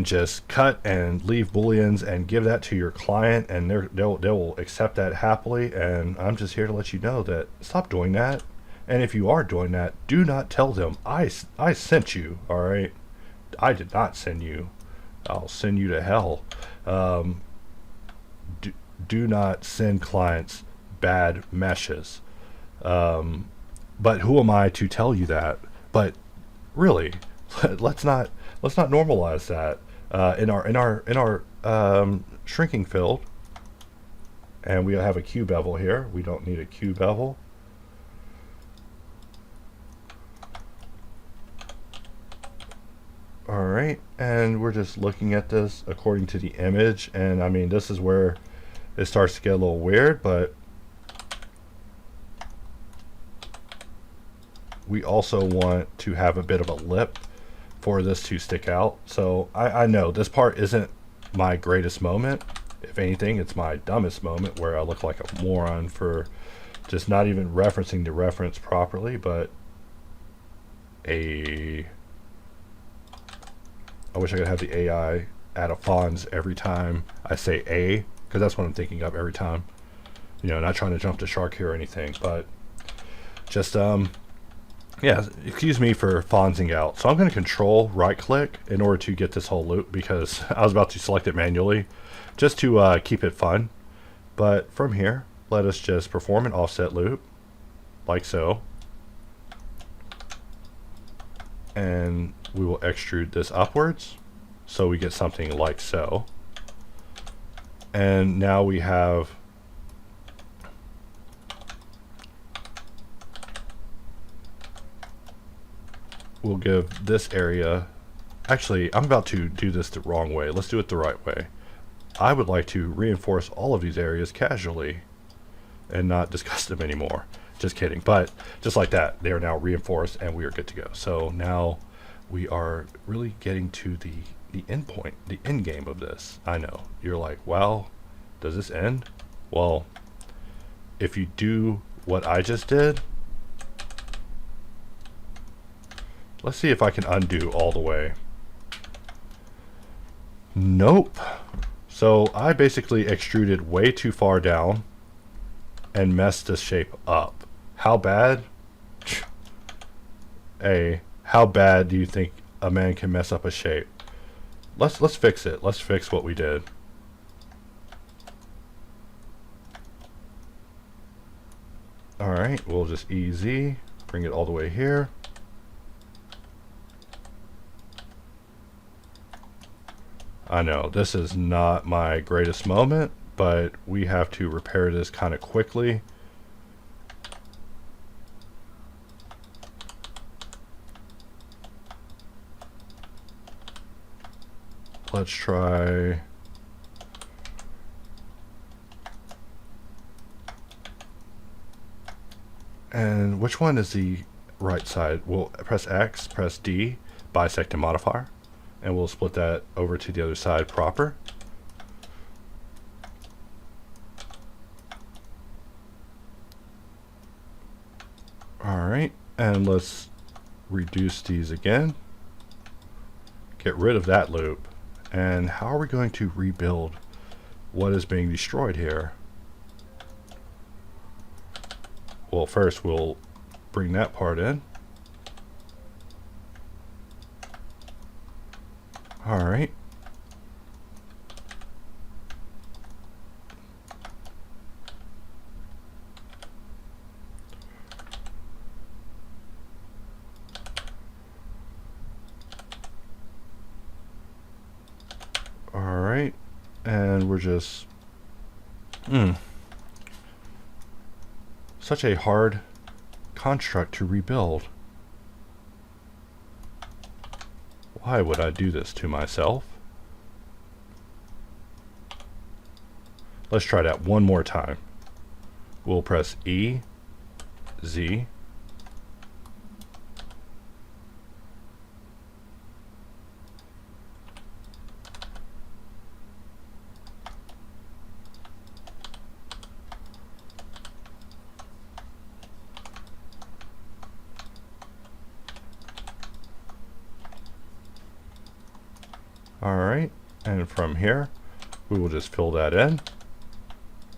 S1: just cut and leave booleans and give that to your client, and they'll accept that happily. And I'm just here to let you know that stop doing that. And if you are doing that, do not tell them I sent you. All right, I did not send you. I'll send you to hell. Do not send clients bad meshes. But who am I to tell you that? But really, let's not normalize that in our shrinking field. And we have a Q bevel here. We don't need a Q bevel. All right, and we're just looking at this according to the image, and I mean, this is where it starts to get a little weird, but we also want to have a bit of a lip for this to stick out. So I know this part isn't my greatest moment. If anything, it's my dumbest moment, where I look like a moron for just not even referencing the reference properly. But I wish I could have the AI add a fonts every time I say a, because that's what I'm thinking of every time. You know, not trying to jump the shark here or anything, but just yeah, excuse me for fonzing out. So I'm going to control right click in order to get this whole loop, because I was about to select it manually just to keep it fun. But from here, let us just perform an offset loop like so. And we will extrude this upwards so we get something like so. And now we have we'll give this area, actually I'm about to do this the wrong way. Let's do it the right way. I would like to reinforce all of these areas casually and not discuss them anymore. Just kidding. But just like that, they are now reinforced and we are good to go. So now we are really getting to the end point, the end game of this. I know you're like, well, does this end? Well, if you do what I just did, let's see if I can undo all the way. Nope. So I basically extruded way too far down and messed this shape up. How bad? Hey, how bad do you think a man can mess up a shape? Let's fix it. Let's fix what we did. Alright, we'll just easy bring it all the way here. I know this is not my greatest moment, but we have to repair this kind of quickly. Let's try. And which one is the right side? We'll press X, press D, bisect and modifier, and we'll split that over to the other side proper. Alright, and let's reduce these again. Get rid of that loop. And how are we going to rebuild what is being destroyed here? Well, first we'll bring that part in. Alright. Alright. And we're just... Such a hard construct to rebuild. Why would I do this to myself? Let's try that one more time. We'll press E, Z. Alright, and from here we will just fill that in.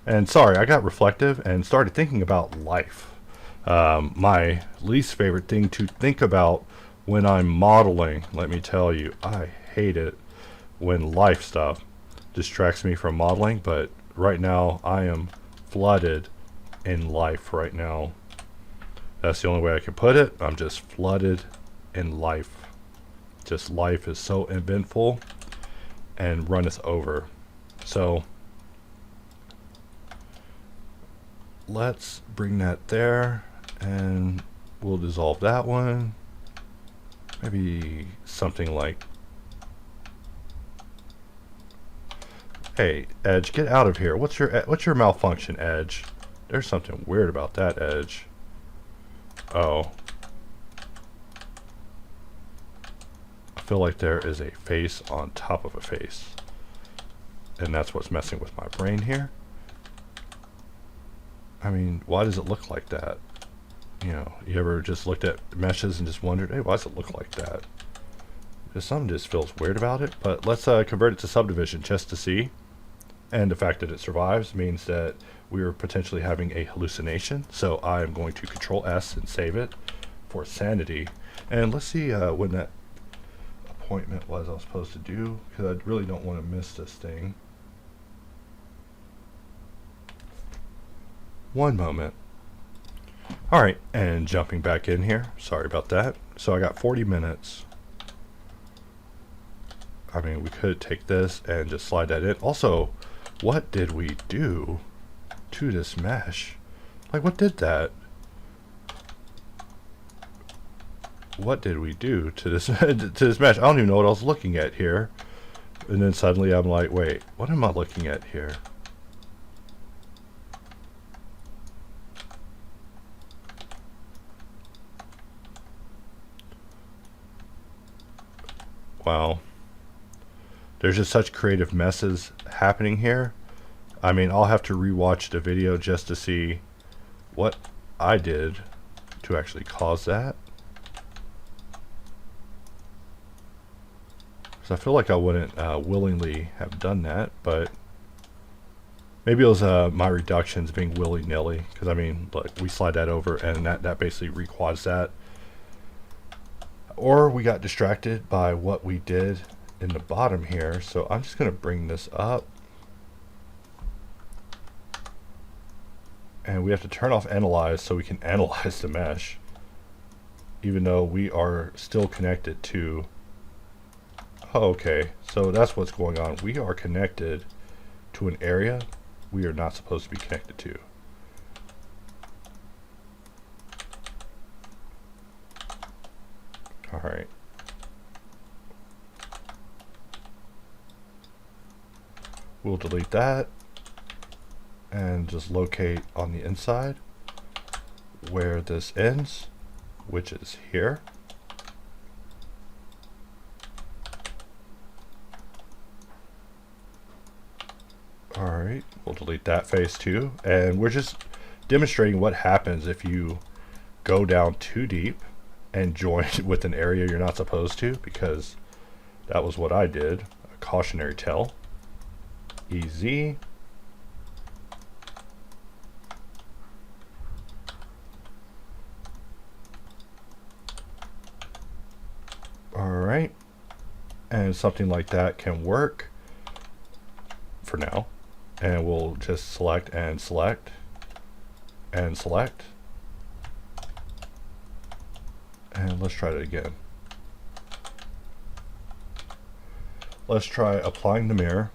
S1: And sorry, I got reflective and started thinking about life. My least favorite thing to think about when I'm modeling, let me tell you, I hate it when life stuff distracts me from modeling, but right now I am flooded in life right now. That's the only way I can put it. I'm just flooded in life. Just life is so eventful and runneth over. So let's bring that there and we'll dissolve that one. Maybe something like, hey edge, get out of here. What's your malfunction, edge? There's something weird about that edge. Oh, I feel like there is a face on top of a face, and that's what's messing with my brain here. I mean, why does it look like that? You know, you ever just looked at meshes and just wondered, hey, why does it look like that? Something just feels weird about it. But let's convert it to subdivision just to see. And the fact that it survives means that we are potentially having a hallucination. So I am going to Control S and save it for sanity. And let's see when that appointment was I was supposed to do, because I really don't want to miss this thing. One moment. Alright, and jumping back in here. Sorry about that. So I got 40 minutes. I mean, we could take this and just slide that in. Also, what did we do to this mesh? Like, what did that? what did we do to this to this mesh? I don't even know what I was looking at here. And then suddenly I'm like, wait, what am I looking at here? Wow. There's just such creative messes happening here. I mean, I'll have to rewatch the video just to see what I did to actually cause that. So I feel like I wouldn't willingly have done that, but maybe it was my reductions being willy-nilly. Because I mean, look, we slide that over and that basically requads that. Or we got distracted by what we did in the bottom here. So I'm just going to bring this up. And we have to turn off analyze so we can analyze the mesh. Even though we are still connected to... Oh, okay, so that's what's going on. We are connected to an area we are not supposed to be connected to. All right. We'll delete that and just locate on the inside where this ends, which is here. Alright, we'll delete that face too. And we're just demonstrating what happens if you go down too deep and join with an area you're not supposed to, because that was what I did. A cautionary tale. Easy. Alright. And something like that can work for now. And we'll just select and select and select. And let's try it again. Let's try applying the mirror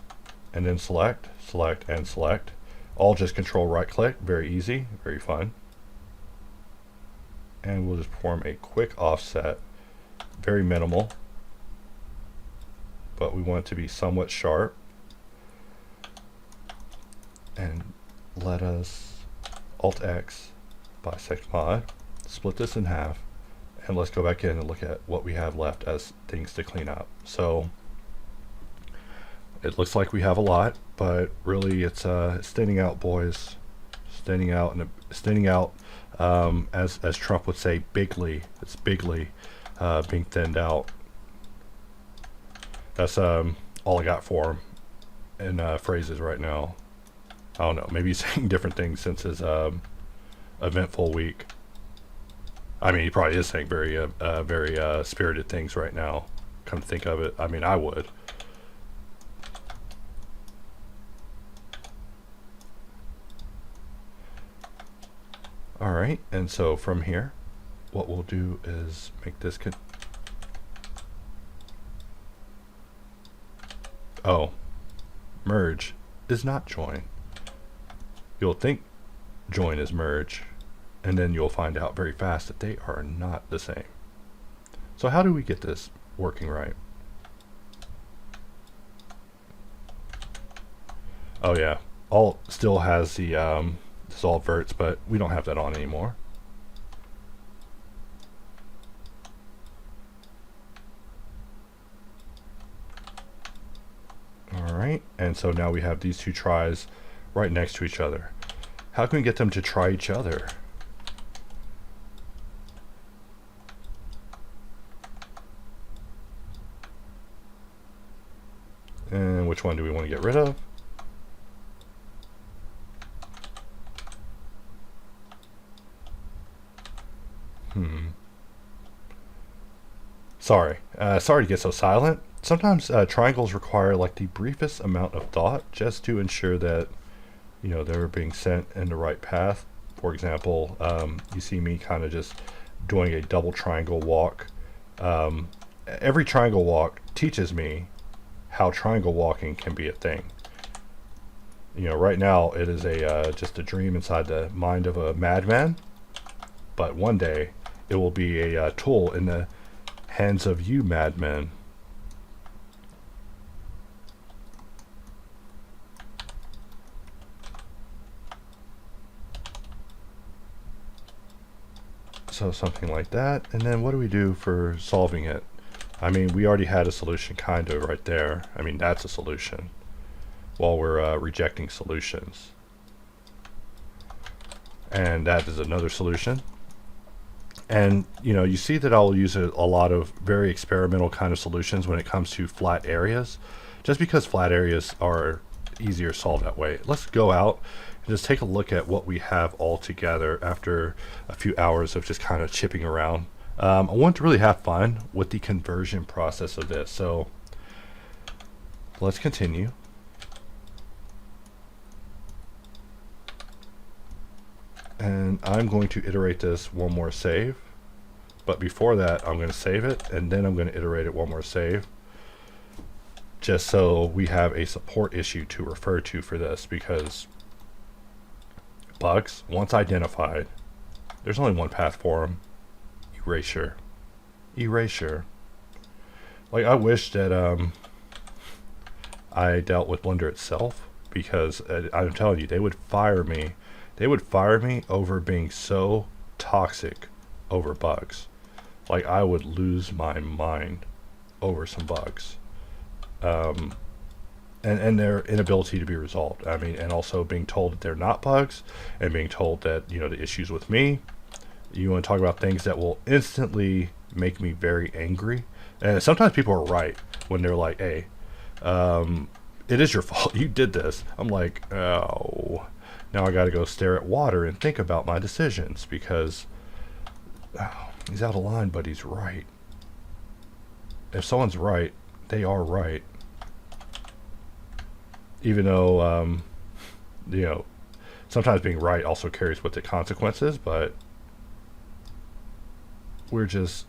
S1: and then select, select, and select. All just control right click, very easy, very fun. And we'll just perform a quick offset, very minimal, but we want it to be somewhat sharp. And let us Alt X bisect mod, split this in half, and let's go back in and look at what we have left as things to clean up. So it looks like we have a lot, but really it's standing out, boys. Standing out, and standing out, as Trump would say, bigly. It's bigly being thinned out. That's all I got for him in phrases right now. I don't know, maybe he's saying different things since his eventful week. I mean, he probably is saying very spirited things right now. Come to think of it, I mean, I would. All right, and so from here, what we'll do is make this merge is not join. You'll think join is merge, and then you'll find out very fast that they are not the same. So how do we get this working right? Oh yeah, Alt still has the dissolve verts, but we don't have that on anymore. Alright, and so now we have these two tries right next to each other. How can we get them to try each other? And which one do we want to get rid of? Sorry to get so silent. Sometimes triangles require like the briefest amount of thought just to ensure that, you know, they're being sent in the right path. For example, you see me kind of just doing a double triangle walk. Every triangle walk teaches me how triangle walking can be a thing. You know, right now it is a just a dream inside the mind of a madman, but one day it will be a tool in the hands of you madmen. So something like that. And then what do we do for solving it? I mean, we already had a solution kind of right there. I mean, that's a solution while we're rejecting solutions. And that is another solution. And you know, you see that I'll use a lot of very experimental kind of solutions when it comes to flat areas, just because flat areas are easier solved that way. Let's go out and just take a look at what we have all together after a few hours of just kind of chipping around. I want to really have fun with the conversion process of this, so let's continue. And I'm going to iterate this one more save, but before that I'm going to save it and then I'm going to iterate it one more save, just so we have a support issue to refer to for this, because bugs, once identified, there's only one path for them: erasure. Erasure. Like, I wish that I dealt with Blender itself, because I'm telling you, they would fire me. They would fire me over being so toxic over bugs. Like, I would lose my mind over some bugs. And their inability to be resolved. I mean, and also being told that they're not bugs, and being told that, you know, the issues with me. You want to talk about things that will instantly make me very angry. And sometimes people are right when they're like, hey, it is your fault, you did this. I'm like, oh, now I got to go stare at water and think about my decisions, because he's out of line, but he's right. If someone's right, they are right. Even though, you know, sometimes being right also carries with it consequences, but we're just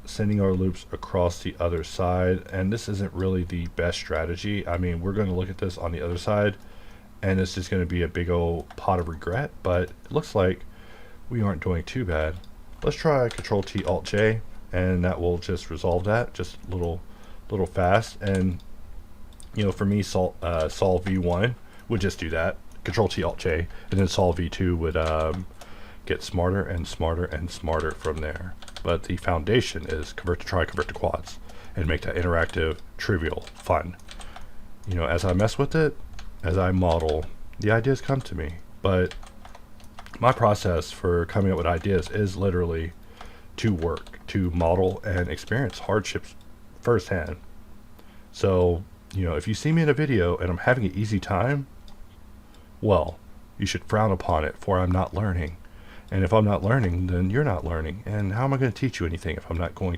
S1: sending our loops across the other side, and this isn't really the best strategy. I mean, we're going to look at this on the other side, and it's just going to be a big old pot of regret, but it looks like we aren't doing too bad. Let's try Control-T, Alt-J, and that will just resolve that, just a little fast. And you know, for me, solve V1 would just do that, Control-T, Alt-J, and then solve V2 would get smarter and smarter and smarter from there. But the foundation is convert to try, convert to quads, and make that interactive, trivial, fun. You know, as I mess with it, as I model, the ideas come to me. But my process for coming up with ideas is literally to work, to model and experience hardships firsthand. So, you know, if you see me in a video and I'm having an easy time, well, you should frown upon it, for I'm not learning. And if I'm not learning, then you're not learning. And how am I going to teach you anything if I'm not go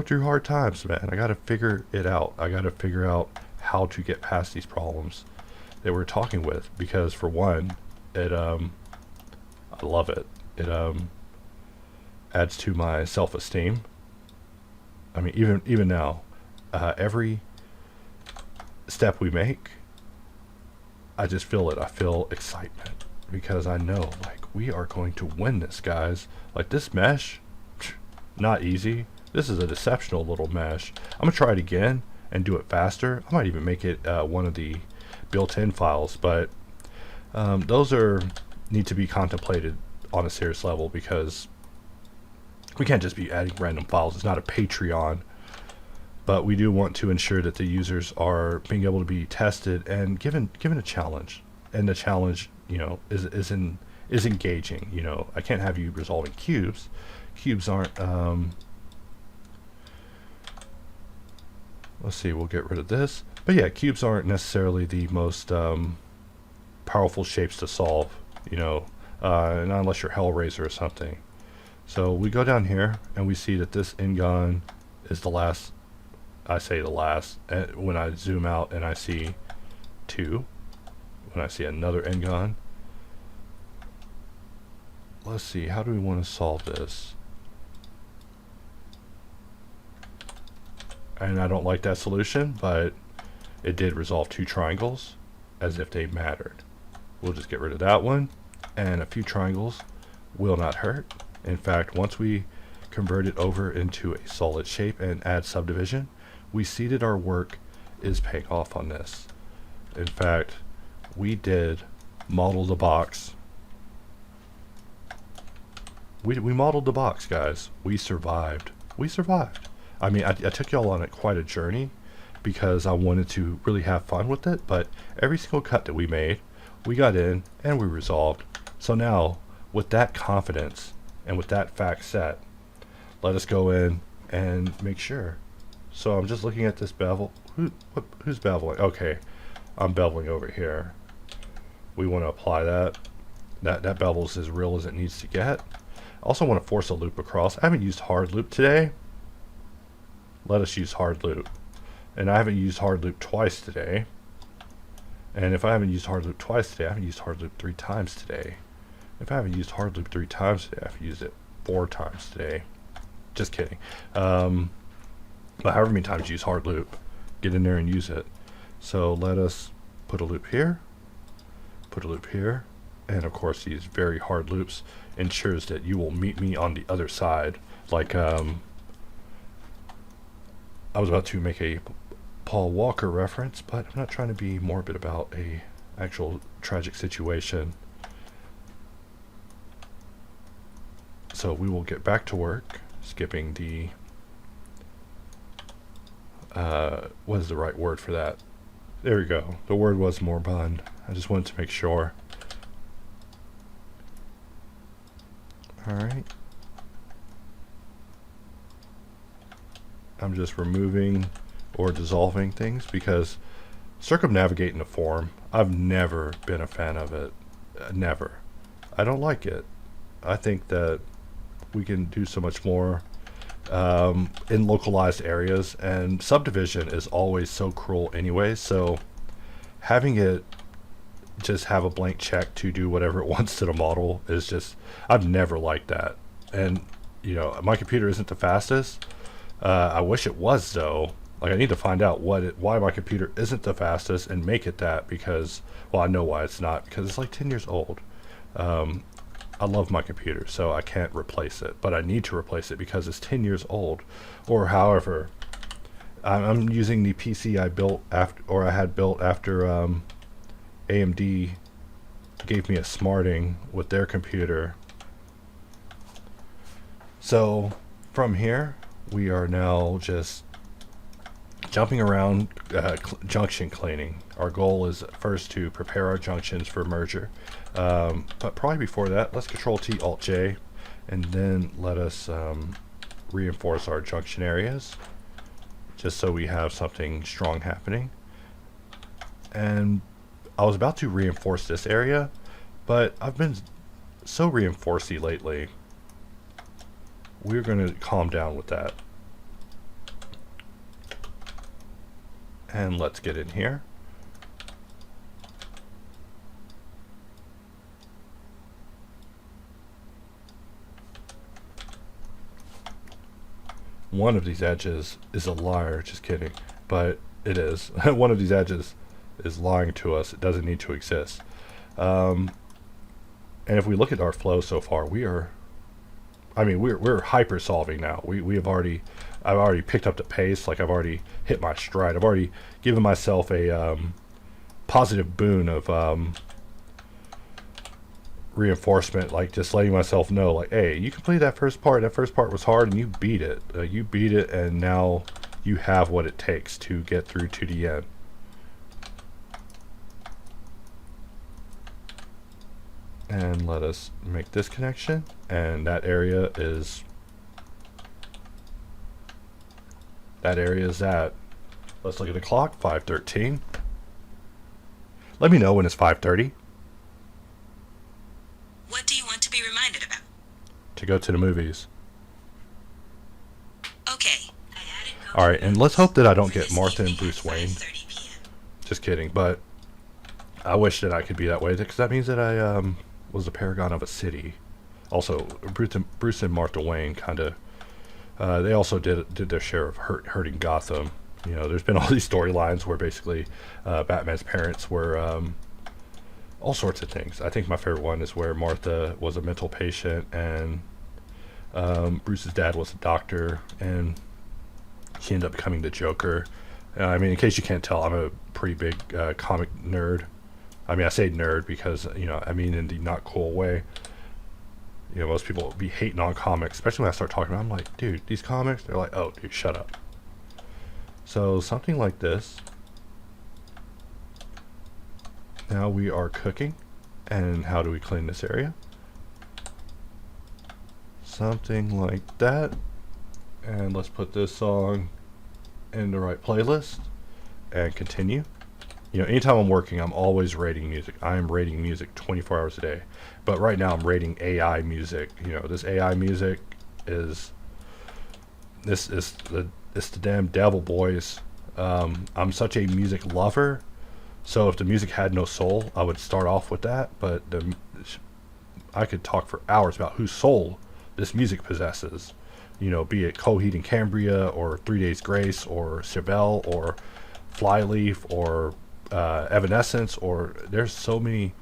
S1: through hard times, man? I got to figure it out. I got to figure out how to get past these problems that we're talking with, because for one, it I love it. It adds to my self-esteem. I mean, even now, every step we make, I just feel it. I feel excitement, because I know, like, we are going to win this, guys. Like, this mesh, not easy. This is a deceptional little mesh. I'm gonna try it again and do it faster. I might even make it one of the built-in files, but those need to be contemplated on a serious level, because we can't just be adding random files. It's not a Patreon. But we do want to ensure that the users are being able to be tested and given a challenge, and the challenge, you know, is engaging. You know, I can't have you resolving cubes. Cubes aren't. Let's see. We'll get rid of this. But yeah, cubes aren't necessarily the most powerful shapes to solve. You know, not unless you're Hellraiser or something. So we go down here and we see that this n-gon is the last. I say the last, when I zoom out and I see 2, when I see another n-gon. Let's see, how do we want to solve this? And I don't like that solution, but it did resolve 2 triangles as if they mattered. We'll just get rid of that one, and a few triangles will not hurt. In fact, once we convert it over into a solid shape and add subdivision, we see that our work is paying off on this. In fact, we did model the box. We modeled the box, guys. We survived. We survived. I mean, I took y'all on quite a journey because I wanted to really have fun with it, but every single cut that we made, we got in and we resolved. So now, with that confidence and with that fact set, let us go in and make sure. So I'm just looking at this bevel. Who's beveling? Okay, I'm beveling over here. We want to apply that. That bevel's as real as it needs to get. Also want to force a loop across. I haven't used hard loop today. Let us use hard loop. And I haven't used hard loop twice today. And if I haven't used hard loop twice today, I haven't used hard loop 3 times today. If I haven't used hard loop 3 times today, I've used it 4 times today. Just kidding. But however many times you use hard loop, get in there and use it. So let us put a loop here, put a loop here, and of course these very hard loops ensures that you will meet me on the other side. Like I was about to make a Paul Walker reference, but I'm not trying to be morbid about a actual tragic situation. So we will get back to work, skipping the what is the right word for that? There we go. The word was moribund. I just wanted to make sure. Alright. I'm just removing or dissolving things because circumnavigating the form, I've never been a fan of it. Never. I don't like it. I think that we can do so much more in localized areas, and subdivision is always so cruel anyway, so having it just have a blank check to do whatever it wants to the model is just, I've never liked that. And you know, my computer isn't the fastest. I wish it was though. Like, I need to find out why my computer isn't the fastest and make it that, because, well, I know why it's not, because it's like 10 years old. I love my computer, so I can't replace it, but I need to replace it because it's 10 years old. Or however, I'm using the PC I built after, or I had built after AMD gave me a smarting with their computer. So from here, we are now just jumping around junction cleaning. Our goal is first to prepare our junctions for merger. But probably before that, let's Control T, Alt J, and then let us reinforce our junction areas, just so we have something strong happening. And I was about to reinforce this area, but I've been so reinforcey lately. We're going to calm down with that. And let's get in here. One of these edges is a liar, just kidding, but it is. One of these edges is lying to us. It doesn't need to exist. And if we look at our flow so far, we're hyper solving now. I've already picked up the pace. Like, I've already hit my stride. I've already given myself a positive boon of reinforcement, like just letting myself know, like, hey, you completed that first part. That first part was hard, and you beat it. You beat it, and now you have what it takes to get through to the end. And let us make this connection, and that area is that. Let's look at the clock. 5:13. Let me know when it's 5:30.
S2: What do you want to be reminded about?
S1: To go to the movies.
S2: Okay.
S1: Alright, and let's hope that I don't get Martha and Bruce Wayne. Just kidding, but I wish that I could be that way, because that means that I was the paragon of a city. Also, Bruce and Martha Wayne kind of, they also did their share of hurting Gotham. You know, there's been all these storylines where basically Batman's parents were all sorts of things. I think my favorite one is where Martha was a mental patient and Bruce's dad was a doctor, and he ended up becoming the Joker. I mean, in case you can't tell, I'm a pretty big comic nerd. I mean, I say nerd because, I mean in the not cool way. Most people be hating on comics, especially when I start talking about them. I'm like, dude, these comics, they're like, oh, dude, shut up. So something like this. Now we are cooking. And how do we clean this area? Something like that. And let's put this song in the right playlist and continue. Anytime I'm working, I'm always rating music. I am rating music 24 hours a day. But right now I'm rating AI music. This AI music is it's the damn devil, boys. I'm such a music lover. So if the music had no soul, I would start off with that. But I could talk for hours about whose soul this music possesses. Be it Coheed and Cambria, or 3 Days Grace, or Chevelle, or Flyleaf, or Evanescence, or there's so many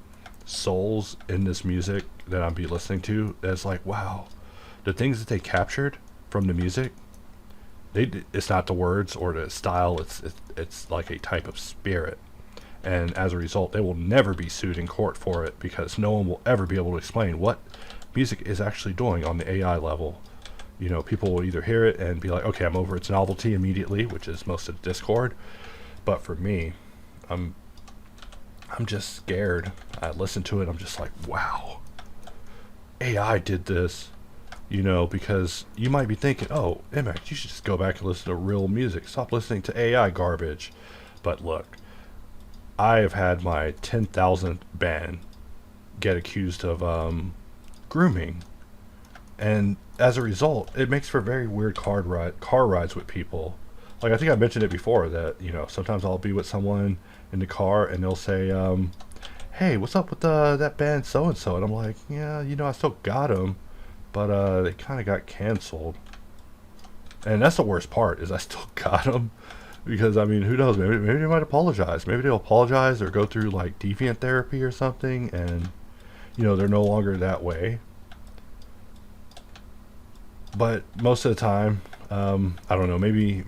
S1: souls in this music that I'm be listening to. That's like, wow, the things that they captured from the music. It's not the words or the style. It's like a type of spirit. And as a result, they will never be sued in court for it, because no one will ever be able to explain what music is actually doing on the AI level. People will either hear it and be like, okay, I'm over its novelty immediately, which is most of the Discord. But for me, I'm just scared. I listen to it, I'm just like, wow, AI did this. Because you might be thinking, oh, MX, you should just go back and listen to real music. Stop listening to AI garbage. But look, I have had my 10,000th band get accused of grooming. And as a result, it makes for very weird car rides with people. Like, I think I mentioned it before that, sometimes I'll be with someone in the car and they'll say, hey, what's up with that band so-and-so? And I'm like, yeah, I still got them, but they kind of got canceled. And that's the worst part, is I still got them. Because, I mean, who knows? Maybe they might apologize. Maybe they'll apologize or go through, like, deviant therapy or something, and, they're no longer that way. But most of the time, I don't know, maybe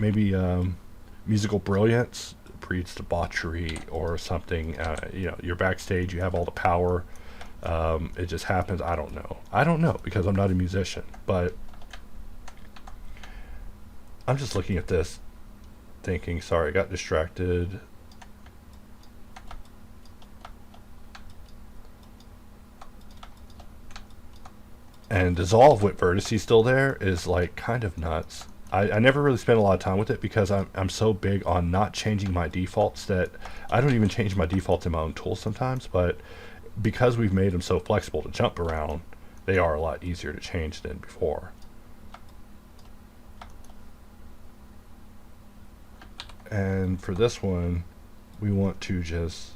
S1: musical brilliance breeds debauchery or something. You're backstage, you have all the power. It just happens. I don't know, because I'm not a musician. But I'm just looking at this, thinking, sorry, I got distracted. And dissolve with vertices still there is like kind of nuts. I never really spent a lot of time with it, because I'm so big on not changing my defaults that I don't even change my defaults in my own tools sometimes. But because we've made them so flexible to jump around, they are a lot easier to change than before. And for this one, we want to just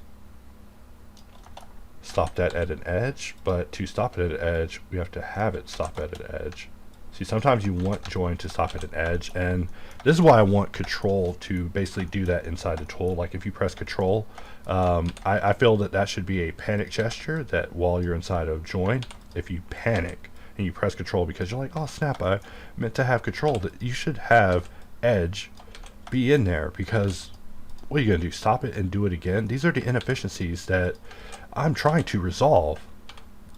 S1: stop that at an edge, but to stop it at an edge, we have to have it stop at an edge. See, sometimes you want join to stop at an edge, and this is why I want control to basically do that inside the tool. Like if you press control, I feel that should be a panic gesture, that while you're inside of join, if you panic and you press control because you're like, oh snap, I meant to have control, that you should have edge be in there, because what are you going to do, stop it and do it again? These are the inefficiencies that I'm trying to resolve.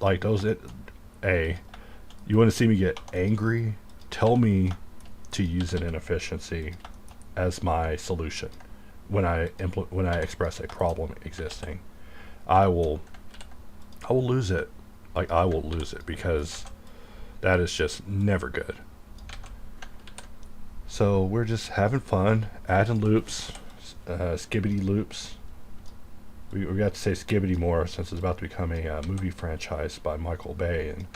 S1: Like those, you want to see me get angry? Tell me to use an inefficiency as my solution when I express a problem existing. I will lose it. Like, I will lose it, because that is just never good. So we're just having fun, adding loops, skibbity loops. We got to say skibbity more since it's about to become a movie franchise by Michael Bay, and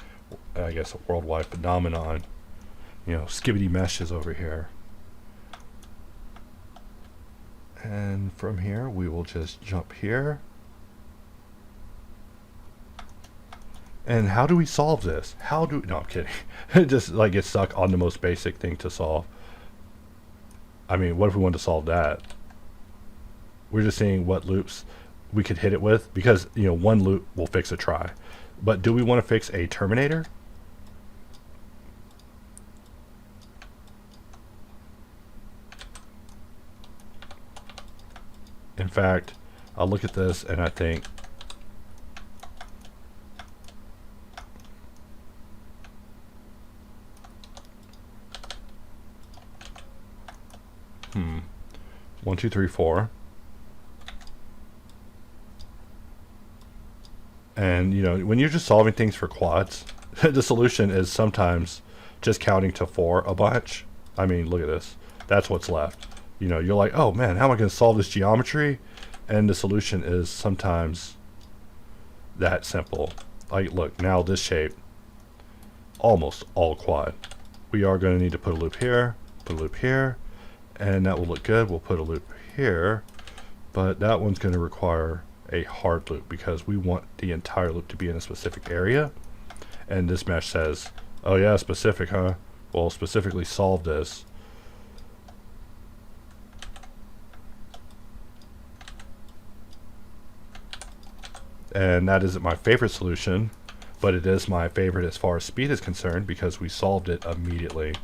S1: I guess a worldwide phenomenon. Skibbity meshes over here. And from here, we will just jump here. And how do we solve this? No, I'm kidding. Just like get stuck on the most basic thing to solve. I mean, what if we want to solve that? We're just seeing what loops we could hit it with, because one loop will fix a try. But do we want to fix a terminator? In fact, I'll look at this and I think, 1, 2, 3, 4. And you know, when you're just solving things for quads, the solution is sometimes just counting to 4 a bunch. I mean, look at this. That's what's left. You know, you're like, oh man, how am I going to solve this geometry? And the solution is sometimes that simple. Like, look, now this shape, almost all quad. We are going to need to put a loop here, put a loop here, and that will look good. We'll put a loop here, but that one's going to require a hard loop because we want the entire loop to be in a specific area. And this mesh says, oh yeah, specific, huh? Well, specifically solve this. And that isn't my favorite solution, but it is my favorite as far as speed is concerned because we solved it immediately.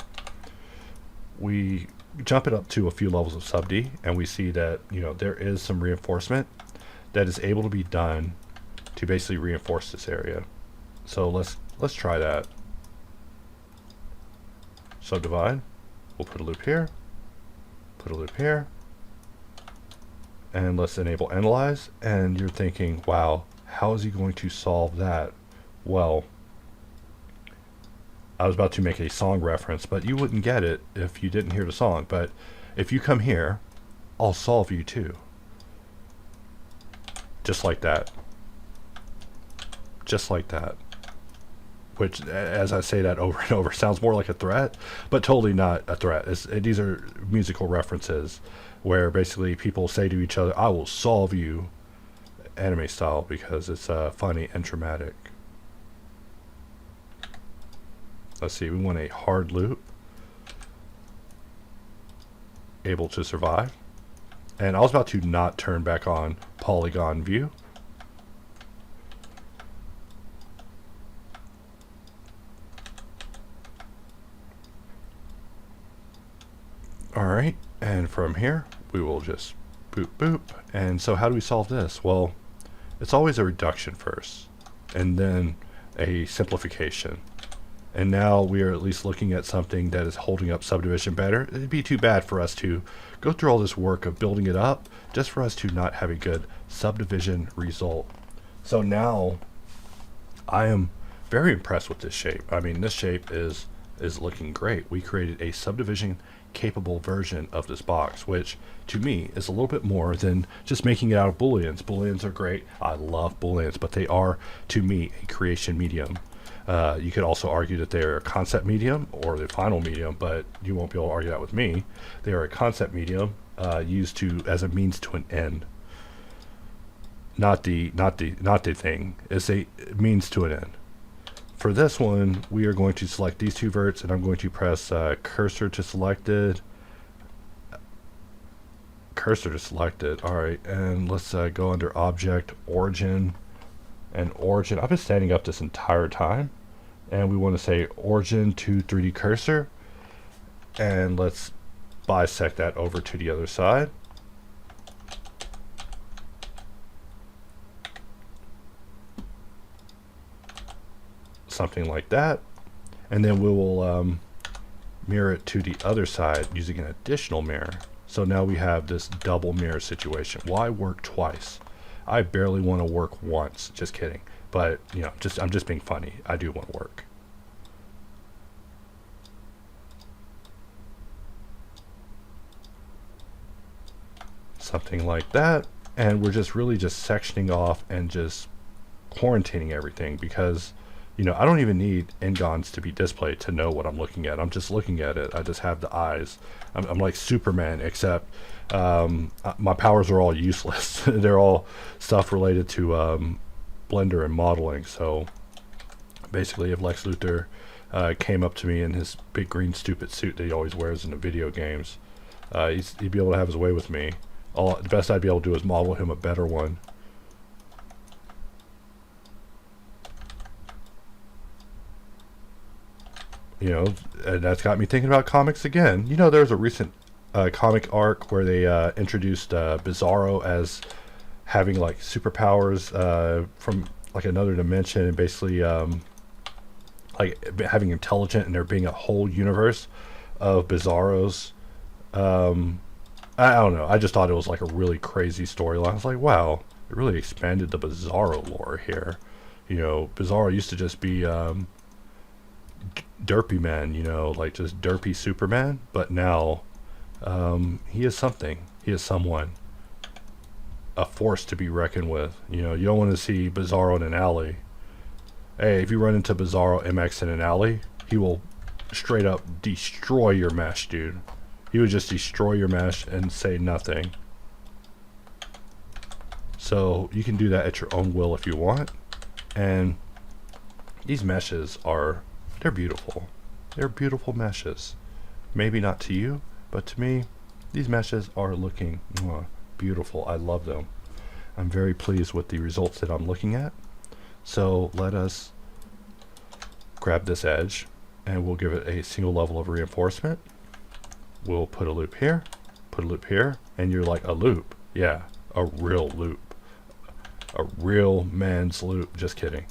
S1: We jump it up to a few levels of subd and we see that, you know, there is some reinforcement that is able to be done to basically reinforce this area. So let's try that. Subdivide. We'll put a loop here, put a loop here, and let's enable analyze. And you're thinking, wow, how is he going to solve that? Well, I was about to make a song reference, but you wouldn't get it if you didn't hear the song. But if you come here, I'll solve you too. Just like that. Just like that. Which, as I say that over and over, sounds more like a threat, but totally not a threat. These are musical references where basically people say to each other, I will solve you, anime style, because it's funny and dramatic. Let's see, we want a hard loop, able to survive. And I was about to not turn back on polygon view. Alright, and from here, we will just boop boop. And so how do we solve this? Well, it's always a reduction first, and then a simplification. And now we are at least looking at something that is holding up subdivision better. It'd be too bad for us to go through all this work of building it up just for us to not have a good subdivision result. So now I am very impressed with this shape. I mean, this shape is looking great. We created a subdivision capable version of this box, which to me is a little bit more than just making it out of booleans. Booleans are great. I love booleans, but they are, to me, a creation medium. You could also argue that they're a concept medium or the final medium, but you won't be able to argue that with me. They are a concept medium used as a means to an end. Not the thing. It's a means to an end. For this one, we are going to select these two verts, and I'm going to press cursor to selected. Cursor to selected. All right, and let's go under object origin. And origin, I've been standing up this entire time, and we want to say origin to 3D cursor, and let's bisect that over to the other side. Something like that, and then we will mirror it to the other side using an additional mirror. So now we have this double mirror situation. Why work twice? I barely want to work once. Just kidding. But, you know, I'm just being funny. I do want to work. Something like that. And we're just really just sectioning off and just quarantining everything because, you know, I don't even need ngons to be displayed to know what I'm looking at. I'm just looking at it. I just have the eyes. I'm like Superman, except my powers are all useless. They're all stuff related to Blender and modeling. So basically, if Lex Luthor came up to me in his big green stupid suit that he always wears in the video games, he'd be able to have his way with me. The best I'd be able to do is model him a better one. You know, and that's got me thinking about comics again. You know, there's a recent comic arc where they introduced Bizarro as having like superpowers from like another dimension, and basically like having intelligent, and there being a whole universe of Bizarros. I don't know. I just thought it was like a really crazy storyline. I was like, wow, it really expanded the Bizarro lore here. You know, Bizarro used to just be derpy man, you know, like just derpy Superman, but now he is something. He is someone, a force to be reckoned with. You know, you don't want to see Bizarro in an alley. Hey, if you run into Bizarro MX in an alley, he will straight up destroy your mesh, dude. He would just destroy your mesh and say nothing. So you can do that at your own will if you want. And these meshes are, they're beautiful. They're beautiful meshes. Maybe not to you, but to me, these meshes are looking beautiful. I love them. I'm very pleased with the results that I'm looking at. So let us grab this edge and we'll give it a single level of reinforcement. We'll put a loop here, put a loop here, and you're like, a loop? Yeah, a real loop. A real man's loop. Just kidding.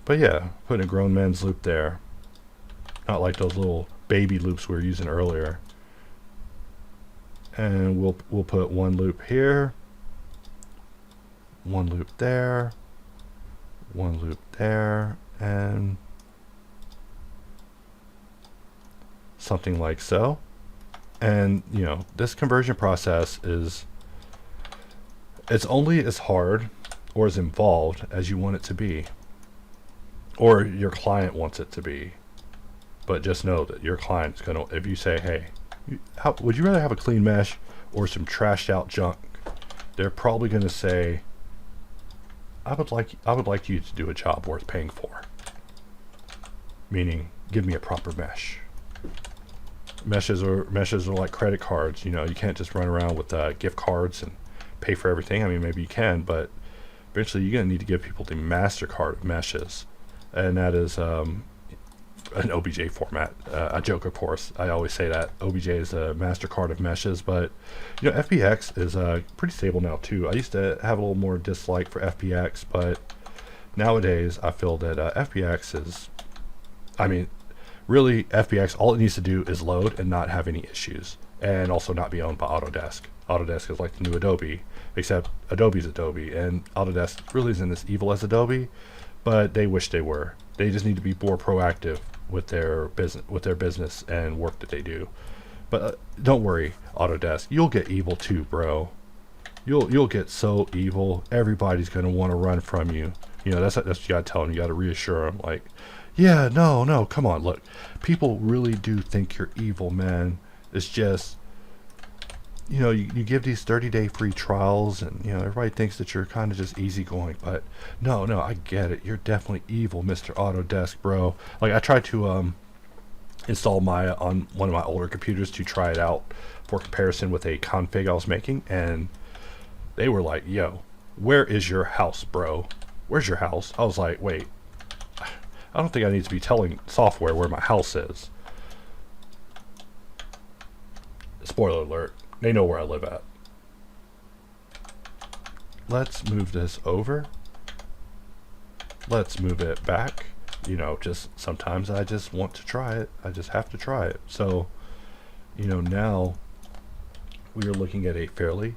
S1: But yeah, putting a grown man's loop there. Not like those little baby loops we were using earlier. And we'll put one loop here, one loop there, one loop there, and something like so. And you know, this conversion process is, it's only as hard or as involved as you want it to be, or your client wants it to be. But just know that your client's gonna, if you say, hey, how would you rather have a clean mesh or some trashed out junk, they're probably gonna say, I would like you to do a job worth paying for. Meaning, give me a proper mesh. Meshes are like credit cards. You know, you can't just run around with gift cards and pay for everything. I mean, maybe you can, but eventually you're gonna need to give people the MasterCard of meshes, and that is an OBJ format. A joke, of course. I always say that OBJ is a MasterCard of meshes, but you know, FBX is pretty stable now too. I used to have a little more dislike for FBX, but nowadays I feel that FBX is, I mean, really FBX, all it needs to do is load and not have any issues, and also not be owned by Autodesk. Autodesk is like the new Adobe, except Adobe's Adobe, and Autodesk really isn't as evil as Adobe, but they wish they were. They just need to be more proactive with their business and work that they do. But don't worry, Autodesk, you'll get evil too, bro. You'll get so evil. Everybody's gonna want to run from you. You know, that's what you gotta tell them. You gotta reassure them, like, yeah, no, come on, look, people really do think you're evil, man. It's just, you know, you give these 30-day free trials, and you know, everybody thinks that you're kind of just easygoing, but no, I get it. You're definitely evil, Mr. Autodesk, bro. Like, I tried to install Maya on one of my older computers to try it out for comparison with a config I was making, and they were like, yo, where is your house, bro? Where's your house? I was like, wait, I don't think I need to be telling software where my house is. Spoiler alert, they know where I live at. Let's move this over. Let's move it back. You know, just sometimes I just want to try it. I just have to try it. So, you know, now we are looking at a fairly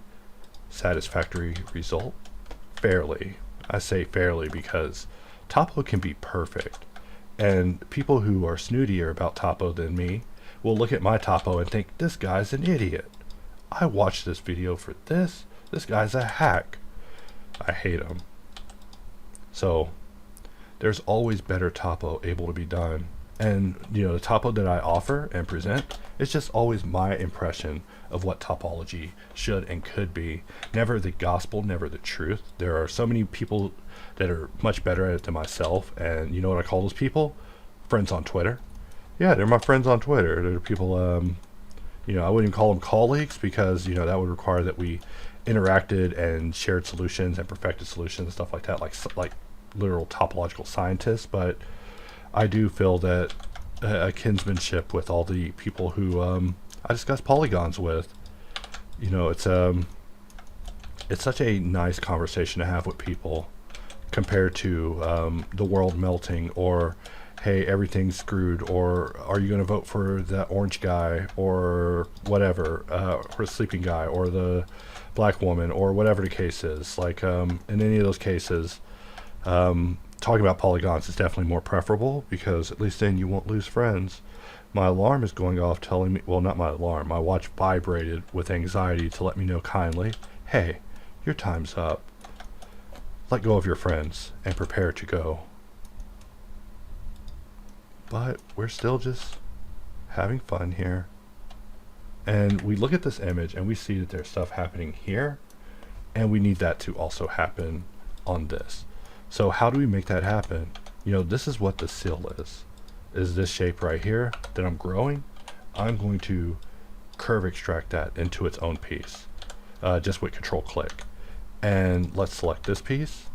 S1: satisfactory result. Fairly. I say fairly because Topo can be perfect. And people who are snootier about Topo than me will look at my Topo and think, this guy's an idiot. I watched this video for this. This guy's a hack. I hate him. So there's always better Topo able to be done. And you know, the Topo that I offer and present, it's just always my impression of what topology should and could be. Never the gospel, never the truth. There are so many people that are much better at it than myself, and you know what I call those people? Friends on Twitter. Yeah, they're my friends on Twitter. They're people, you know, I wouldn't call them colleagues because, you know, that would require that we interacted and shared solutions and perfected solutions and stuff like that, like literal topological scientists. But I do feel that a kinsmanship with all the people who I discuss polygons with. You know, it's such a nice conversation to have with people compared to the world melting, or hey, everything's screwed, or are you going to vote for that orange guy, or whatever, or the sleeping guy, or the black woman, or whatever the case is. Like in any of those cases, talking about polygons is definitely more preferable, because at least then you won't lose friends. My alarm is going off telling me, well, not my alarm, my watch vibrated with anxiety to let me know kindly, hey, your time's up. Let go of your friends and prepare to go. But we're still just having fun here. And we look at this image and we see that there's stuff happening here, and we need that to also happen on this. So how do we make that happen? You know, this is what the sill is this shape right here that I'm growing. I'm going to curve extract that into its own piece, just with control click. And let's select this piece.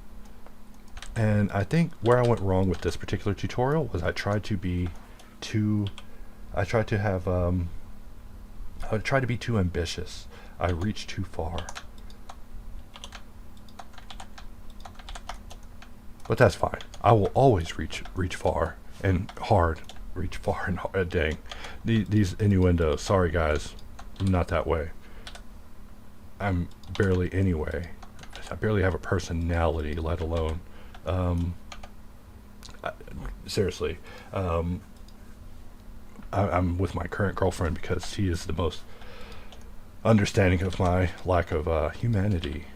S1: And I think where I went wrong with this particular tutorial was I tried to be too ambitious. I reached too far. But that's fine. I will always reach far and hard. Reach far and hard. Dang. These innuendos. Sorry guys. I'm not that way. I'm barely anyway. I barely have a personality, let alone seriously, I'm with my current girlfriend because she is the most understanding of my lack of humanity.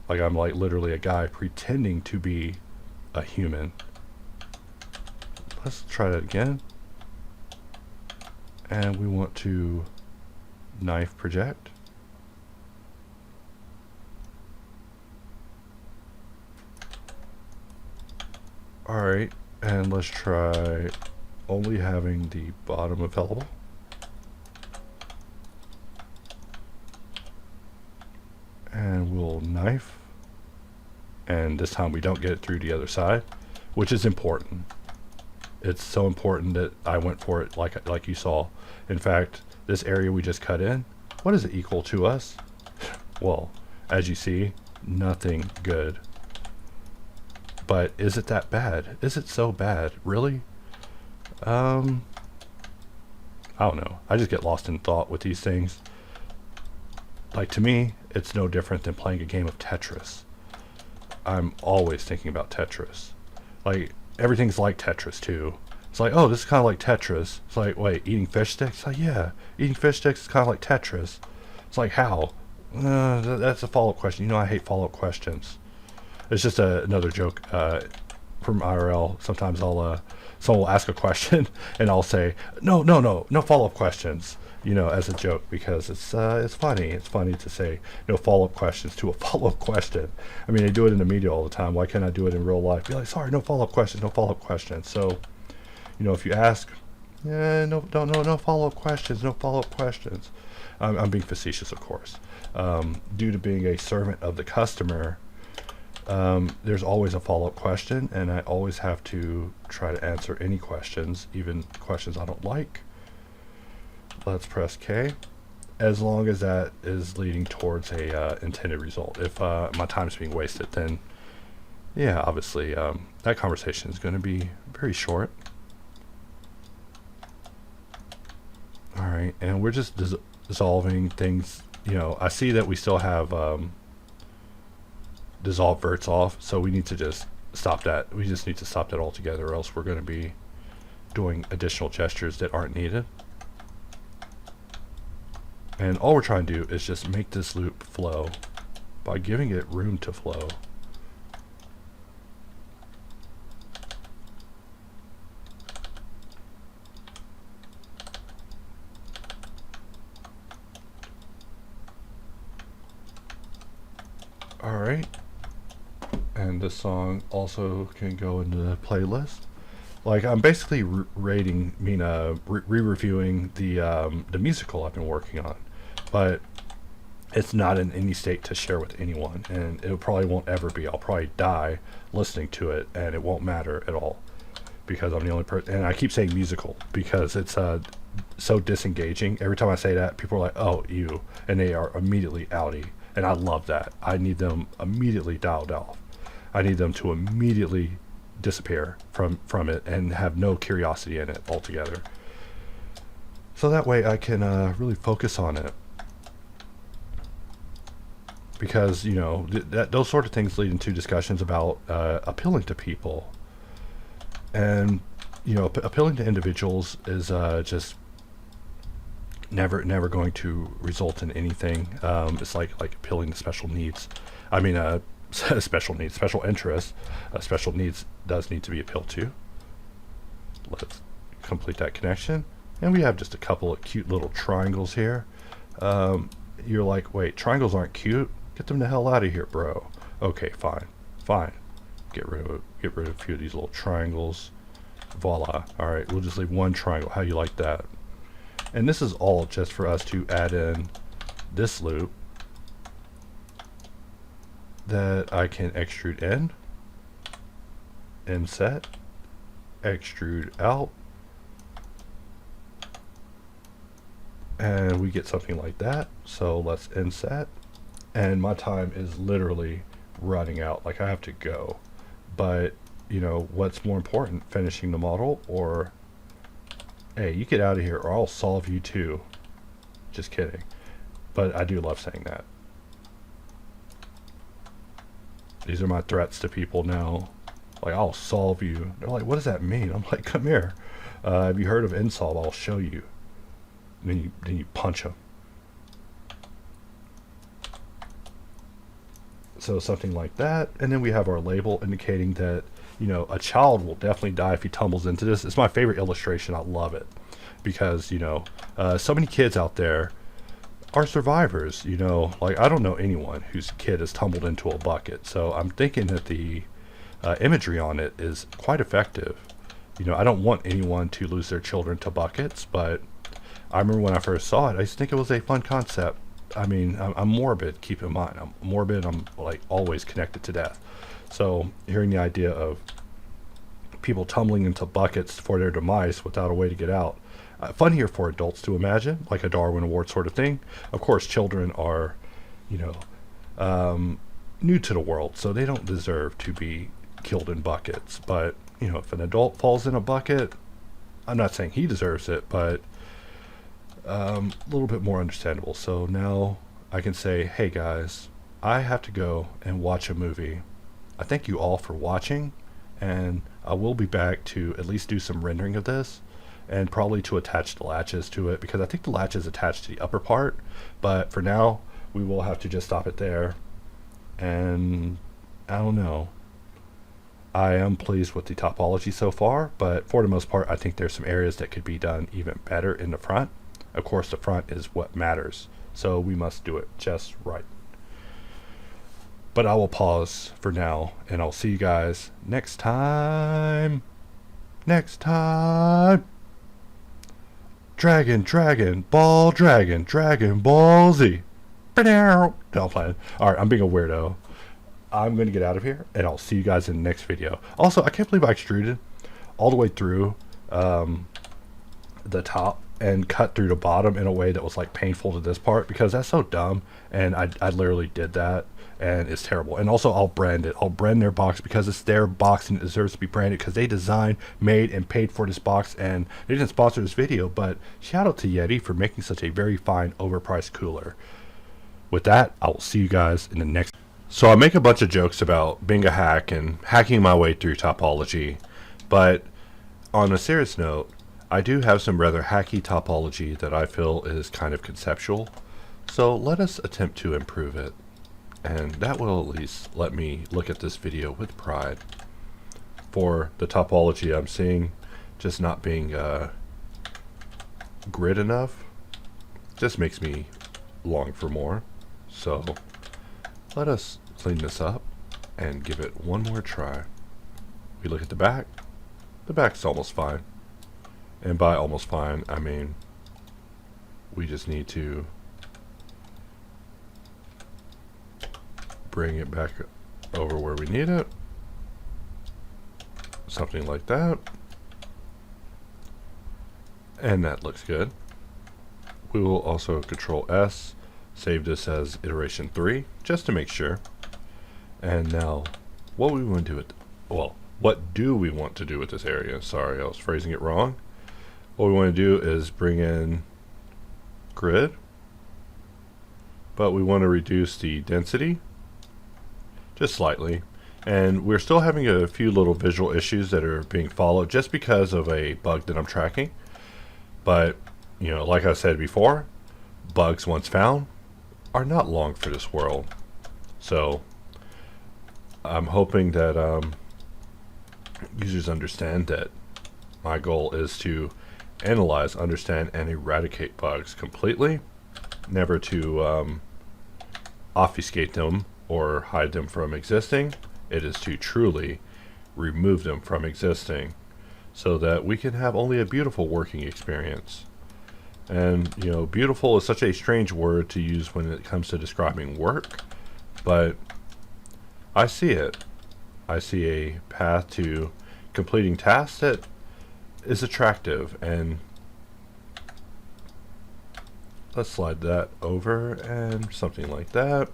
S1: Like, I'm like literally a guy pretending to be a human. Let's try that again. And we want to knife project. Alright, and let's try only having the bottom available. And we'll knife. And this time we don't get it through the other side, which is important. It's so important that I went for it like you saw. In fact, this area we just cut in, what is it equal to us? Well, as you see, nothing good. But is it that bad? Is it so bad? Really? I don't know. I just get lost in thought with these things. Like, to me, it's no different than playing a game of Tetris. I'm always thinking about Tetris. Like, everything's like Tetris too. It's like, oh, this is kind of like Tetris. It's like, wait, eating fish sticks? It's like, yeah, eating fish sticks is kind of like Tetris. It's like, how? That's a follow-up question. You know, I hate follow-up questions. It's just another joke from IRL. Sometimes someone will ask a question and I'll say, no follow-up questions, you know, as a joke, because it's funny. It's funny to say no follow-up questions to a follow-up question. I mean, they do it in the media all the time. Why can't I do it in real life? Be like, sorry, no follow-up questions, no follow-up questions. So, you know, if you ask, no follow-up questions, no follow-up questions. I'm being facetious, of course. Due to being a servant of the customer, there's always a follow-up question, and I always have to try to answer any questions, even questions I don't like. Let's press K, as long as that is leading towards a intended result. If my time's being wasted, then yeah, obviously that conversation is going to be very short. Alright, and we're just dissolving things. You know, I see that we still have dissolve verts off, so we need to just stop that. We just need to stop that altogether, or else we're going to be doing additional gestures that aren't needed. And all we're trying to do is just make this loop flow by giving it room to flow. Alright, and this song also can go into the playlist. Like, I'm basically re-reviewing the musical I've been working on, but it's not in any state to share with anyone, and it probably won't ever be. I'll probably die listening to it, and it won't matter at all, because I'm the only person. And I keep saying musical because it's so disengaging. Every time I say that, people are like, oh, you, and they are immediately outie. And I love that. I need them immediately dialed off. I need them to immediately disappear from it and have no curiosity in it altogether. So that way I can really focus on it. Because, you know, those sort of things lead into discussions about appealing to people. And, you know, appealing to individuals is just never going to result in anything. It's like appealing to special needs. I mean, special needs, special interests. Special needs does need to be appealed to. Let's complete that connection. And we have just a couple of cute little triangles here. You're like, wait, triangles aren't cute? Get them the hell out of here, bro. Okay, fine. Get rid of a few of these little triangles. Voila. Alright, we'll just leave one triangle. How you like that? And this is all just for us to add in this loop that I can extrude in, inset, extrude out, and we get something like that. So let's inset, and my time is literally running out. Like, I have to go. But, you know, what's more important, finishing the model, or hey, you get out of here or I'll solve you too. Just kidding. But I do love saying that. These are my threats to people now. Like, I'll solve you. They're like, what does that mean? I'm like, come here. Have you heard of nsolve? I'll show you. And then you punch them. So something like that. And then we have our label indicating that, you know, a child will definitely die if he tumbles into this. It's my favorite illustration. I love it. Because, you know, so many kids out there are survivors. You know, like, I don't know anyone whose kid has tumbled into a bucket. So I'm thinking that the imagery on it is quite effective. You know, I don't want anyone to lose their children to buckets, but I remember when I first saw it, I used to think it was a fun concept. I mean, I'm morbid, keep in mind. I'm morbid, I'm like always connected to death. So hearing the idea of people tumbling into buckets for their demise without a way to get out, fun here for adults to imagine, like a Darwin Award sort of thing. Of course, children are, you know, new to the world, so they don't deserve to be killed in buckets. But, you know, if an adult falls in a bucket, I'm not saying he deserves it, but a little bit more understandable. So now I can say, hey guys, I have to go and watch a movie. I thank you all for watching, and I will be back to at least do some rendering of this, and probably to attach the latches to it, because I think the latch is attached to the upper part. But for now, we will have to just stop it there. And I don't know. I am pleased with the topology so far, but for the most part, I think there's some areas that could be done even better in the front. Of course, the front is what matters, so we must do it just right. But I will pause for now, and I'll see you guys next time. Next time. Dragon Ball Z. No, I'm playing. Alright, I'm being a weirdo. I'm going to get out of here, and I'll see you guys in the next video. Also, I can't believe I extruded all the way through the top and cut through the bottom in a way that was like painful to this part, because that's so dumb. And I literally did that, and it's terrible. And also, I'll brand it. I'll brand their box because it's their box and it deserves to be branded, because they designed, made, and paid for this box. And they didn't sponsor this video, but shout out to Yeti for making such a very fine, overpriced cooler. With that, I will see you guys in the next. So I make a bunch of jokes about being a hack and hacking my way through topology, but on a serious note, I do have some rather hacky topology that I feel is kind of conceptual. So let us attempt to improve it, and that will at least let me look at this video with pride for the topology I'm seeing just not being grid enough. Just makes me long for more. So let us clean this up and give it one more try. We look at the back. The back's almost fine. And by almost fine, I mean we just need to bring it back over where we need it. Something like that. And that looks good. We will also Control S, save this as iteration 3, just to make sure. And now, what we want to do with, well, what do we want to do with this area? Sorry, I was phrasing it wrong. What we want to do is bring in grid, but we want to reduce the density just slightly. And we're still having a few little visual issues that are being followed just because of a bug that I'm tracking. But, you know, like I said before, bugs once found are not long for this world. So I'm hoping that users understand that my goal is to analyze, understand, and eradicate bugs completely, never to obfuscate them or hide them from existing. It is to truly remove them from existing so that we can have only a beautiful working experience. And, you know, beautiful is such a strange word to use when it comes to describing work, but I see it. I see a path to completing tasks that is attractive, and let's slide that over and something like that.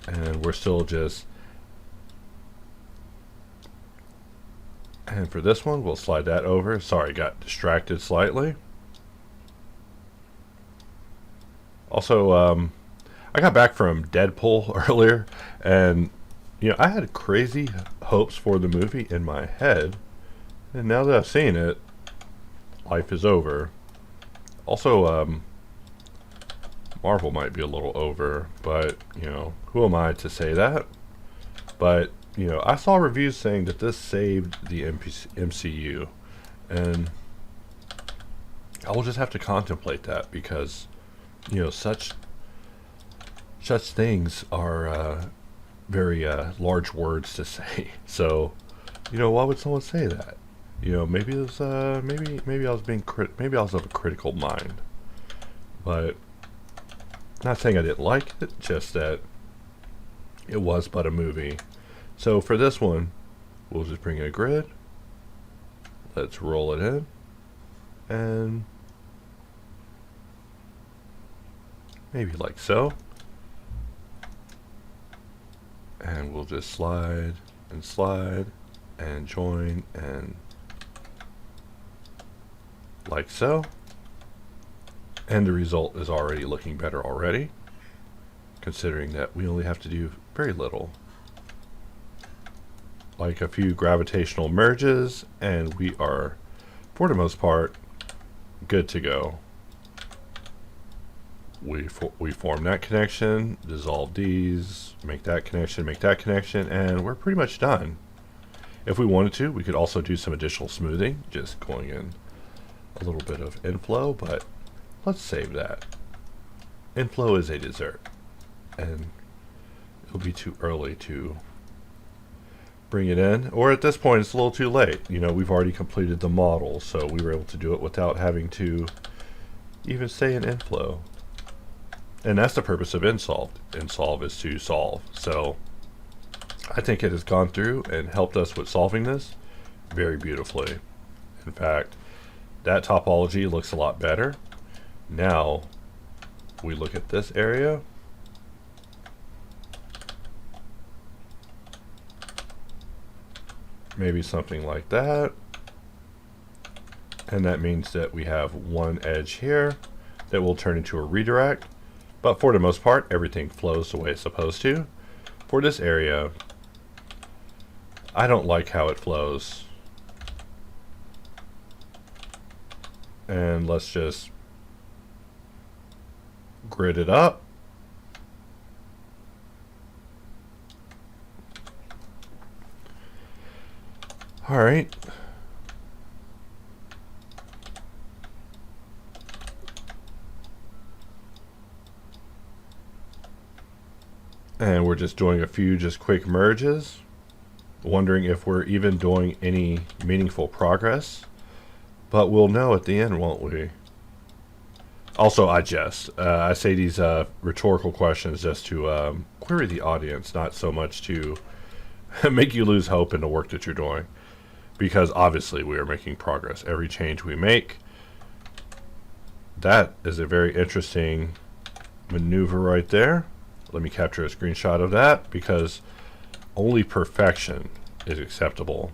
S1: And we're still just, and for this one we'll slide that over. Sorry, got distracted slightly. Also, I got back from Deadpool earlier, and you know, I had crazy hopes for the movie in my head, and now that I've seen it, life is over. Also, Marvel might be a little over, but, you know, who am I to say that? But, you know, I saw reviews saying that this saved the MCU, and I will just have to contemplate that because, you know, such things are very large words to say. So, you know, why would someone say that? You know, maybe it was maybe I was being maybe I was of a critical mind, but not saying I didn't like it, just that it was but a movie. So for this one, we'll just bring in a grid. Let's roll it in, and maybe like so. And we'll just slide and join and like so. And the result is already looking better already, considering that we only have to do very little. Like a few gravitational merges, and we are, for the most part, good to go. We form that connection, dissolve these, make that connection, and we're pretty much done. If we wanted to, we could also do some additional smoothing, just going in a little bit of inflow, but let's save that. Inflow is a dessert, and it'll be too early to bring it in, or at this point it's a little too late. You know, we've already completed the model, so we were able to do it without having to even say an inflow. And that's the purpose of nsolve. Nsolve is to solve. So I think it has gone through and helped us with solving this very beautifully. In fact, that topology looks a lot better. Now we look at this area. Maybe something like that. And that means that we have one edge here that will turn into a redirect. But for the most part, everything flows the way it's supposed to. For this area, I don't like how it flows. And let's just grid it up. All right. And we're just doing a few quick merges, wondering if we're even doing any meaningful progress. But we'll know at the end, won't we? Also, I say these rhetorical questions just to query the audience, not so much to make you lose hope in the work that you're doing. because obviously we are making progress. Every change we make, that is a very interesting maneuver right there. Let me capture a screenshot of that, because only perfection is acceptable.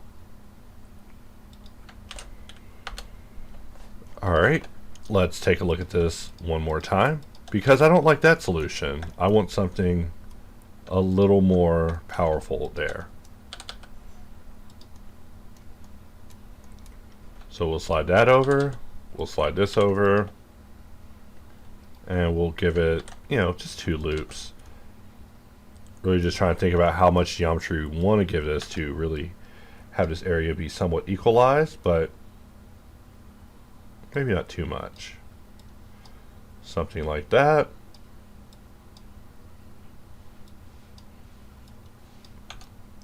S1: Alright, let's take a look at this one more time, because I don't like that solution. I want something a little more powerful there. So we'll slide that over, we'll slide this over, and we'll give it, you know, just 2 loops. Really just trying to think about how much geometry we want to give this to really have this area be somewhat equalized, but maybe not too much. Something like that.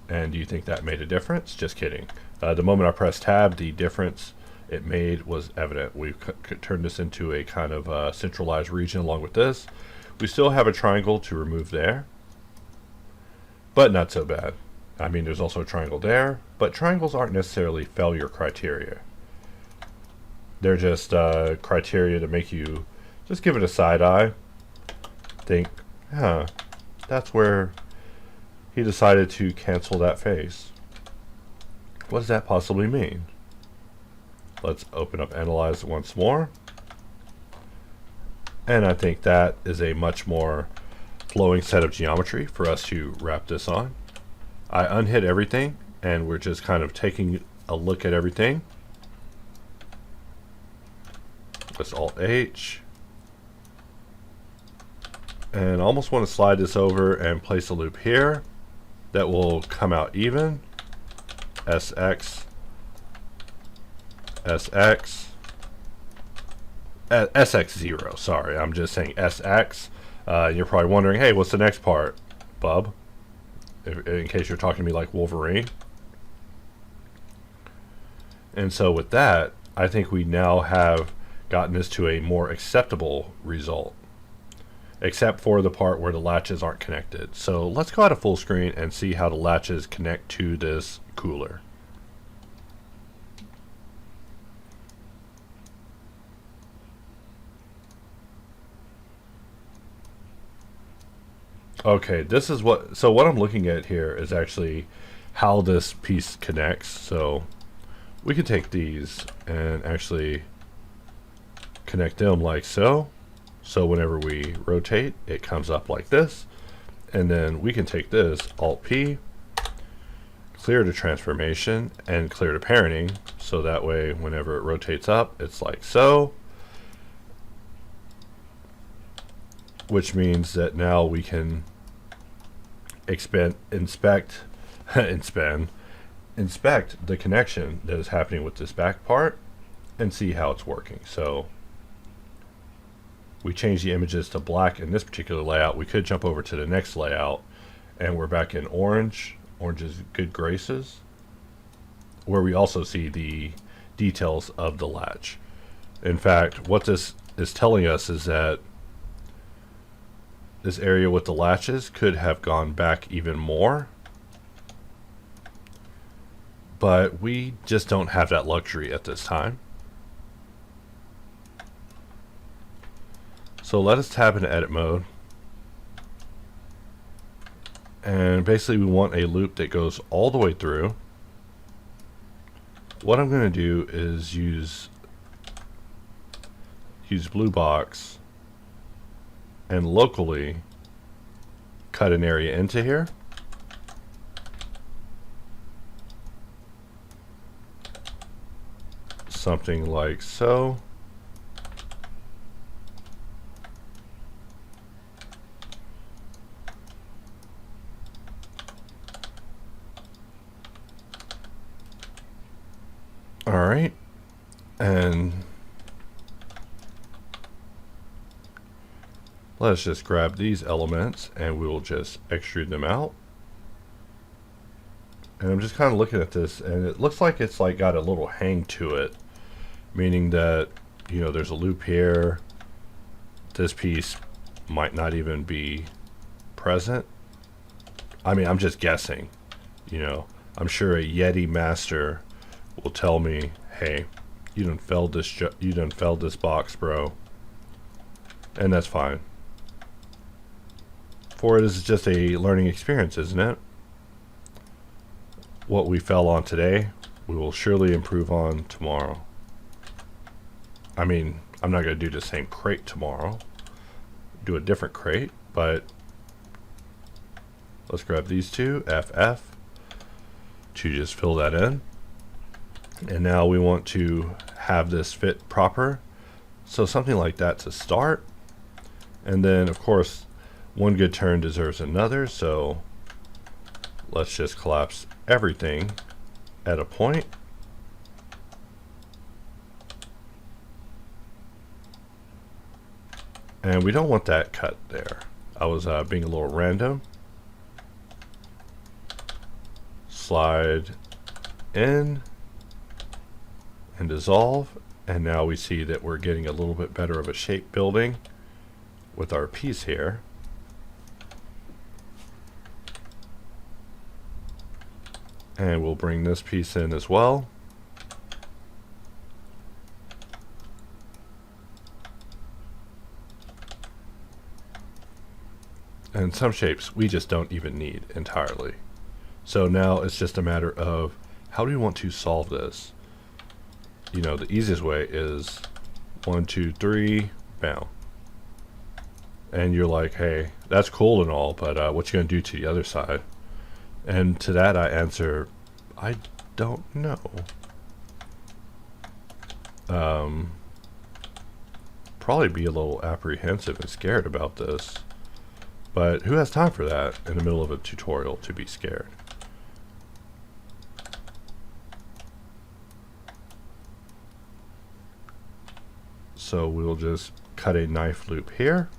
S1: And do you think that made a difference? Just kidding. The moment I pressed tab, the difference it made was evident. We've turned this into a kind of centralized region along with this. We still have a triangle to remove there, but not so bad. I mean, there's also a triangle there, but triangles aren't necessarily failure criteria. They're just criteria to make you just give it a side eye. Think, huh, that's where he decided to cancel that face. What does that possibly mean? Let's open up Analyze once more. And I think that is a much more flowing set of geometry for us to wrap this on. I unhit everything, and we're just kind of taking a look at everything. Let's Alt-H. And I almost want to slide this over and place a loop here that will come out even. SX, SX, SX0, sorry, I'm just saying SX. You're probably wondering, hey, what's the next part, bub? In case you're talking to me like Wolverine. And so with that, I think we now have gotten this to a more acceptable result, except for the part where the latches aren't connected. So let's go out of full screen and see how the latches connect to this cooler. Okay, this is what, so what I'm looking at here is actually how this piece connects. So we can take these and actually connect them like so. So whenever we rotate, it comes up like this. And then we can take this, Alt-P, clear to transformation, and clear to parenting. So that way, whenever it rotates up, it's like so. Which means that now we can inspect the connection that is happening with this back part and see how it's working. So we change the images to black in this particular layout. We could jump over to the next layout, and we're back in orange. Orange is good graces, where we also see the details of the latch. In fact, what this is telling us is that this area with the latches could have gone back even more, but we just don't have that luxury at this time. So let us tab into edit mode, and basically we want a loop that goes all the way through. What I'm going to do is use blue box and locally cut an area into here. Something like so. All right, and let's just grab these elements and we will just extrude them out. And I'm just kind of looking at this, and it looks like it's like got a little hang to it, meaning that, you know, there's a loop here. This piece might not even be present. I mean, I'm just guessing, you know. I'm sure a Yeti master will tell me, hey, you done failed this box, bro. And that's fine. For it is just a learning experience, isn't it? What we fell on today, we will surely improve on tomorrow. I mean, I'm not going to do the same crate tomorrow. Do a different crate, but let's grab these two, FF, to just fill that in. And now we want to have this fit proper. So something like that to start. And then, of course, one good turn deserves another. So let's just collapse everything at a point. And we don't want that cut there. I was being a little random. Slide in and dissolve, and now we see that we're getting a little bit better of a shape building with our piece here. And we'll bring this piece in as well. And some shapes we just don't even need entirely. So now it's just a matter of how do we want to solve this? You know, the easiest way is 1, 2, 3, bam. And you're like, hey, that's cool and all, but what you gonna do to the other side? And to that I answer, I don't know. Probably be a little apprehensive and scared about this. But who has time for that in the middle of a tutorial to be scared? So we'll just cut a knife loop here.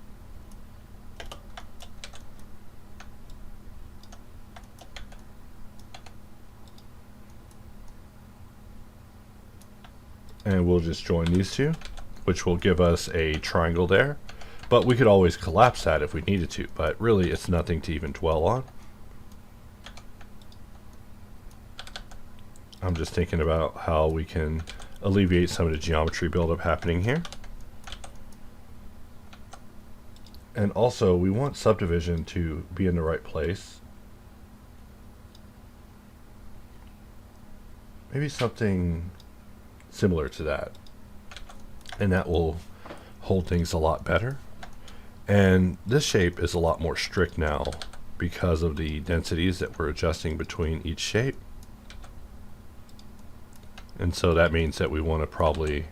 S1: And we'll just join these two, which will give us a triangle there. But we could always collapse that if we needed to, but really it's nothing to even dwell on. I'm just thinking about how we can alleviate some of the geometry buildup happening here. And also we want subdivision to be in the right place. Maybe something similar to that. And that will hold things a lot better. And this shape is a lot more strict now because of the densities that we're adjusting between each shape. And so that means that we want to probably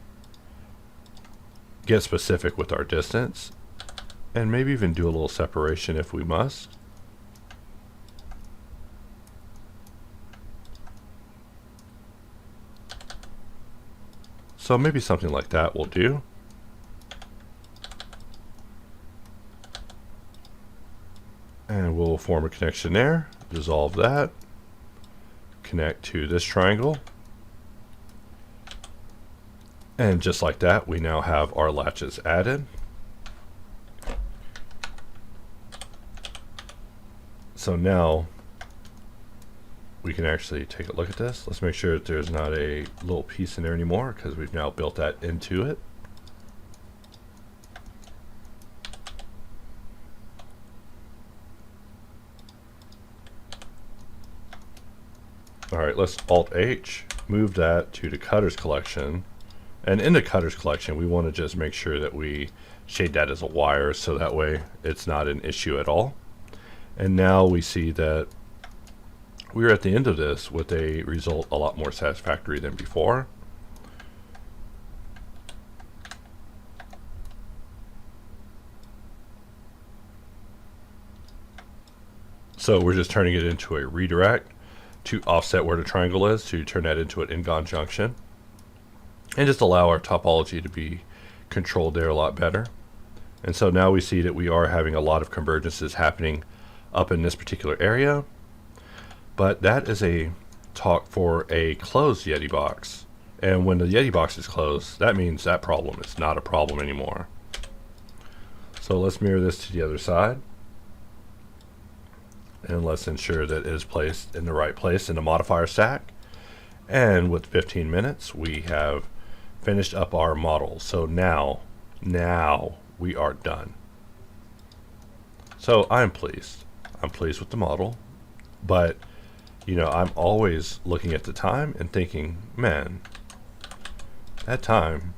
S1: get specific with our distance and maybe even do a little separation if we must. So maybe something like that will do. And we'll form a connection there, dissolve that, connect to this triangle. And just like that, we now have our latches added. So now we can actually take a look at this. Let's make sure that there's not a little piece in there anymore because we've now built that into it. All right, let's Alt-H, move that to the Cutters collection. And in the Cutters collection, we want to just make sure that we shade that as a wire so that way it's not an issue at all. And now we see that we're at the end of this with a result a lot more satisfactory than before. So we're just turning it into a redirect to offset where the triangle is, to turn that into an in-gone junction. And just allow our topology to be controlled there a lot better. And so now we see that we are having a lot of convergences happening up in this particular area. But that is a talk for a closed Yeti box. And when the Yeti box is closed, that means that problem is not a problem anymore. So let's mirror this to the other side. And let's ensure that it is placed in the right place in the modifier stack. And with 15 minutes, we have finished up our model. So now we are done. So I'm pleased. I'm pleased with the model, but you know, I'm always looking at the time and thinking, man, that time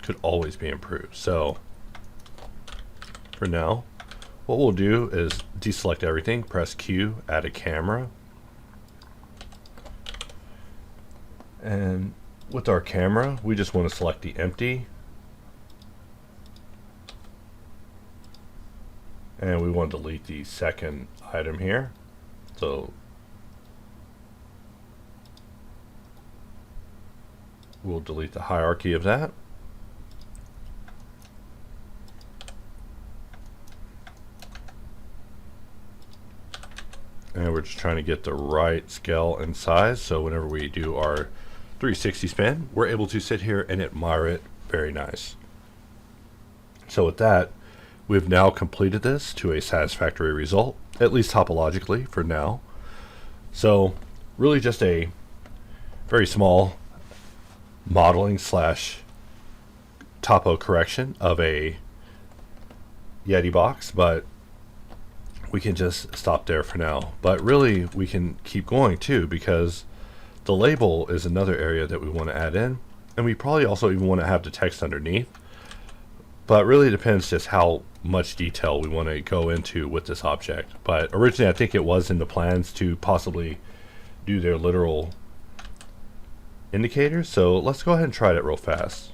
S1: could always be improved. So for now, what we'll do is deselect everything, press Q, add a camera. And with our camera, we just want to select the empty. And we want to delete the second item here. So we'll delete the hierarchy of that. And we're just trying to get the right scale and size, so whenever we do our 360 spin, we're able to sit here and admire it. Very nice. So with that, we've now completed this to a satisfactory result, at least topologically for now. So really just a very small modeling slash topo correction of a Yeti box, but we can just stop there for now. But really we can keep going too, because the label is another area that we want to add in, and we probably also even want to have the text underneath. But really it depends just how much detail we want to go into with this object. But originally I think it was in the plans to possibly do their literal indicators. So let's go ahead and try that real fast.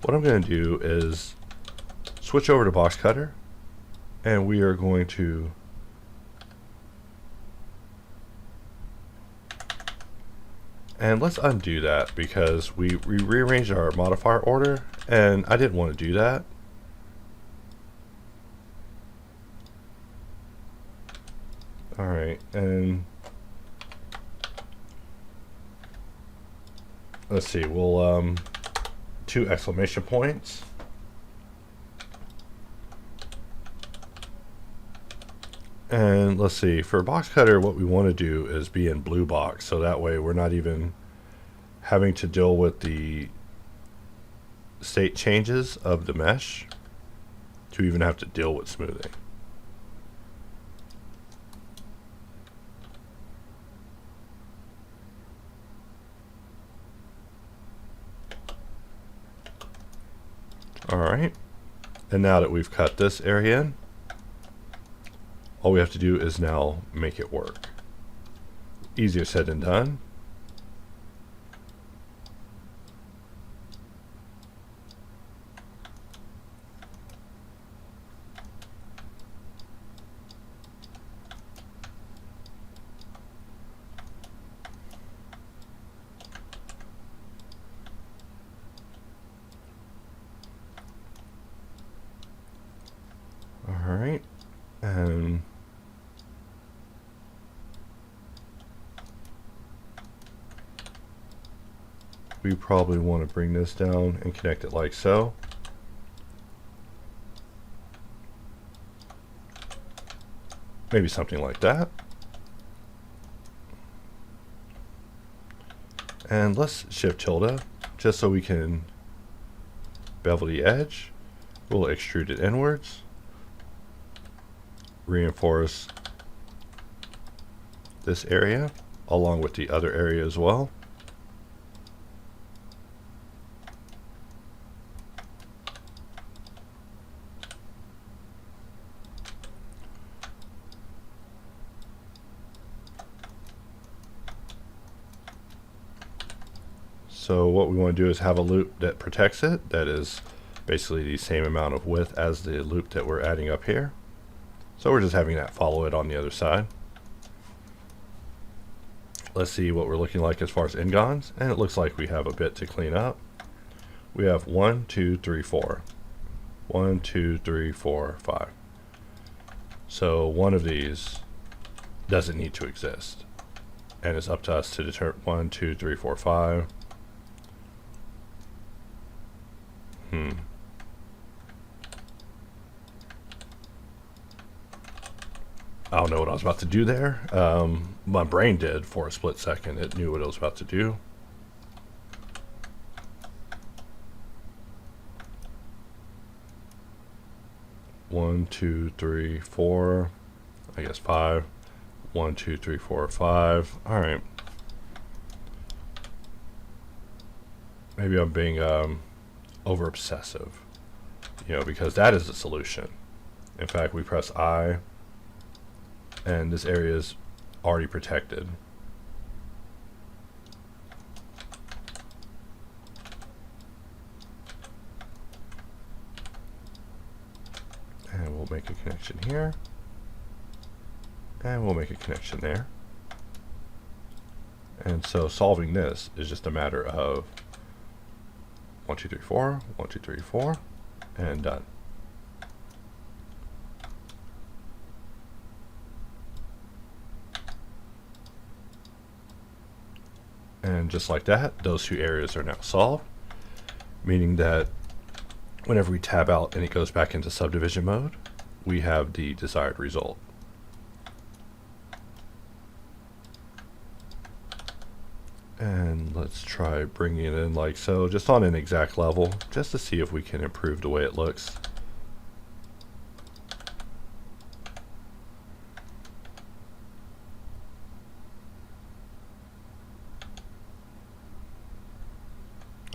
S1: What I'm going to do is switch over to Boxcutter, and we are going to let's undo that, because we rearranged our modifier order and I didn't want to do that. Alright, and let's see, we'll 2 exclamation points. And let's see, for Boxcutter, what we want to do is be in blue box, so that way we're not even having to deal with the state changes of the mesh to even have to deal with smoothing. Alright, and now that we've cut this area in, all we have to do is now make it work. Easier said than done. All right, and we probably want to bring this down and connect it like so. Maybe something like that. And let's shift tilde just so we can bevel the edge. We'll extrude it inwards. Reinforce this area along with the other area as well. So what we want to do is have a loop that protects it, that is basically the same amount of width as the loop that we're adding up here. So we're just having that follow it on the other side. Let's see what we're looking like as far as ingons, and it looks like we have a bit to clean up. We have 1, 2, 3, 4. 1, 2, 3, 4, 5. So one of these doesn't need to exist, and it's up to us to determine 1, 2, 3, 4, 5. I don't know what I was about to do there. My brain did for a split second. It knew what it was about to do. One, two, three, four. I guess 5. 1, 2, 3, 4, 5. All right. Maybe I'm being over obsessive, because that is the solution. In fact, we press I, and this area is already protected. And we'll make a connection here. And we'll make a connection there. And so solving this is just a matter of 1, 2, 3, 4, 1, 2, 3, 4, and done. And just like that, those two areas are now solved, meaning that whenever we tab out and it goes back into subdivision mode, we have the desired result. And let's try bringing it in like so, just on an exact level, just to see if we can improve the way it looks.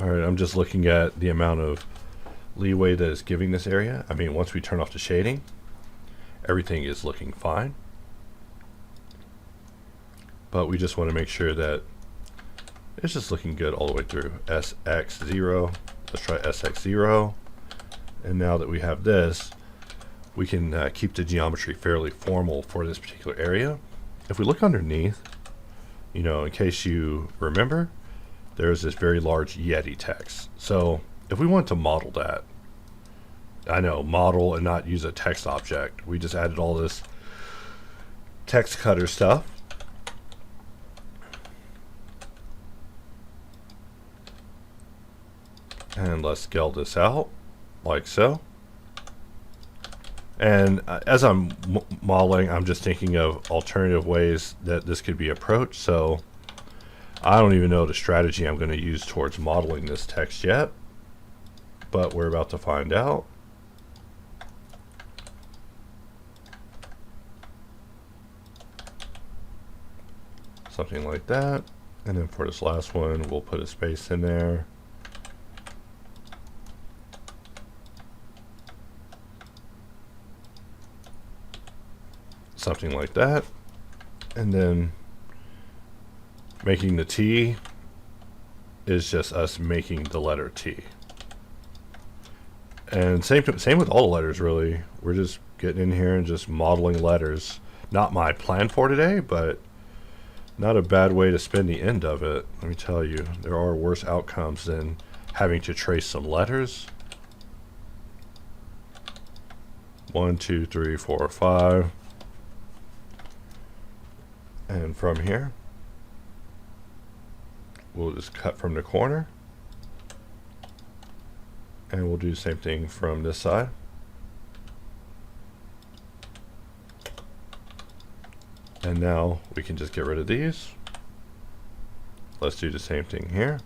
S1: Alright, I'm just looking at the amount of leeway that it's giving this area. I mean, once we turn off the shading, everything is looking fine. But we just want to make sure that it's just looking good all the way through. SX0. Let's try SX0. And now that we have this, we can keep the geometry fairly formal for this particular area. If we look underneath, in case you remember, there's this very large Yeti text. So if we want to model that, I know, model and not use a text object. We just added all this text cutter stuff. And let's scale this out like so. And as I'm modeling, I'm just thinking of alternative ways that this could be approached. So I don't even know the strategy I'm going to use towards modeling this text yet, but we're about to find out. Something like that. And then for this last one, we'll put a space in there. Something like that. And then making the T is just us making the letter T. And same with all the letters, really. We're just getting in here and just modeling letters. Not my plan for today, but not a bad way to spend the end of it. Let me tell you, there are worse outcomes than having to trace some letters. 1, 2, 3, 4, 5. And from here, we'll just cut from the corner. And we'll do the same thing from this side. And now we can just get rid of these. Let's do the same thing here.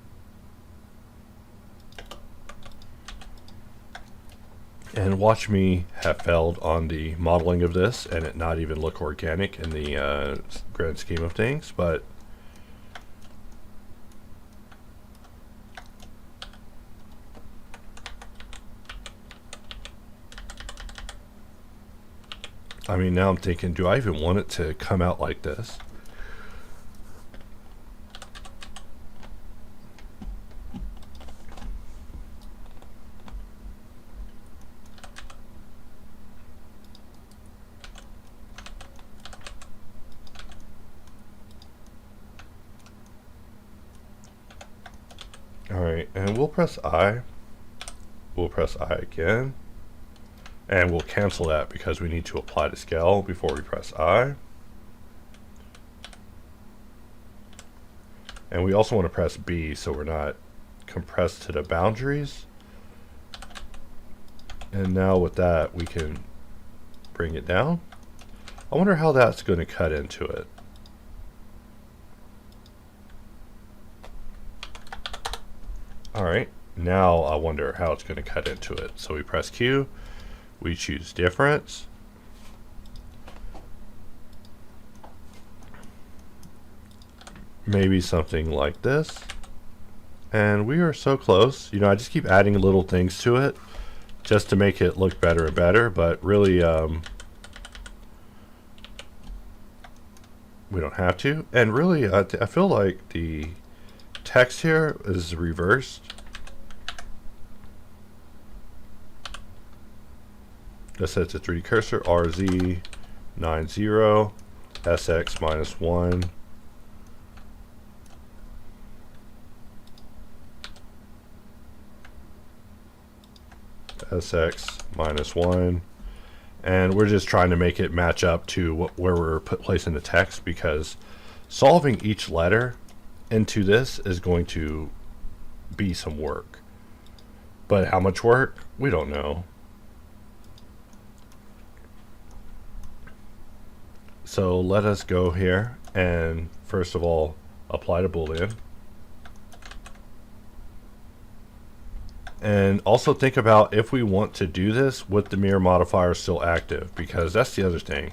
S1: And watch me have failed on the modeling of this and it not even look organic in the grand scheme of things, but I mean, now I'm thinking, do I even want it to come out like this? Alright, and we'll press I. We'll press I again. And we'll cancel that because we need to apply the scale before we press I. And we also want to press B so we're not compressed to the boundaries. And now with that we can bring it down. I wonder how that's going to cut into it. Alright, now I wonder how it's going to cut into it. So we press Q, we choose difference. Maybe something like this. And we are so close. You know, I just keep adding little things to it just to make it look better and better, but really we don't have to. And really I feel like the text here is reversed. Just sets a 3D cursor, RZ 90, SX -1. SX -1, and we're just trying to make it match up to where we're placing the text, because solving each letter into this is going to be some work. But how much work? We don't know. So let us go here and first of all apply to boolean. And also think about if we want to do this with the mirror modifier still active, because that's the other thing.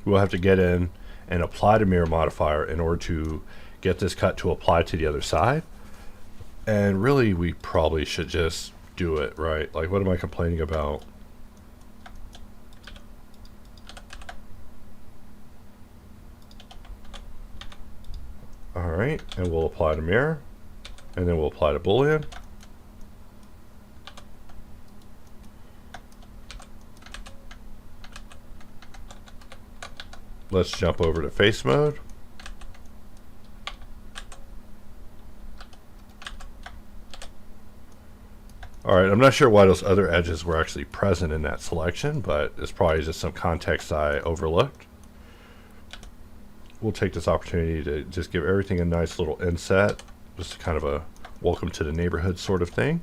S1: We'll have to get in and apply the mirror modifier in order to get this cut to apply to the other side. And really we probably should just do it, right? Like, what am I complaining about? Alright, and we'll apply the mirror, and then we'll apply the boolean. Let's jump over to face mode. Alright, I'm not sure why those other edges were actually present in that selection, but it's probably just some context I overlooked. We'll take this opportunity to just give everything a nice little inset, just kind of a welcome to the neighborhood sort of thing.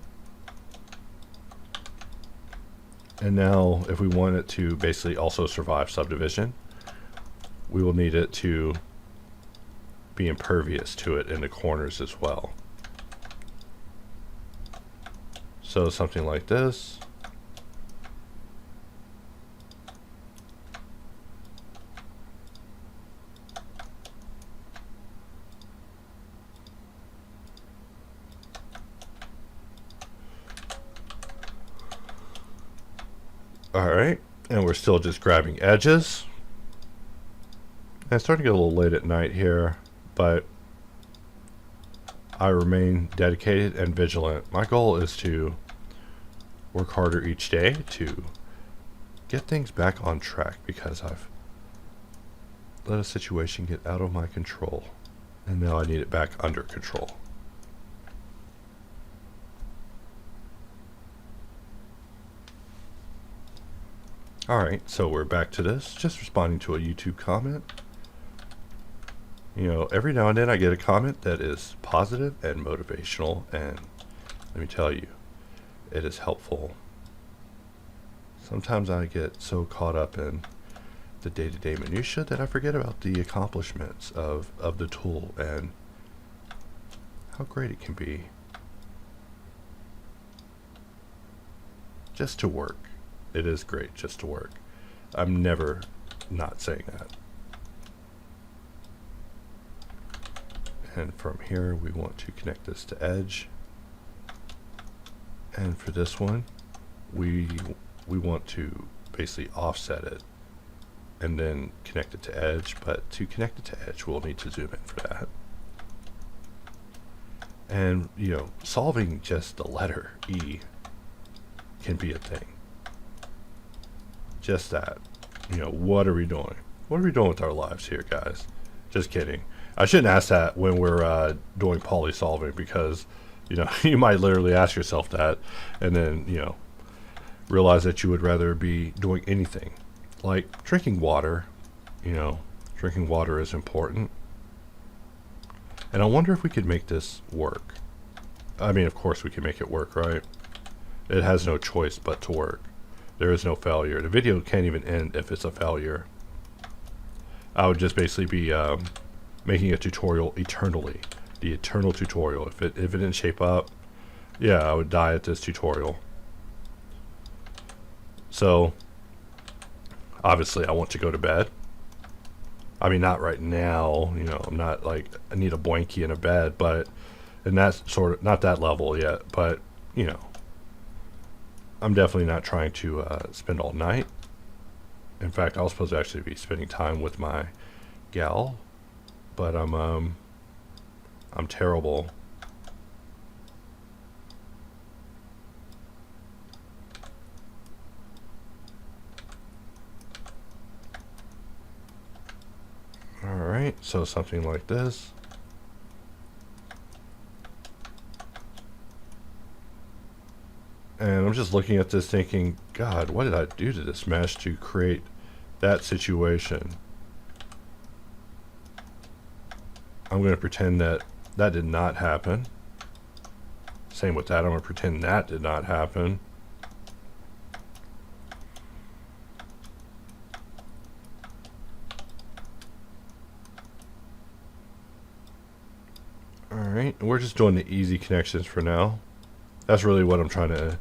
S1: And now if we want it to basically also survive subdivision, we will need it to be impervious to it in the corners as well. So something like this. Alright, and we're still just grabbing edges. And it's starting to get a little late at night here, but I remain dedicated and vigilant. My goal is to work harder each day to get things back on track, because I've let a situation get out of my control, and now I need it back under control. Alright, so we're back to this, just responding to a YouTube comment. You know, every now and then I get a comment that is positive and motivational, and let me tell you, it is helpful. Sometimes I get so caught up in the day-to-day minutia that I forget about the accomplishments of the tool and how great it can be just to work. It is great just to work. I'm never not saying that. And from here we want to connect this to edge, and for this one we want to basically offset it and then connect it to edge, but to connect it to edge we'll need to zoom in for that. And you know, solving just the letter E can be a thing. Just that. You know, what are we doing? What are we doing with our lives here, guys? Just kidding. I shouldn't ask that when we're doing poly solving, because, you know, you might literally ask yourself that and then, you know, realize that you would rather be doing anything. Like drinking water, you know, drinking water is important. And I wonder if we could make this work. I mean, of course we can make it work, right? It has no choice but to work. There is no failure. The video can't even end if it's a failure. I would just basically be making a tutorial eternally. The eternal tutorial. If it didn't shape up, yeah, I would die at this tutorial. So obviously I want to go to bed. I mean, not right now, you know, I'm not like, I need a blankie and a bed, but, and that's sort of, not that level yet, but, you know, I'm definitely not trying to spend all night. In fact, I was supposed to actually be spending time with my gal, but I'm terrible. Alright, so something like this. And I'm just looking at this thinking, God, what did I do to this mesh to create that situation? I'm going to pretend that that did not happen. Same with that, I'm going to pretend that did not happen. Alright, we're just doing the easy connections for now. That's really what I'm trying to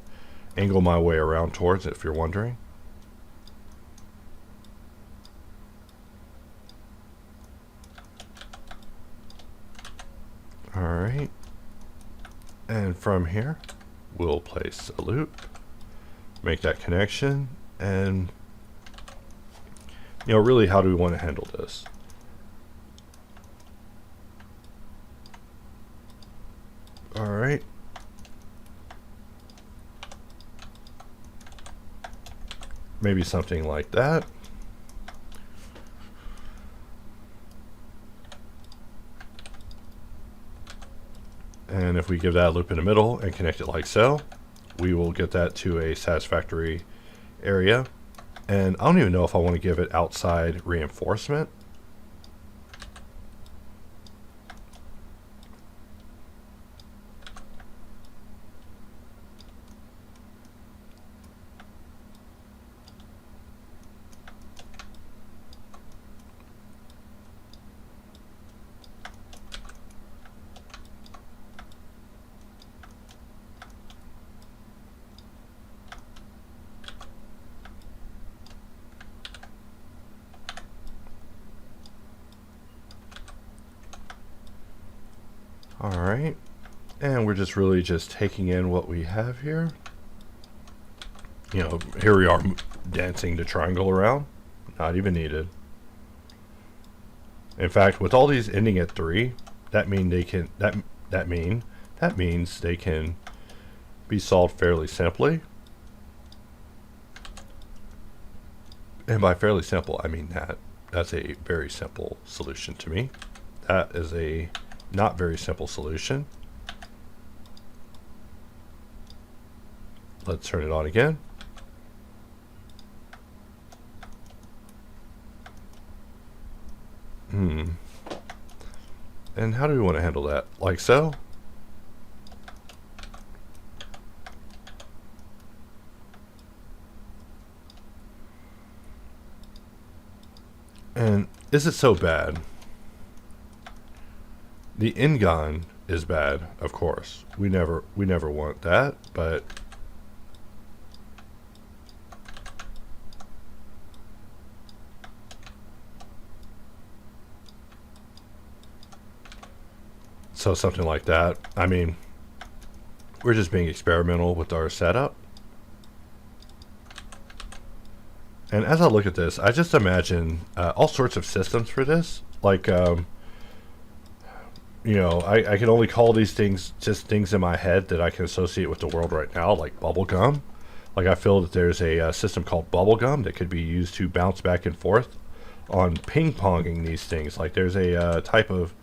S1: angle my way around towards, if you're wondering. Alright. And from here, we'll place a loop, make that connection, and, you know, really how do we want to handle this? Alright. Maybe something like that. And if we give that a loop in the middle and connect it like so, we will get that to a satisfactory area. And I don't even know if I want to give it outside reinforcement. Alright, and we're just really just taking in what we have here. You know, here we are dancing the triangle around. Not even needed. In fact, with all these ending at 3, that means they can be solved fairly simply. And by fairly simple, I mean that's a very simple solution to me. That is a not very simple solution. Let's turn it on again. And how do we want to handle that? Like so? And is it so bad? The Ngon is bad, of course. We never want that, but so something like that. I mean, we're just being experimental with our setup. And as I look at this, I just imagine all sorts of systems for this. Like, you know, I can only call these things just things in my head that I can associate with the world right now, like bubblegum. Like, I feel that there's a system called bubblegum that could be used to bounce back and forth on ping-ponging these things. Like, there's a type of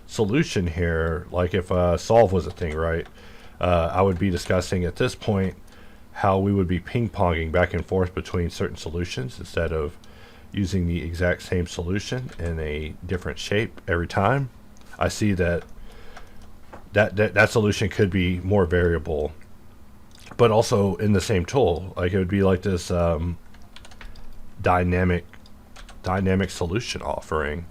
S1: solution here, like if solve was a thing, right? I would be discussing at this point how we would be ping-ponging back and forth between certain solutions instead of using the exact same solution in a different shape every time. I see that solution could be more variable, but also in the same tool. Like, it would be like this dynamic dynamic solution offering.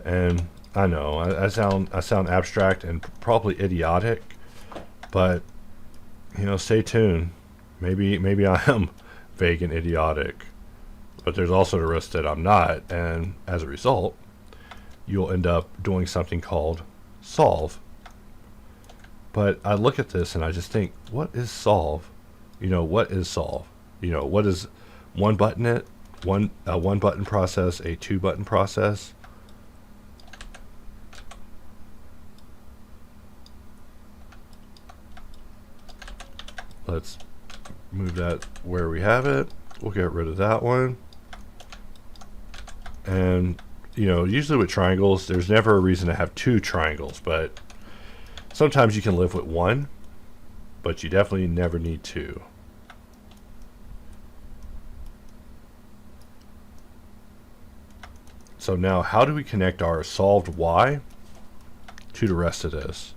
S1: And I know I sound abstract and probably idiotic, but stay tuned. Maybe I am vague and idiotic, but there's also the risk that I'm not, and as a result, you'll end up doing something called solve. But I look at this and I just think, what is solve? What is solve? What is one button one button process, a two button process? Let's move that where we have it. We'll get rid of that one. And usually with triangles, there's never a reason to have two triangles, but sometimes you can live with one, but you definitely never need two. So now, how do we connect our solved y to the rest of this?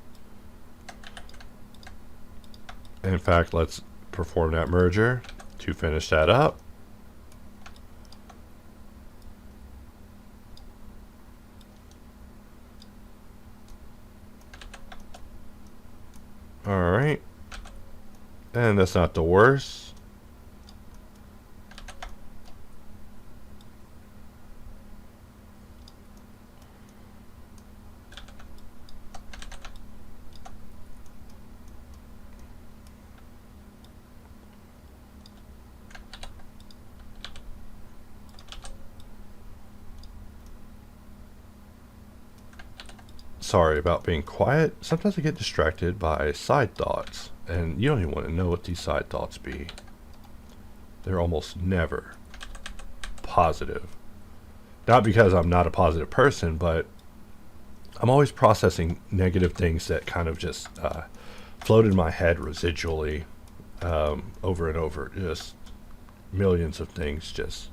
S1: In fact, let's perform that merger to finish that up. Alright. And that's not the worst. Sorry about being quiet. Sometimes I get distracted by side thoughts, and you don't even want to know what these side thoughts be. They're almost never positive. Not because I'm not a positive person, but I'm always processing negative things that kind of just float in my head residually over and over. Just millions of things, just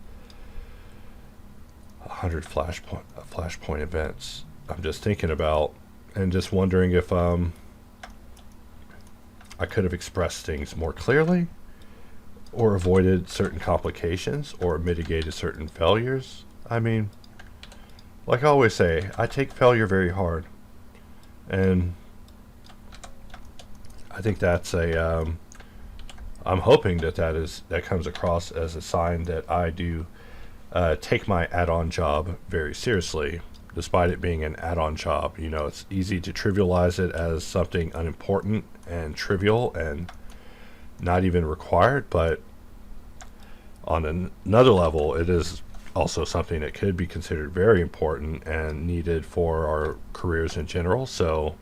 S1: 100 flashpoint events I'm just thinking about, and just wondering if I could have expressed things more clearly, or avoided certain complications, or mitigated certain failures. I mean, like I always say, I take failure very hard, and I think that's I'm hoping that comes across as a sign that I do take my add-on job very seriously. Despite it being an add-on job, it's easy to trivialize it as something unimportant and trivial and not even required, but on another level, it is also something that could be considered very important and needed for our careers in general. So,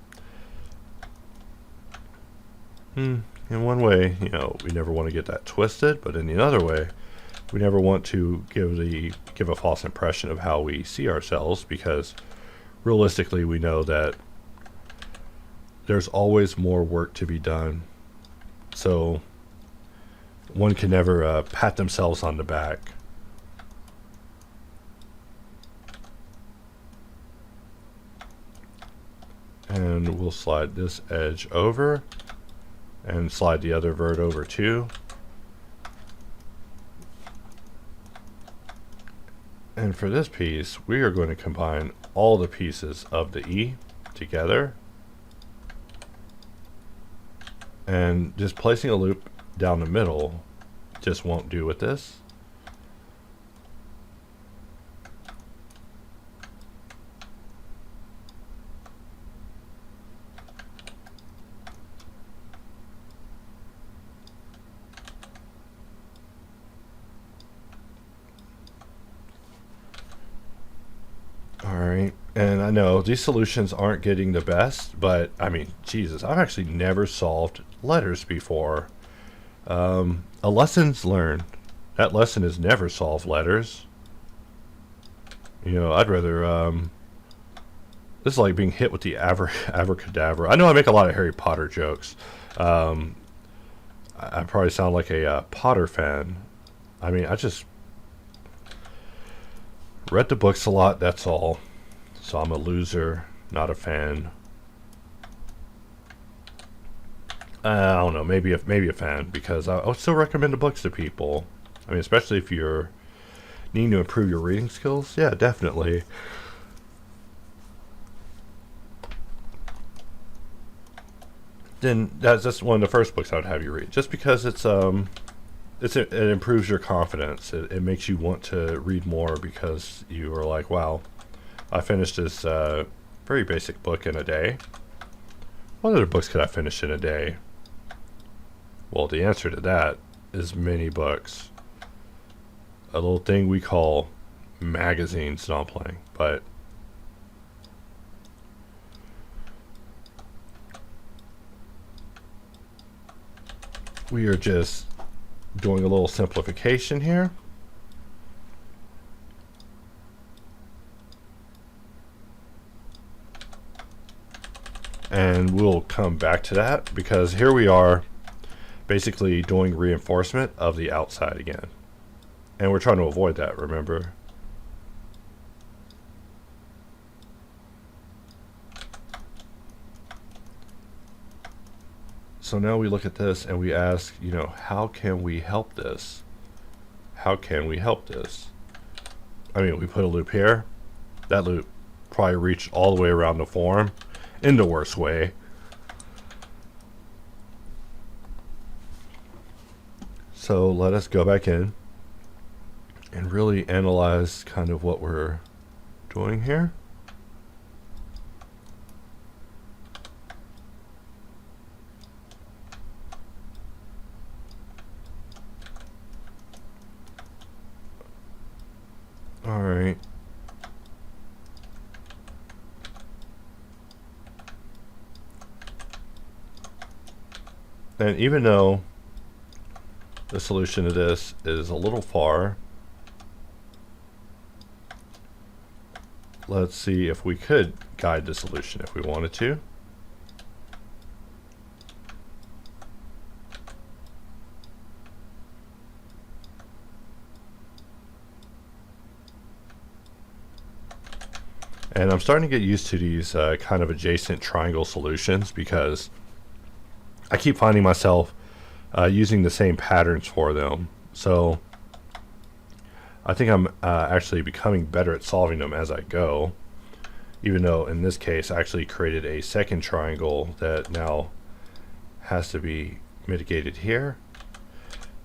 S1: in one way, we never want to get that twisted, but in another way, we never want to give a false impression of how we see ourselves, because realistically we know that there's always more work to be done. So one can never pat themselves on the back. And we'll slide this edge over and slide the other vert over too. And for this piece, we are going to combine all the pieces of the E together. And just placing a loop down the middle just won't do with this. Alright, and I know these solutions aren't getting the best, but I mean, Jesus, I've actually never solved letters before. A lesson's learned. That lesson is never solve letters. I'd rather, this is like being hit with the abracadabra. I know I make a lot of Harry Potter jokes. I probably sound like a Potter fan. I mean, I just read the books a lot, that's all. So I'm a loser, not a fan. I don't know, maybe a fan, because I would still recommend the books to people. I mean, especially if you're Needing to improve your reading skills? Yeah, definitely. Then that's one of the first books I would have you read, just because it improves your confidence. It makes you want to read more because you are like, wow, I finished this very basic book in a day. What other books could I finish in a day? Well, the answer to that is many books. A little thing we call magazines, not playing, but we are just doing a little simplification here. And we'll come back to that because here we are basically doing reinforcement of the outside again. And we're trying to avoid that, remember? So now we look at this and we ask, you know, how can we help this? How can we help this? I mean, we put a loop here. That loop probably reached all the way around the form in the worst way. So let us go back in and really analyze kind of what we're doing here. All right. And even though the solution to this is a little far, let's see if we could guide the solution if we wanted to. And I'm starting to get used to these kind of adjacent triangle solutions because I keep finding myself using the same patterns for them. So I think I'm actually becoming better at solving them as I go, even though in this case I actually created a second triangle that now has to be mitigated here.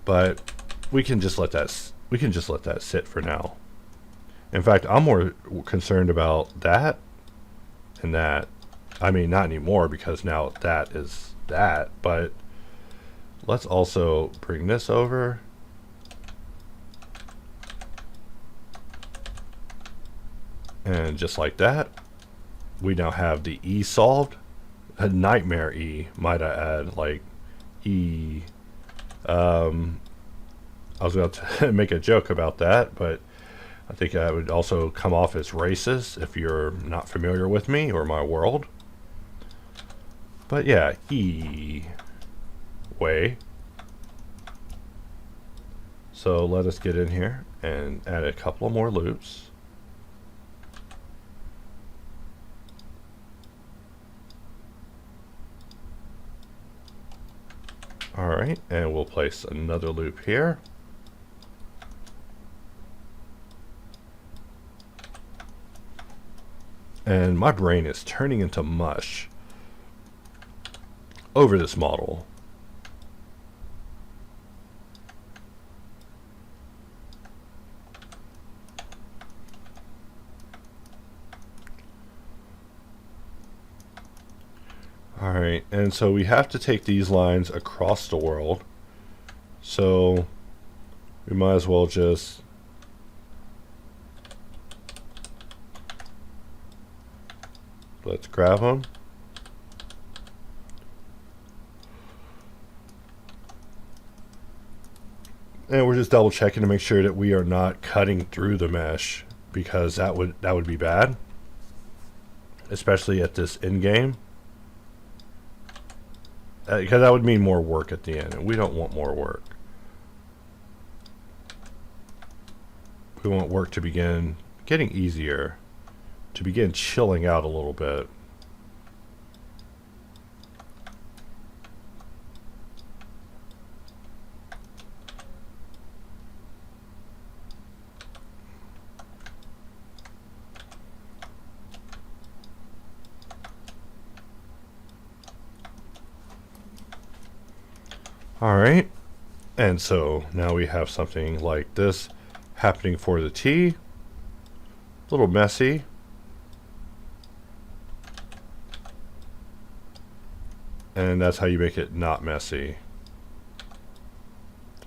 S1: But we can just let that sit for now. In fact, I'm more concerned about that and that. I mean, not anymore because now that is that, but let's also bring this over. And just like that, we now have the E solved. A nightmare E, might I add, like E. I was about to make a joke about that, but I think that would also come off as racist if you're not familiar with me or my world. But yeah, E way. So let us get in here and add a couple of more loops. All right, and we'll place another loop here. And my brain is turning into mush over this model. All right, and so we have to take these lines across the world. So we might as well just let's grab them. And we're just double checking to make sure that we are not cutting through the mesh, because that would be bad, especially at this end game. Because that would mean more work at the end, and we don't want more work. We want work to begin getting easier, to begin chilling out a little bit. All right. And so now we have something like this happening for the T. A little messy. And that's how you make it not messy.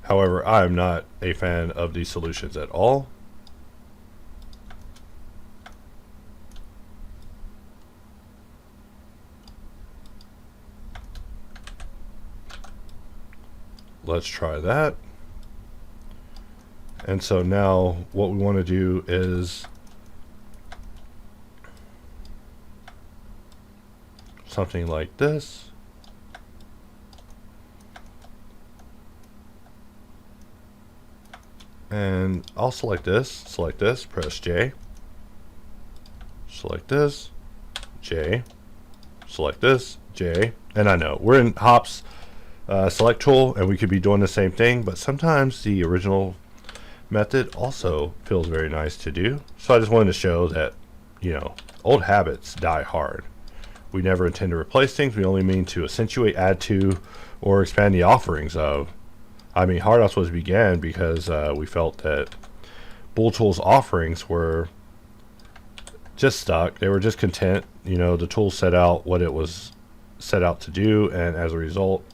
S1: However, I'm not a fan of these solutions at all. Let's try that. And so now what we want to do is something like this. And I'll select this, press J, select this, J, select this, J. And I know we're in hops select tool and we could be doing the same thing, but sometimes the original method also feels very nice to do. So I just wanted to show that, you know, old habits die hard. We never intend to replace things. We only mean to accentuate, add to, or expand the offerings of. I mean, HardOps was began because we felt that Bool Tools offerings were just stuck. They were just content. You know, the tool set out what it was set out to do, and as a result,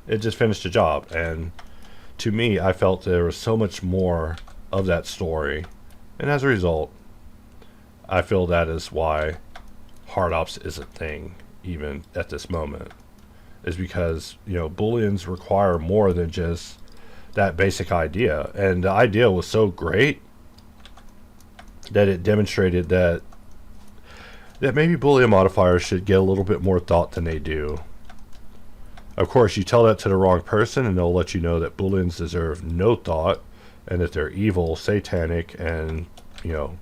S1: it just finished the job. And to me, I felt there was so much more of that story. And as a result, I feel that is why HardOps is a thing, even at this moment. Is because, you know, Booleans require more than just that basic idea. And the idea was so great that it demonstrated that maybe Boolean modifiers should get a little bit more thought than they do. Of course, you tell that to the wrong person and they'll let you know that Booleans deserve no thought and that they're evil, satanic, and, you know,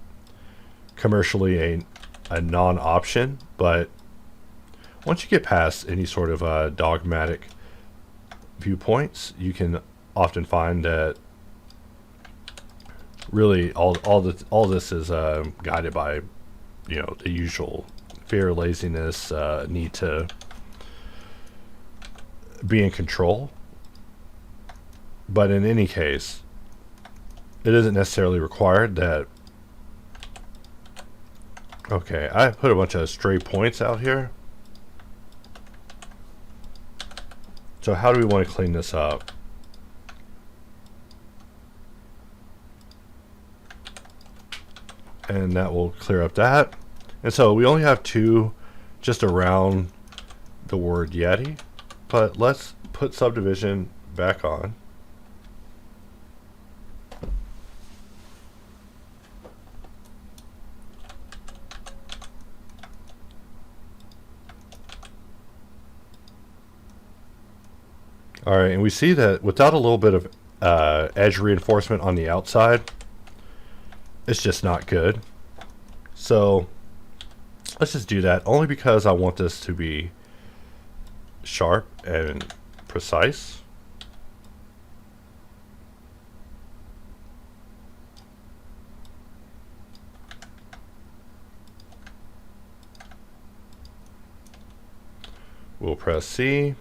S1: commercially a non-option. But once you get past any sort of dogmatic viewpoints, you can often find that really all this is guided by, you know, the usual fear, laziness, need to be in control. But in any case, it isn't necessarily required that. Okay, I put a bunch of stray points out here. So how do we want to clean this up? And that will clear up that. And so we only have two just around the word Yeti, but let's put Subdivision back on. All right, and we see that without a little bit of edge reinforcement on the outside, it's just not good. So let's just do that, only because I want this to be sharp and precise. We'll press C.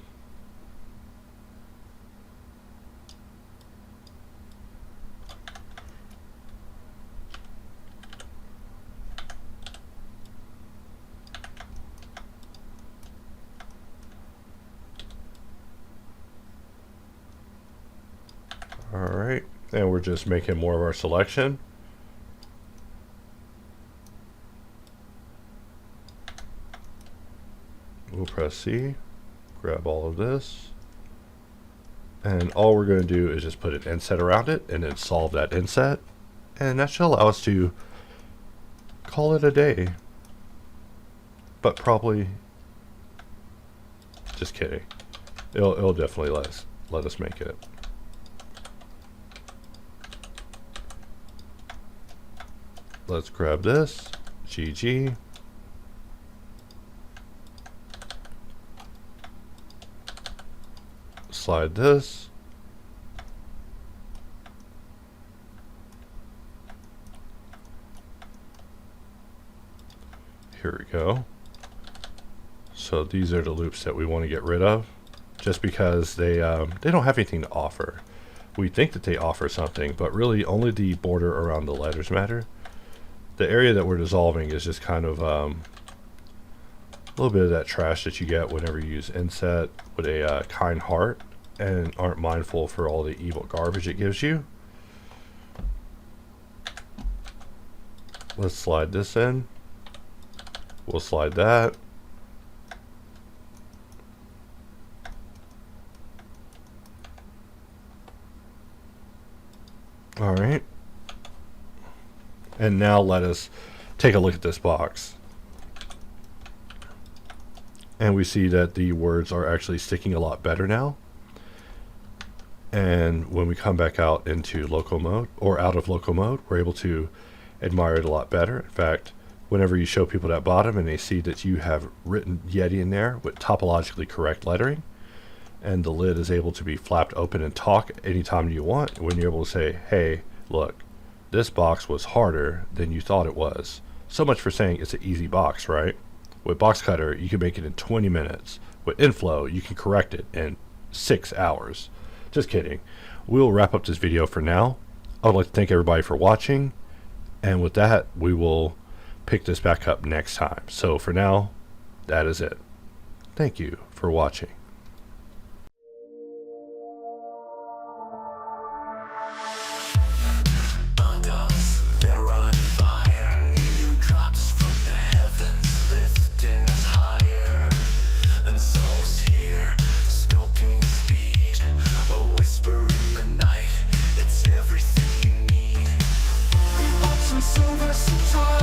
S1: Alright, and we're just making more of our selection. We'll press C, grab all of this, and all we're going to do is just put an inset around it and then solve that inset, and that should allow us to call it a day. But probably, just kidding, it'll definitely let us make it. Let's grab this, GG. Slide this. Here we go. So these are the loops that we want to get rid of. just because they don't have anything to offer. We think that they offer something, but really only the border around the letters matter. The area that we're dissolving is just kind of a little bit of that trash that you get whenever you use inset with a kind heart and aren't mindful for all the evil garbage it gives you. Let's slide this in. We'll slide that. All right. And now let us take a look at this box. And we see that the words are actually sticking a lot better now. And when we come back out into local mode, or out of local mode, we're able to admire it a lot better. In fact, whenever you show people that bottom and they see that you have written Yeti in there with topologically correct lettering, and the lid is able to be flapped open and talk anytime you want, when you're able to say, hey, look, this box was harder than you thought it was. So much for saying it's an easy box, right? With Boxcutter, you can make it in 20 minutes. With Inflow, you can correct it in 6 hours. Just kidding. We'll wrap up this video for now. I would like to thank everybody for watching. And with that, we will pick this back up next time. So for now, that is it. Thank you for watching.
S3: So versatile.